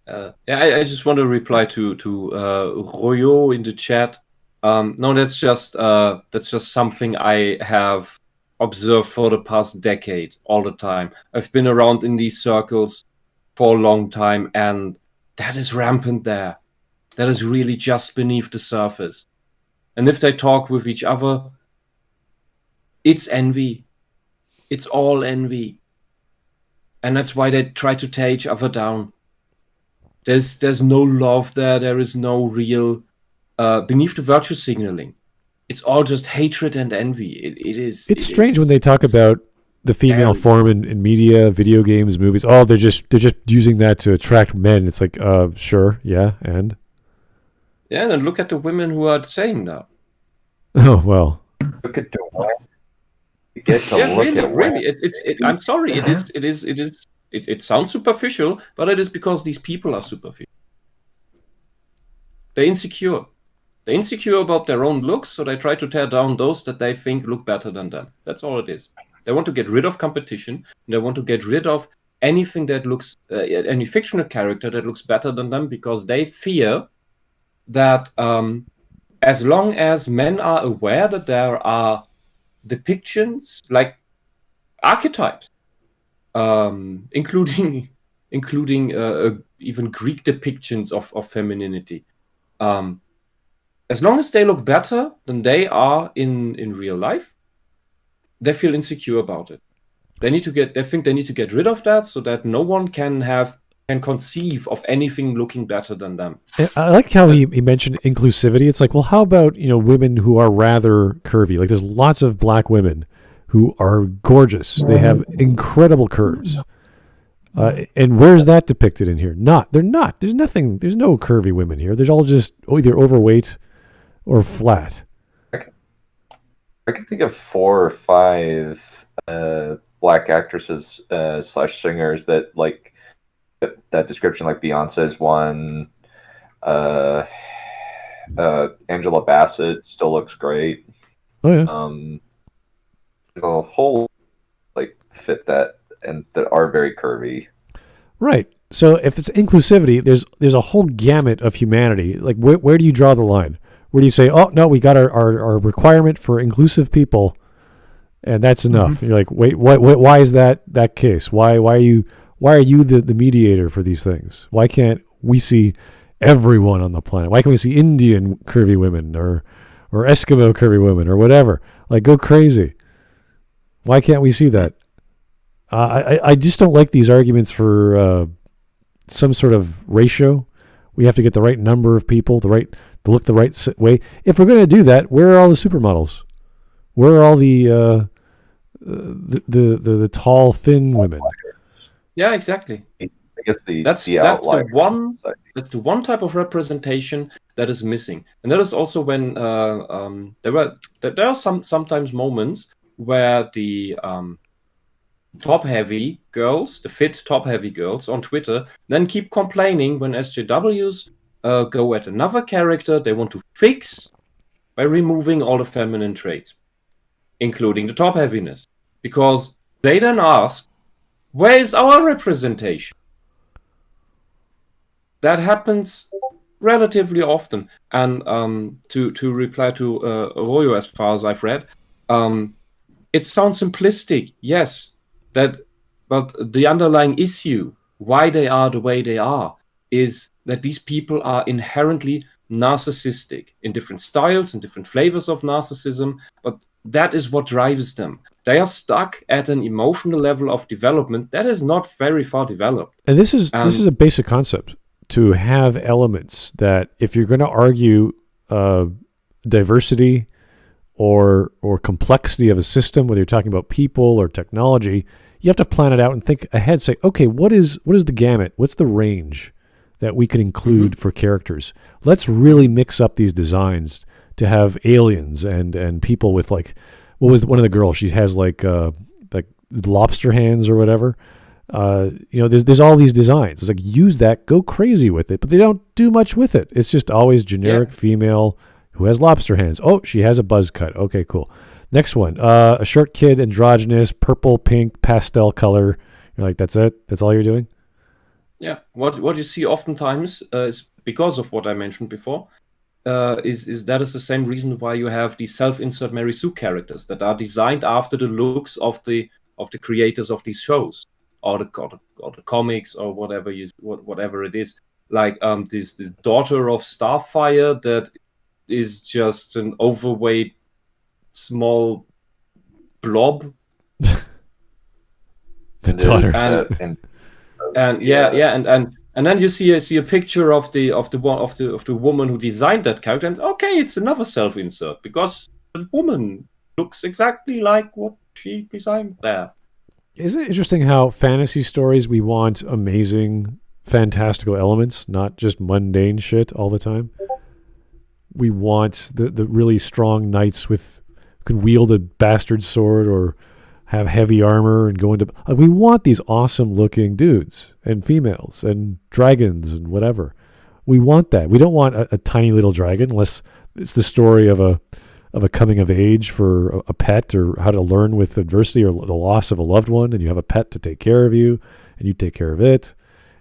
I just want to reply to Royo in the chat. No, that's just something I have observed for the past decade, all the time. I've been around in these circles for a long time, and that is rampant there. That is really just beneath the surface. And if they talk with each other, it's envy. It's all envy. And that's why they try to tear each other down. There's no love there. There is no real beneath the virtue signaling. It's all just hatred and envy. It's strange when they talk about the female form in media, video games, movies. Oh, they're just using that to attract men. It's like, sure, yeah, and and look at the women who are saying that. Oh well. Look at the one. You get to look at really. I'm sorry. It sounds superficial, but it is because these people are superficial. They're insecure. They're insecure about their own looks, so they try to tear down those that they think look better than them. That's all it is. They want to get rid of competition. And they want to get rid of anything that looks, any fictional character that looks better than them, because they fear that as long as men are aware that there are depictions like archetypes, including even Greek depictions of femininity, as long as they look better than they are in real life, they feel insecure about it. They think they need to get rid of that so that no one can conceive of anything looking better than them. I like how he mentioned inclusivity. It's like, well, how about, women who are rather curvy? Like, there's lots of black women who are gorgeous. They have incredible curves. And where's that depicted in here? They're not. There's nothing. There's no curvy women here. They're all just either overweight or flat. I can think of 4 or 5 black actresses / singers that like that description. Like Beyonce's one. Angela Bassett still looks great. Oh yeah. The whole fit that and that are very curvy. Right. So if it's inclusivity, there's a whole gamut of humanity. Like where do you draw the line? Where do you say, oh no, we got our requirement for inclusive people, and that's enough? Mm-hmm. You're like, wait, what? Why is that case? Why are you the mediator for these things? Why can't we see everyone on the planet? Why can't we see Indian curvy women or Eskimo curvy women or whatever? Like, go crazy. Why can't we see that? I just don't like these arguments for some sort of ratio. We have to get the right number of people, to look the right way. If we're going to do that, where are all the supermodels? Where are all the tall, thin women? Yeah, exactly. I guess that's the one type of representation that is missing, and that is also when there are sometimes moments where the top-heavy girls, the fit top-heavy girls on Twitter, then keep complaining when SJWs go at another character they want to fix by removing all the feminine traits, including the top-heaviness. Because they then ask, where is our representation? That happens relatively often. And to reply to Royo, as far as I've read, it sounds simplistic, yes, but the underlying issue, why they are the way they are, is that these people are inherently narcissistic in different styles and different flavors of narcissism, but that is what drives them. They are stuck at an emotional level of development that is not very far developed. And this is a basic concept, to have elements that, if you're going to argue diversity or complexity of a system, whether you're talking about people or technology, you have to plan it out and think ahead. Say, okay, what is the gamut? What's the range that we could include for characters? Let's really mix up these designs to have aliens and people with, like, what was one of the girls? She has like lobster hands or whatever. There's all these designs. It's like, use that, go crazy with it, but they don't do much with it. It's just always generic female who has lobster hands. Oh, she has a buzz cut. Okay, cool. Next one, a short kid, androgynous, purple, pink, pastel color. You're like, that's it? That's all you're doing? Yeah. What you see oftentimes is, because of what I mentioned before, is that is the same reason why you have these self-insert Mary Sue characters that are designed after the looks of the creators of these shows, or the comics, or whatever it is. Like this daughter of Starfire that is just an overweight small blob. The daughter. And then you see a picture of the woman who designed that character, and okay, it's another self-insert because the woman looks exactly like what she designed there. Isn't it interesting how fantasy stories, we want amazing, fantastical elements, not just mundane shit all the time? We want the really strong knights who can wield a bastard sword or have heavy armor and go into... we want these awesome looking dudes and females and dragons and whatever. We want that. We don't want a tiny little dragon unless it's the story of a of a coming of age for a pet, or how to learn with adversity or the loss of a loved one, and you have a pet to take care of you, and you take care of it.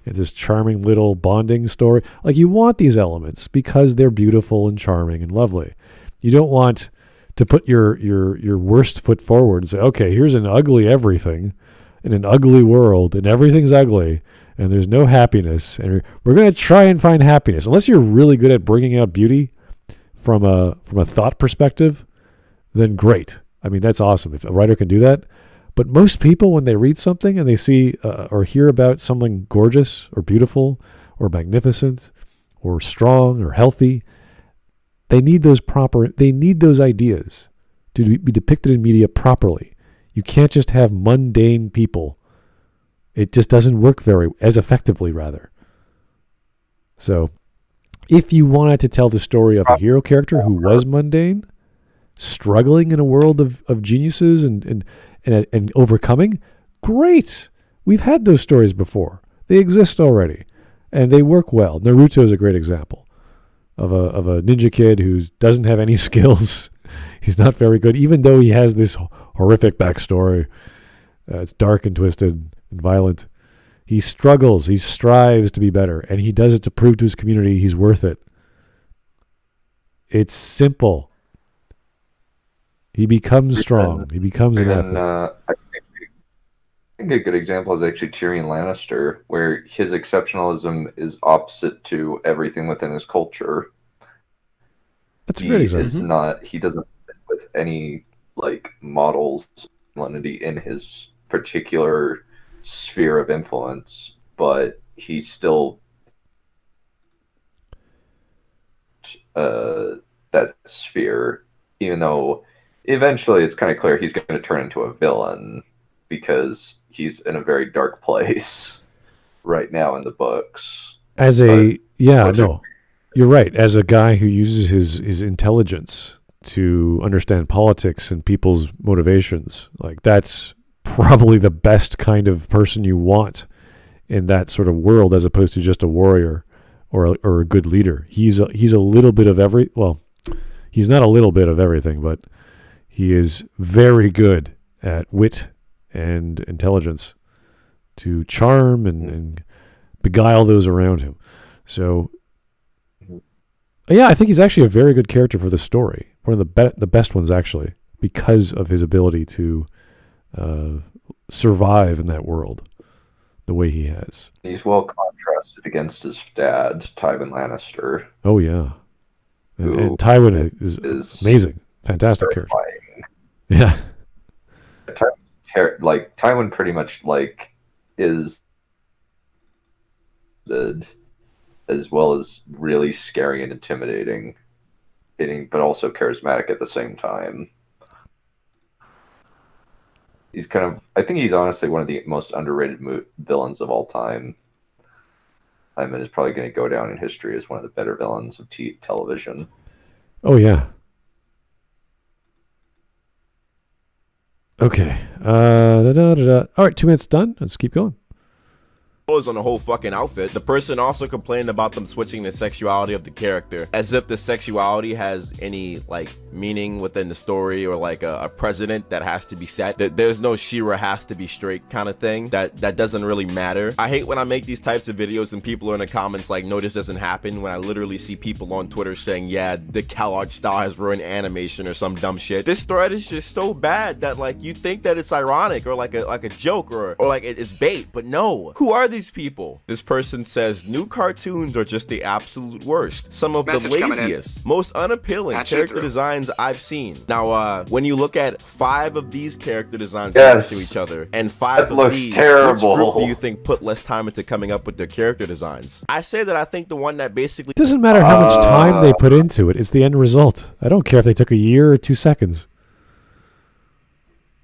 It's this charming little bonding story. Like, you want these elements because they're beautiful and charming and lovely. You don't want to put your worst foot forward and say, okay, here's an ugly everything in an ugly world, and everything's ugly, and there's no happiness, and we're going to try and find happiness. Unless you're really good at bringing out beauty from a thought perspective, then great. I mean, that's awesome if a writer can do that. But most people, when they read something and they see or hear about something gorgeous or beautiful or magnificent or strong or healthy, they need those ideas to be depicted in media properly. You can't just have mundane people. It just doesn't work as effectively, rather. So, if you wanted to tell the story of a hero character who was mundane, struggling in a world of geniuses and overcoming, great. We've had those stories before. They exist already, and they work well. Naruto is a great example of a ninja kid who doesn't have any skills. He's not very good, even though he has this horrific backstory. It's dark and twisted and violent. He struggles. He strives to be better, and he does it to prove to his community he's worth it. It's simple. He becomes strong. He becomes an athlete. I think a good example is actually Tyrion Lannister, where his exceptionalism is opposite to everything within his culture. That's a great example. He doesn't fit with any models masculinity in his particular sphere of influence, but he's still that sphere, even though eventually it's kind of clear he's going to turn into a villain because he's in a very dark place right now in the books. You're right. As a guy who uses his intelligence to understand politics and people's motivations, that's probably the best kind of person you want in that sort of world, as opposed to just a warrior or a good leader. He's a little bit of he's not a little bit of everything, but he is very good at wit and intelligence to charm and beguile those around him. So, yeah, I think he's actually a very good character for the story. One of the best ones, actually, because of his ability to survive in that world the way he has. He's well contrasted against his dad, Tywin Lannister. Oh, yeah. And Tywin is amazing. Fantastic character. Yeah. Tywin pretty much is as well as really scary and intimidating, but also charismatic at the same time. I think he's honestly one of the most underrated villains of all time. I mean, is probably going to go down in history as one of the better villains of television. Oh, yeah. Okay. All right, 2 minutes done. Let's keep going. On the whole fucking outfit. The person also complained about them switching the sexuality of the character, as if the sexuality has any meaning within the story, or a precedent that has to be set. There's no She-Ra has to be straight kind of thing. That doesn't really matter. I hate when I make these types of videos and people are in the comments no, this doesn't happen, when I literally see people on Twitter saying, yeah, the CalArts style has ruined animation or some dumb shit. This thread is just so bad that you think that it's ironic or like a joke or it's bait, but no. Who are these people? This person says new cartoons are just the absolute worst. Some of the laziest, most unappealing character designs I've seen. Now, when you look at 5 of these character designs next to each other, and 5 of these, terrible. Which group do you think put less time into coming up with their character designs? I say that I think the one that basically... It doesn't matter how much time they put into it. It's the end result. I don't care if they took a year or 2 seconds.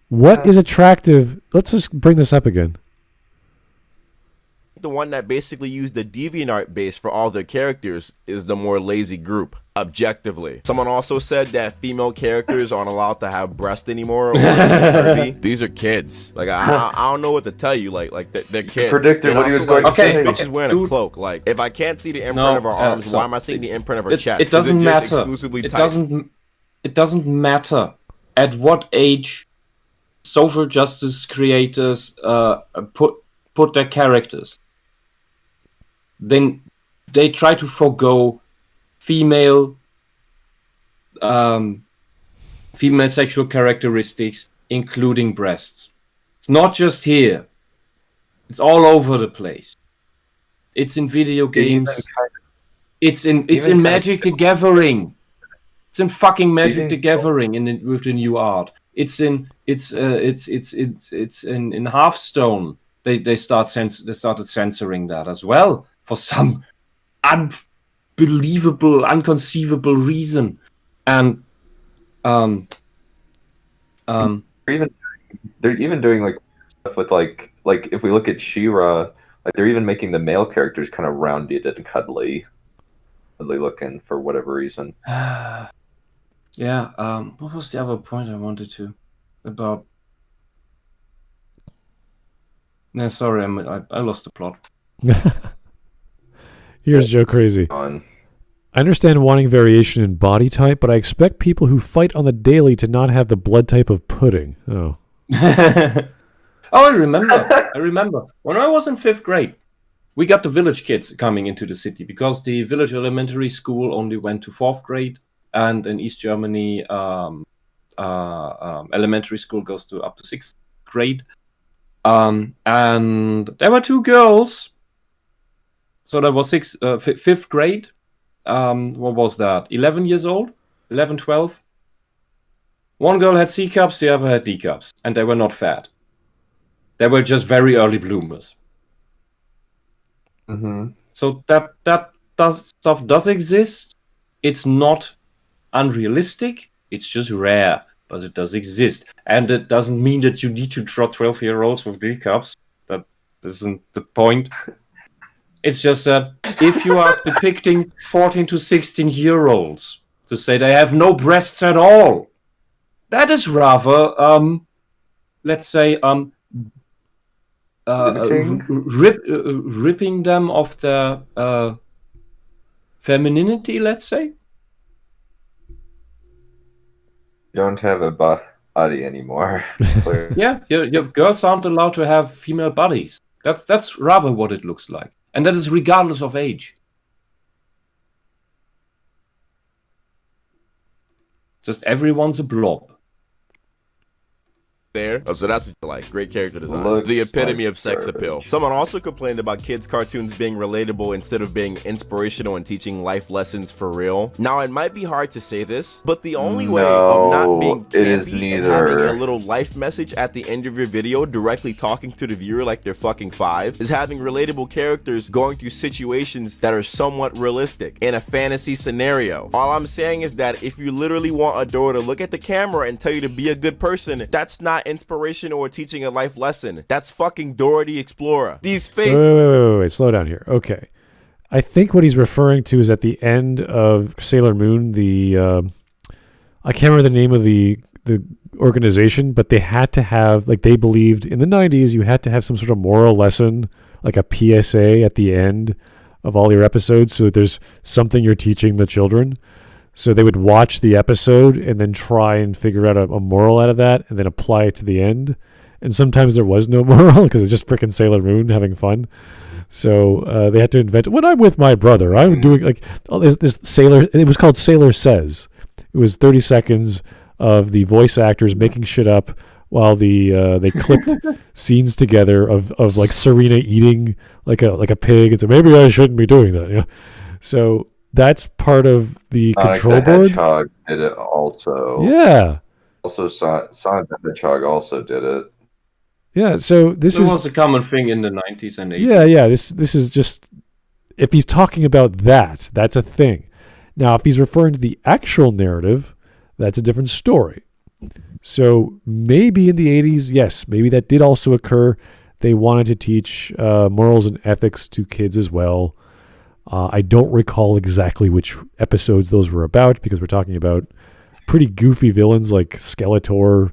What is attractive? Let's just bring this up again. The one that basically used the DeviantArt base for all their characters is the more lazy group, objectively. Someone also said that female characters aren't allowed to have breasts anymore. Or these are kids. I don't know what to tell you. They're kids. Predicted what he was going to say. Bitch is wearing a cloak. If I can't see the imprint of her arms, why am I seeing the imprint of her chest? It doesn't matter. Exclusively tight? it doesn't matter at what age social justice creators put their characters. Then they try to forgo female sexual characteristics, including breasts. It's not just here. It's all over the place. It's in video games. It's in Magic the Gathering. It's in fucking Magic the Gathering with the new art. It's in Hearthstone. They started censoring that as well for some unbelievable, unconceivable reason. And they're even doing like stuff with like if we look at She-Ra, like they're even making the male characters kind of rounded and cuddly looking for whatever reason. Yeah. What was the other point I wanted to about? No, sorry, I lost the plot. Here's Joe Crazy. I understand wanting variation in body type, but I expect people who fight on the daily to not have the blood type of pudding. Oh. Oh, I remember. When I was in 5th grade, we got the village kids coming into the city because the village elementary school only went to 4th grade, and in East Germany, elementary school goes up to 6th grade. And there were 2 girls. So that was 5th grade. What was that? 11 years old? 11, 12? One girl had C cups, the other had D cups. And they were not fat. They were just very early bloomers. Mm-hmm. So that stuff does exist. It's not unrealistic. It's just rare. But it does exist. And it doesn't mean that you need to draw 12-year-olds with D cups. That isn't the point. It's just that if you are depicting 14 to 16-year-olds to say they have no breasts at all, that is rather, let's say, ripping them of their femininity, let's say. You don't have a body anymore. Yeah, your girls aren't allowed to have female bodies. That's rather what it looks like. And that is regardless of age. Just everyone's a blob. There. Oh, so that's like great character design. Looks the epitome like of sex garbage. appeal. Someone also complained about kids' cartoons being relatable instead of being inspirational and teaching life lessons for real. Now, it might be hard to say this, but the only way of not being campy and having a little life message at the end of your video directly talking to the viewer like they're fucking 5 is having relatable characters going through situations that are somewhat realistic in a fantasy scenario. All I'm saying is that if you literally want a door to look at the camera and tell you to be a good person, that's not inspiration or teaching a life lesson. That's fucking Dora the Explorer. These face. Wait, slow down here. Okay. I think what he's referring to is at the end of Sailor Moon, I can't remember the name of the organization, but they had to have, like, they believed in the 90s you had to have some sort of moral lesson, like a PSA at the end of all your episodes, so that there's something you're teaching the children. So they would watch the episode and then try and figure out a moral out of that and then apply it to the end. And sometimes there was no moral because it's just freaking Sailor Moon having fun. So they had to invent, when I'm with my brother, I'm doing like this Sailor, it was called Sailor Says. It was 30 seconds of the voice actors making shit up while they clipped scenes together of like Serena eating like a pig and so maybe I shouldn't be doing that. You know? So that's part of the control board. Hedgehog did it also. Yeah. Also, Sonic the Hedgehog also did it. Yeah. So this was a common thing in the 90s and 80s. Yeah. This is just, if he's talking about that, that's a thing. Now, if he's referring to the actual narrative, that's a different story. So maybe in the 80s, yes, maybe that did also occur. They wanted to teach morals and ethics to kids as well. I don't recall exactly which episodes those were about because we're talking about pretty goofy villains like Skeletor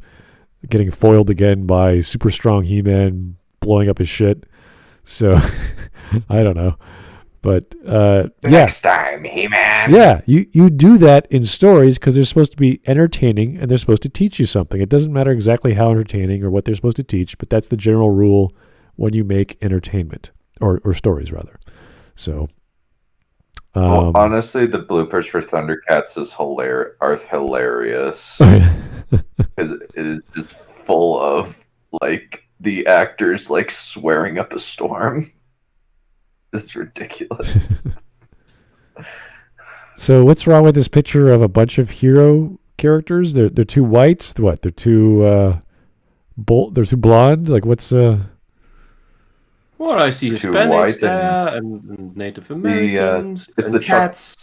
getting foiled again by super strong He-Man blowing up his shit. So I don't know. But Next time, He-Man. Yeah, you do that in stories because they're supposed to be entertaining and they're supposed to teach you something. It doesn't matter exactly how entertaining or what they're supposed to teach, but that's the general rule when you make entertainment or stories rather. So, well, honestly, the bloopers for Thundercats are hilarious because it is just full of like the actors like swearing up a storm. It's ridiculous. So what's wrong with this picture of a bunch of hero characters? They're too white. What? They're too they're too blonde. Like what's Well, I see Hispanics there and Native Americans it's and the cats.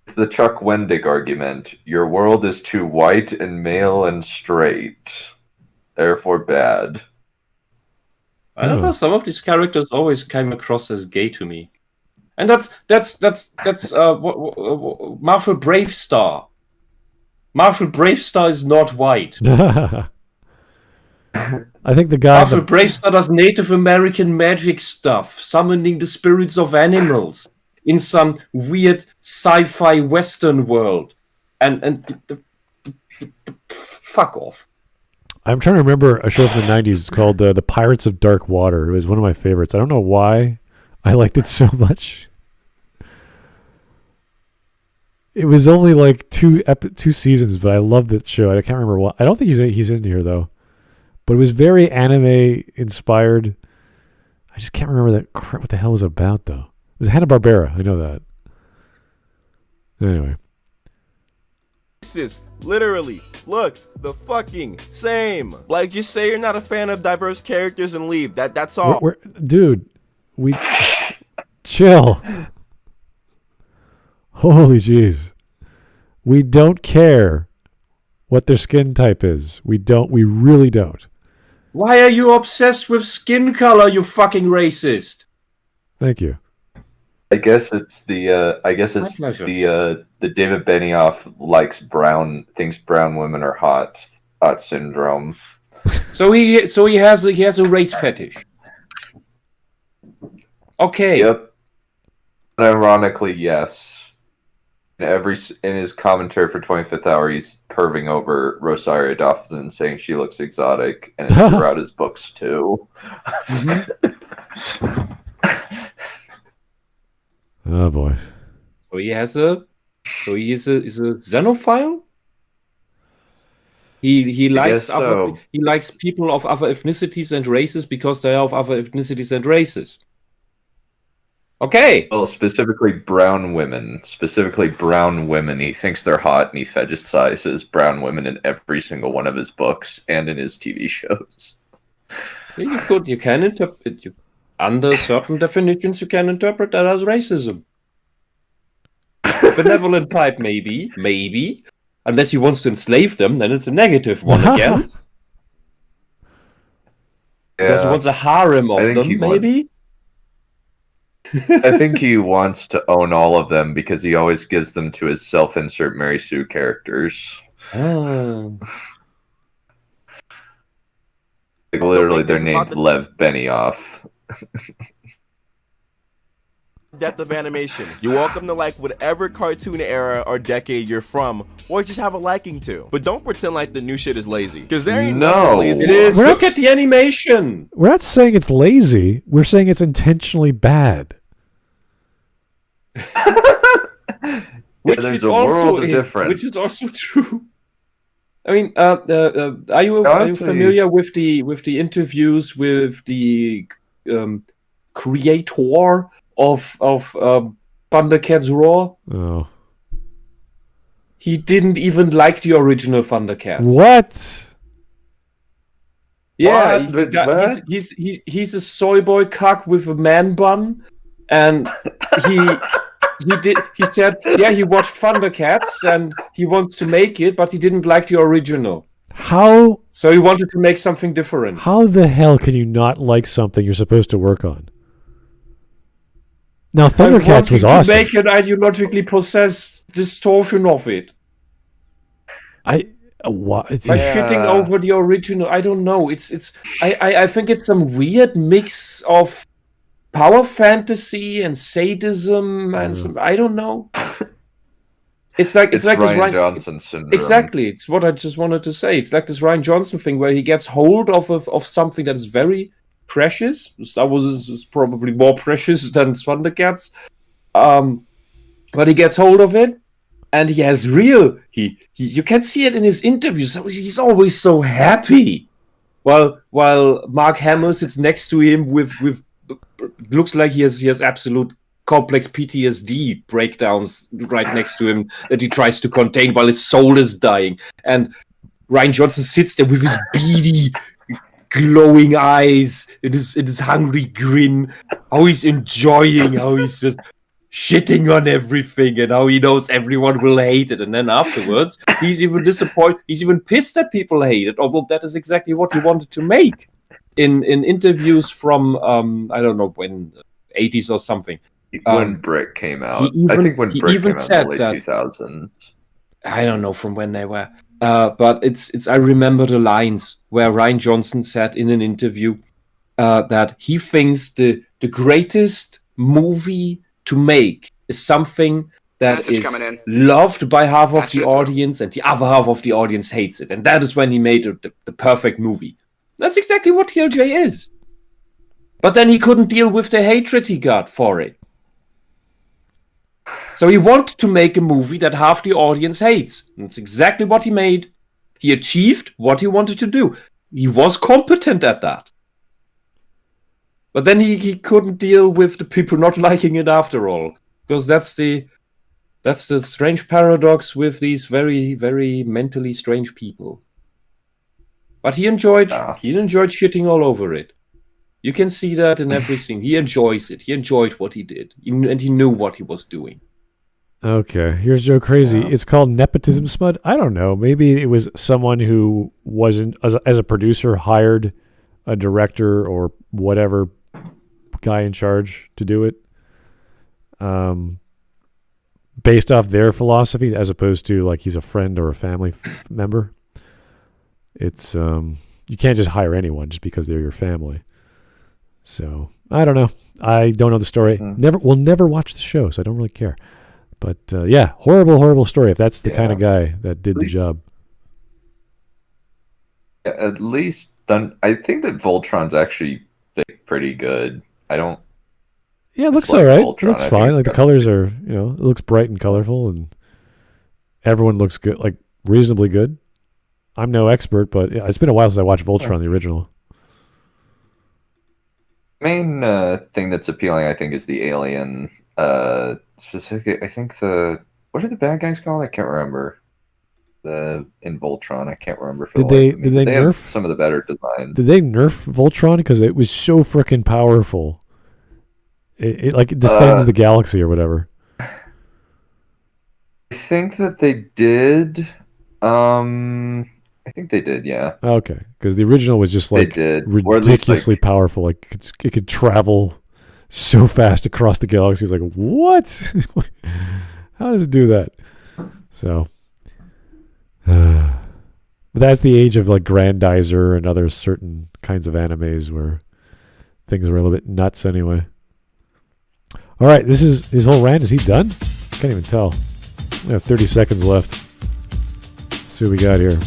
It's the Chuck Wendig argument. Your world is too white and male and straight, therefore bad. I don't know. Some of these characters always came across as gay to me, and that's Marshall Bravestar. Marshall Bravestar is not white. I think the guy. Marshall Bravestar does Native American magic stuff, summoning the spirits of animals in some weird sci-fi Western world, and fuck off. I'm trying to remember a show from the 90s. It's called The Pirates of Dark Water. It was one of my favorites. I don't know why I liked it so much. It was only like two seasons, but I loved that show. I can't remember why. I don't think he's in here, though. But it was very anime-inspired. I just can't remember what the hell it was about, though. It was Hanna-Barbera. I know that. Anyway. This is literally look the fucking same. Like, just say you're not a fan of diverse characters and leave. That's all. Dude, we chill. Holy jeez. We don't care what their skin type is. We really don't. Why are you obsessed with skin color, you fucking racist? Thank you. I guess it's the David Benioff thinks brown women are hot syndrome. So he has a race fetish. Okay. Yep. Ironically, yes. In his commentary for 25th Hour, he's perving over Rosario Dawson, saying she looks exotic, and it's throughout his books too. Oh boy. So he is a xenophile? He likes he likes people of other ethnicities and races because they are of other ethnicities and races. Okay. Well, specifically brown women. He thinks they're hot, and he fetishizes brown women in every single one of his books and in his TV shows. You can interpret under certain definitions. You can interpret that as racism. Benevolent type, maybe. Unless he wants to enslave them, then it's a negative one again. Because he wants a harem of them, maybe. I think he wants to own all of them because he always gives them to his self-insert Mary Sue characters. Oh. Like, literally, they're named Lev Benioff. Depth of animation. You're welcome to like whatever cartoon era or decade you're from, or just have a liking to. But don't pretend like the new shit is lazy, because there ain't no lazy. It is. Look at the animation. We're not saying it's lazy. We're saying it's intentionally bad. Which there's a world of difference. Which is also true. I mean, are you familiar with the interviews with the creator of Thundercats Raw? Oh. He didn't even like the original Thundercats. What? Yeah, he's a soy boy cuck with a man bun, and he said he watched Thundercats and he wants to make it, but he didn't like the original. How? So he wanted to make something different. How the hell can you not like something you're supposed to work on? Now, Thundercats was awesome. To make an ideologically possessed distortion of it. What? By shitting over the original, I don't know. I think it's some weird mix of power fantasy and sadism and some, I don't know. It's like It's like this Ryan Johnson syndrome. Exactly, it's what I just wanted to say. It's like this Ryan Johnson thing where he gets hold of something that is very precious. Star Wars is probably more precious than Thundercats. But he gets hold of it, and he has real. He you can see it in his interviews. He's always so happy, while Mark Hamill sits next to him with looks like he has absolute complex PTSD breakdowns right next to him that he tries to contain while his soul is dying. And Ryan Johnson sits there with his beady, glowing eyes, it is hungry grin, how he's enjoying, how he's just shitting on everything, and how he knows everyone will hate it. And then afterwards, he's even disappointed, he's even pissed that people hate it, although that is exactly what he wanted to make. In interviews from, I don't know when, 80s or something. When Brick came out. I think when Brick came out in the late 2000s. I don't know from when they were. But it's I remember the lines where Ryan Johnson said in an interview that he thinks the greatest movie to make is something that is loved by half of the audience and the other half of the audience hates it. And that is when he made the perfect movie. That's exactly what TLJ is. But then he couldn't deal with the hatred he got for it. So he wanted to make a movie that half the audience hates. And that's exactly what he made. He achieved what he wanted to do. He was competent at that. But then he couldn't deal with the people not liking it after all. Because that's the strange paradox with these very, very mentally strange people. But he enjoyed shitting all over it. You can see that in everything. He enjoys it. He enjoyed what he did. And he knew what he was doing. Okay, here's Joe Crazy. Yeah. It's called nepotism, Smud. I don't know. Maybe it was someone who wasn't, as a producer, hired a director or whatever guy in charge to do it. Based off their philosophy, as opposed to like he's a friend or a family member. It's you can't just hire anyone just because they're your family. So I don't know. I don't know the story. We'll never watch the show, so I don't really care. But yeah, horrible story. If that's the kind of guy that did the job. At least Dunn. I think that Voltron's actually pretty good. I don't. Yeah, it looks all right. Voltron. It looks fine. Like the colors are, it looks bright and colorful, and everyone looks good, like reasonably good. I'm no expert, but it's been a while since I watched Voltron, the original. Main thing that's appealing, I think, is the alien. Specifically, I think what are the bad guys called? I can't remember. In Voltron, I can't remember. Did they nerf some of the better designs? Did they nerf Voltron because it was so freaking powerful? It like defends the galaxy or whatever. I think that they did. I think they did, yeah. Okay, because the original was just like ridiculously powerful. Like it could travel so fast across the galaxy. It's like, what? How does it do that? So, that's the age of like Grandizer and other certain kinds of animes where things were a little bit nuts anyway. All right, this is his whole rant. Is he done? Can't even tell. We have 30 seconds left. Let's see what we got here.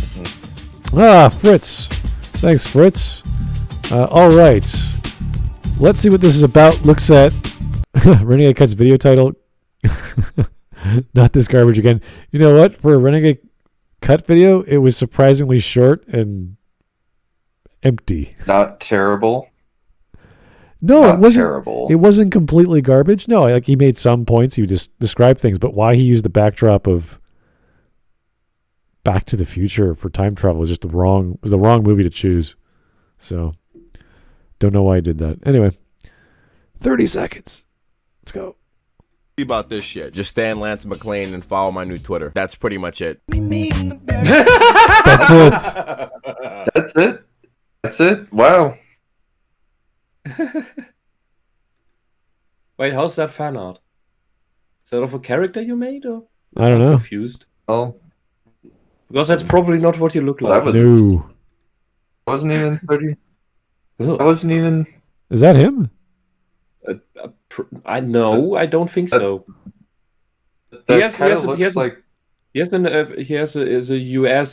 Fritz. Thanks, Fritz. All right. Let's see what this is about. Looks at Renegade Cut's video title. Not this garbage again. You know what? For a Renegade Cut video, it was surprisingly short and empty. Not terrible. No, Not it wasn't terrible. It wasn't completely garbage. No, like he made some points. He would just describe things, but why he used the backdrop of Back to the Future for time travel was just the wrong movie to choose. So, don't know why he did that. Anyway, 30 seconds. Let's go. About this shit. Just stand Lance McLean and follow my new Twitter. That's pretty much it. That's it. That's it. That's it. Wow. Wait, how's that fan art? Is that of a character you made, or? I don't know. I'm confused. Oh. Because that's probably not what you look like. No. I wasn't even 30. I wasn't even. Is that him? I don't think so. That kind of looks like he has a US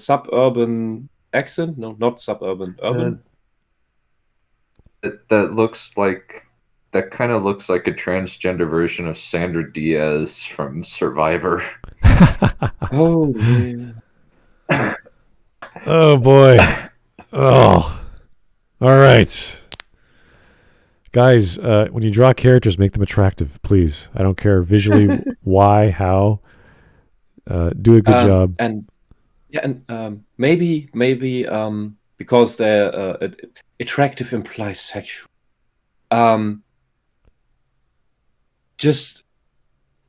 suburban accent. No, not suburban. Urban. That kind of looks like a transgender version of Sandra Diaz from Survivor. Oh man. Oh boy. Oh. All right. Guys, when you draw characters, make them attractive, please. I don't care visually why, how. Do a good job. And maybe because they're attractive implies sexual. Just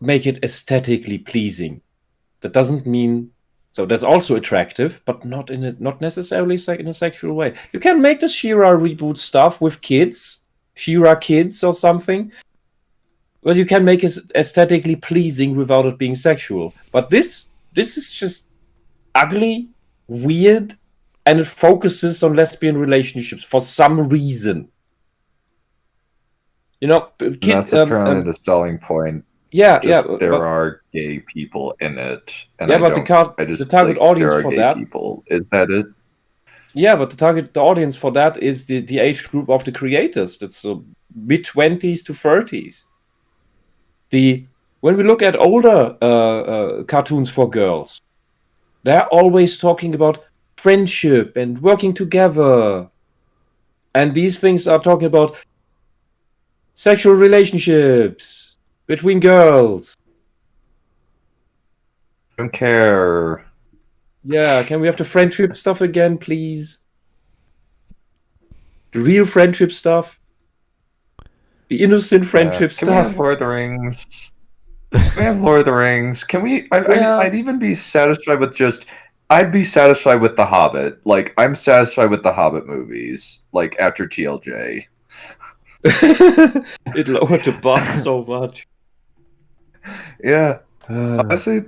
make it aesthetically pleasing. That doesn't mean so. That's also attractive, but not necessarily in a sexual way. You can make the She-Ra reboot stuff with kids, She-Ra kids or something. But you can make it aesthetically pleasing without it being sexual. But this is just ugly, weird, and it focuses on lesbian relationships for some reason. That's apparently the selling point. Yeah, there are gay people in it. And the target audience for that. People. Is that it? Yeah, but the audience for that is the age group of the creators. That's mid-20s to 30s. When we look at older cartoons for girls, they're always talking about friendship and working together. And these things are talking about sexual relationships between girls. I don't care. Yeah, can we have the friendship stuff again, please? The real friendship stuff. The innocent friendship stuff. Can we have Lord of the Rings? Can we have Lord of the Rings? Can we? I'd even be satisfied with I'd be satisfied with The Hobbit. Like, I'm satisfied with the Hobbit movies. Like, after TLJ. It lowered the bar so much. Yeah. Honestly,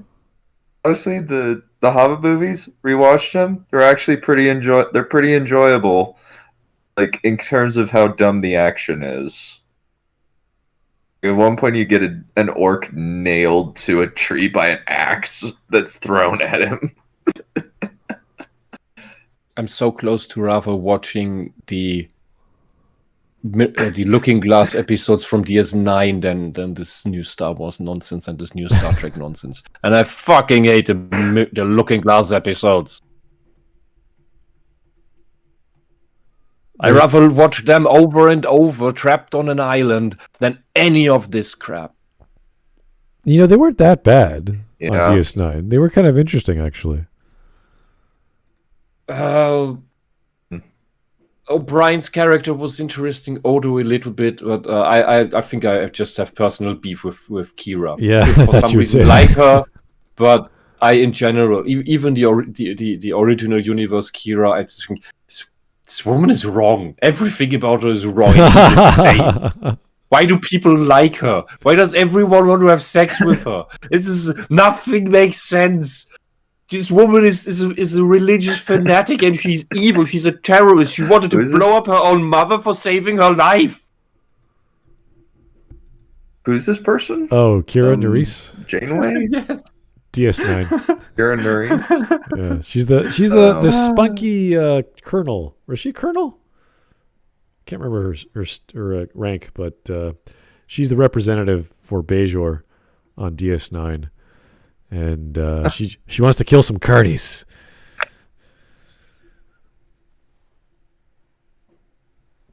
the Hobbit movies, rewatched them, they're actually pretty enjoyable. Like, in terms of how dumb the action is. At one point, you get an orc nailed to a tree by an axe that's thrown at him. I'm so close to rather watching the Looking Glass episodes from DS9 than this new Star Wars nonsense and this new Star Trek nonsense. And I fucking hate the Looking Glass episodes. I rather watch them over and over, trapped on an island, than any of this crap. They weren't that bad on DS9. They were kind of interesting, actually. O'Brien's character was interesting, Odo a little bit, but I think I just have personal beef with Kira. Yeah, for some reason like her, but in general, even the original universe Kira, I just think this woman is wrong. Everything about her is wrong. She's insane. Why do people like her? Why does everyone want to have sex with her? Nothing makes sense. This woman is a religious fanatic and she's evil. She's a terrorist. She wanted to blow up her own mother for saving her life. Who's this person? Oh, Kira Nerys. Janeway? Yes. DS9. Kira Nerys. Yeah, she's the spunky colonel. Was she colonel? Can't remember her rank, but she's the representative for Bajor on DS9. And she wants to kill some Cardis.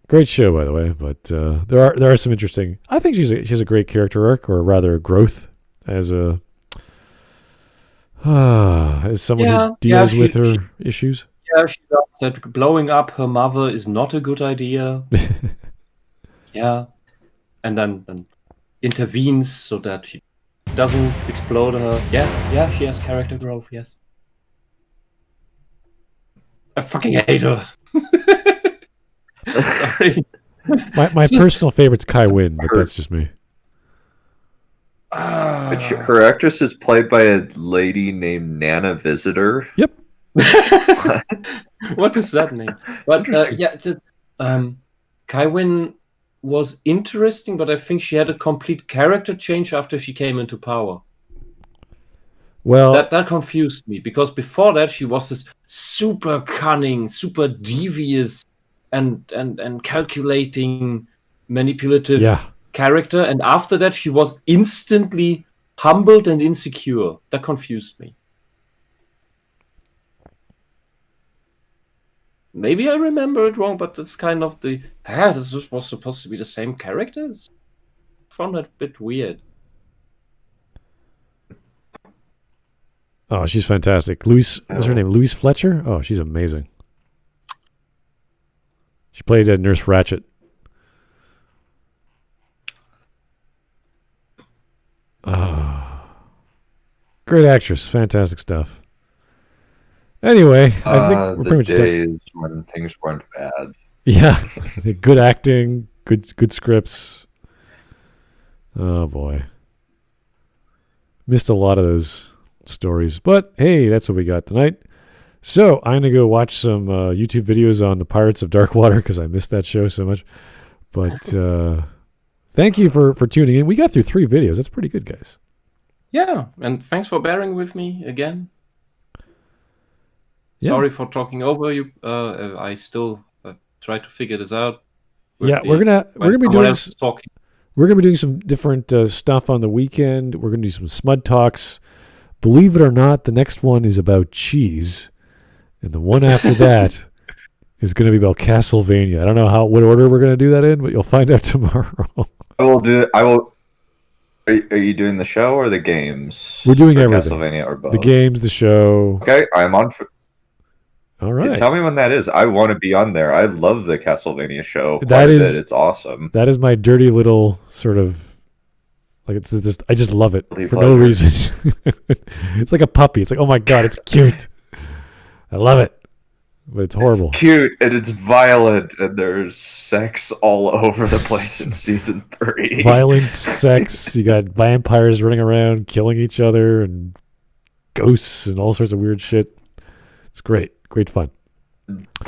Great show, by the way, but there are some interesting. I think she has a great character arc, or rather, growth as someone who deals with her issues. Yeah, she does that. Blowing up her mother is not a good idea. Yeah, and then intervenes so that she doesn't explode her. Yeah, she has character growth, yes. I fucking hate her. Sorry. My personal favorite's Kai Wynn, but that's just me. Her actress is played by a lady named Nana Visitor. Yep. What does that mean? But Kai Wynn was interesting, but I think she had a complete character change after she came into power. Well, that confused me, because before that she was this super cunning, super devious, and calculating, manipulative character, and after that she was instantly humbled and insecure. That confused me. Maybe I remember it wrong, but that's kind of this was supposed to be the same characters. I found that a bit weird. Oh, she's fantastic. What's her name? Louise Fletcher? Oh, she's amazing. She played Nurse Ratched. Oh. Great actress. Fantastic stuff. Anyway, I think we're pretty much days when things weren't bad. Yeah. Good acting, good scripts. Oh, boy. Missed a lot of those stories, but hey, that's what we got tonight. So I'm gonna go watch some YouTube videos on the Pirates of Darkwater because I missed that show so much. But thank you for tuning in. We got through 3 videos. That's pretty good, guys. Yeah, and thanks for bearing with me again. Yeah. Sorry for talking over you. I still try to figure this out. Yeah, we're gonna be doing some different stuff on the weekend. We're gonna do some Smud talks. Believe it or not, the next one is about cheese, and the one after that is going to be about Castlevania. I don't know what order we're going to do that in, but you'll find out tomorrow. I will. Are you doing the show or the games? We're doing everything. Castlevania or both? The games, the show. Okay, I'm on. All right. Tell me when that is. I want to be on there. I love the Castlevania show. It's awesome. That is my dirty little sort of. Like it's just, I just love it for no reason. It's like a puppy. It's like, oh my god, it's cute. I love it, but it's horrible. It's cute and it's violent, and there's sex all over the place in season 3. Violence, sex. You got vampires running around, killing each other, and ghosts and all sorts of weird shit. It's great fun.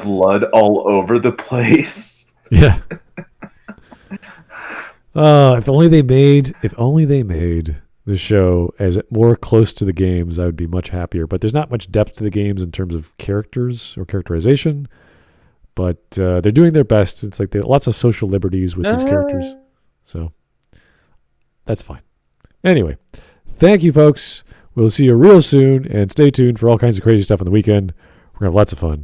Blood all over the place. Yeah. If only they made the show as more close to the games, I would be much happier. But there's not much depth to the games in terms of characters or characterization. But they're doing their best. It's like lots of social liberties with these characters. So that's fine. Anyway, thank you, folks. We'll see you real soon. And stay tuned for all kinds of crazy stuff on the weekend. We're going to have lots of fun.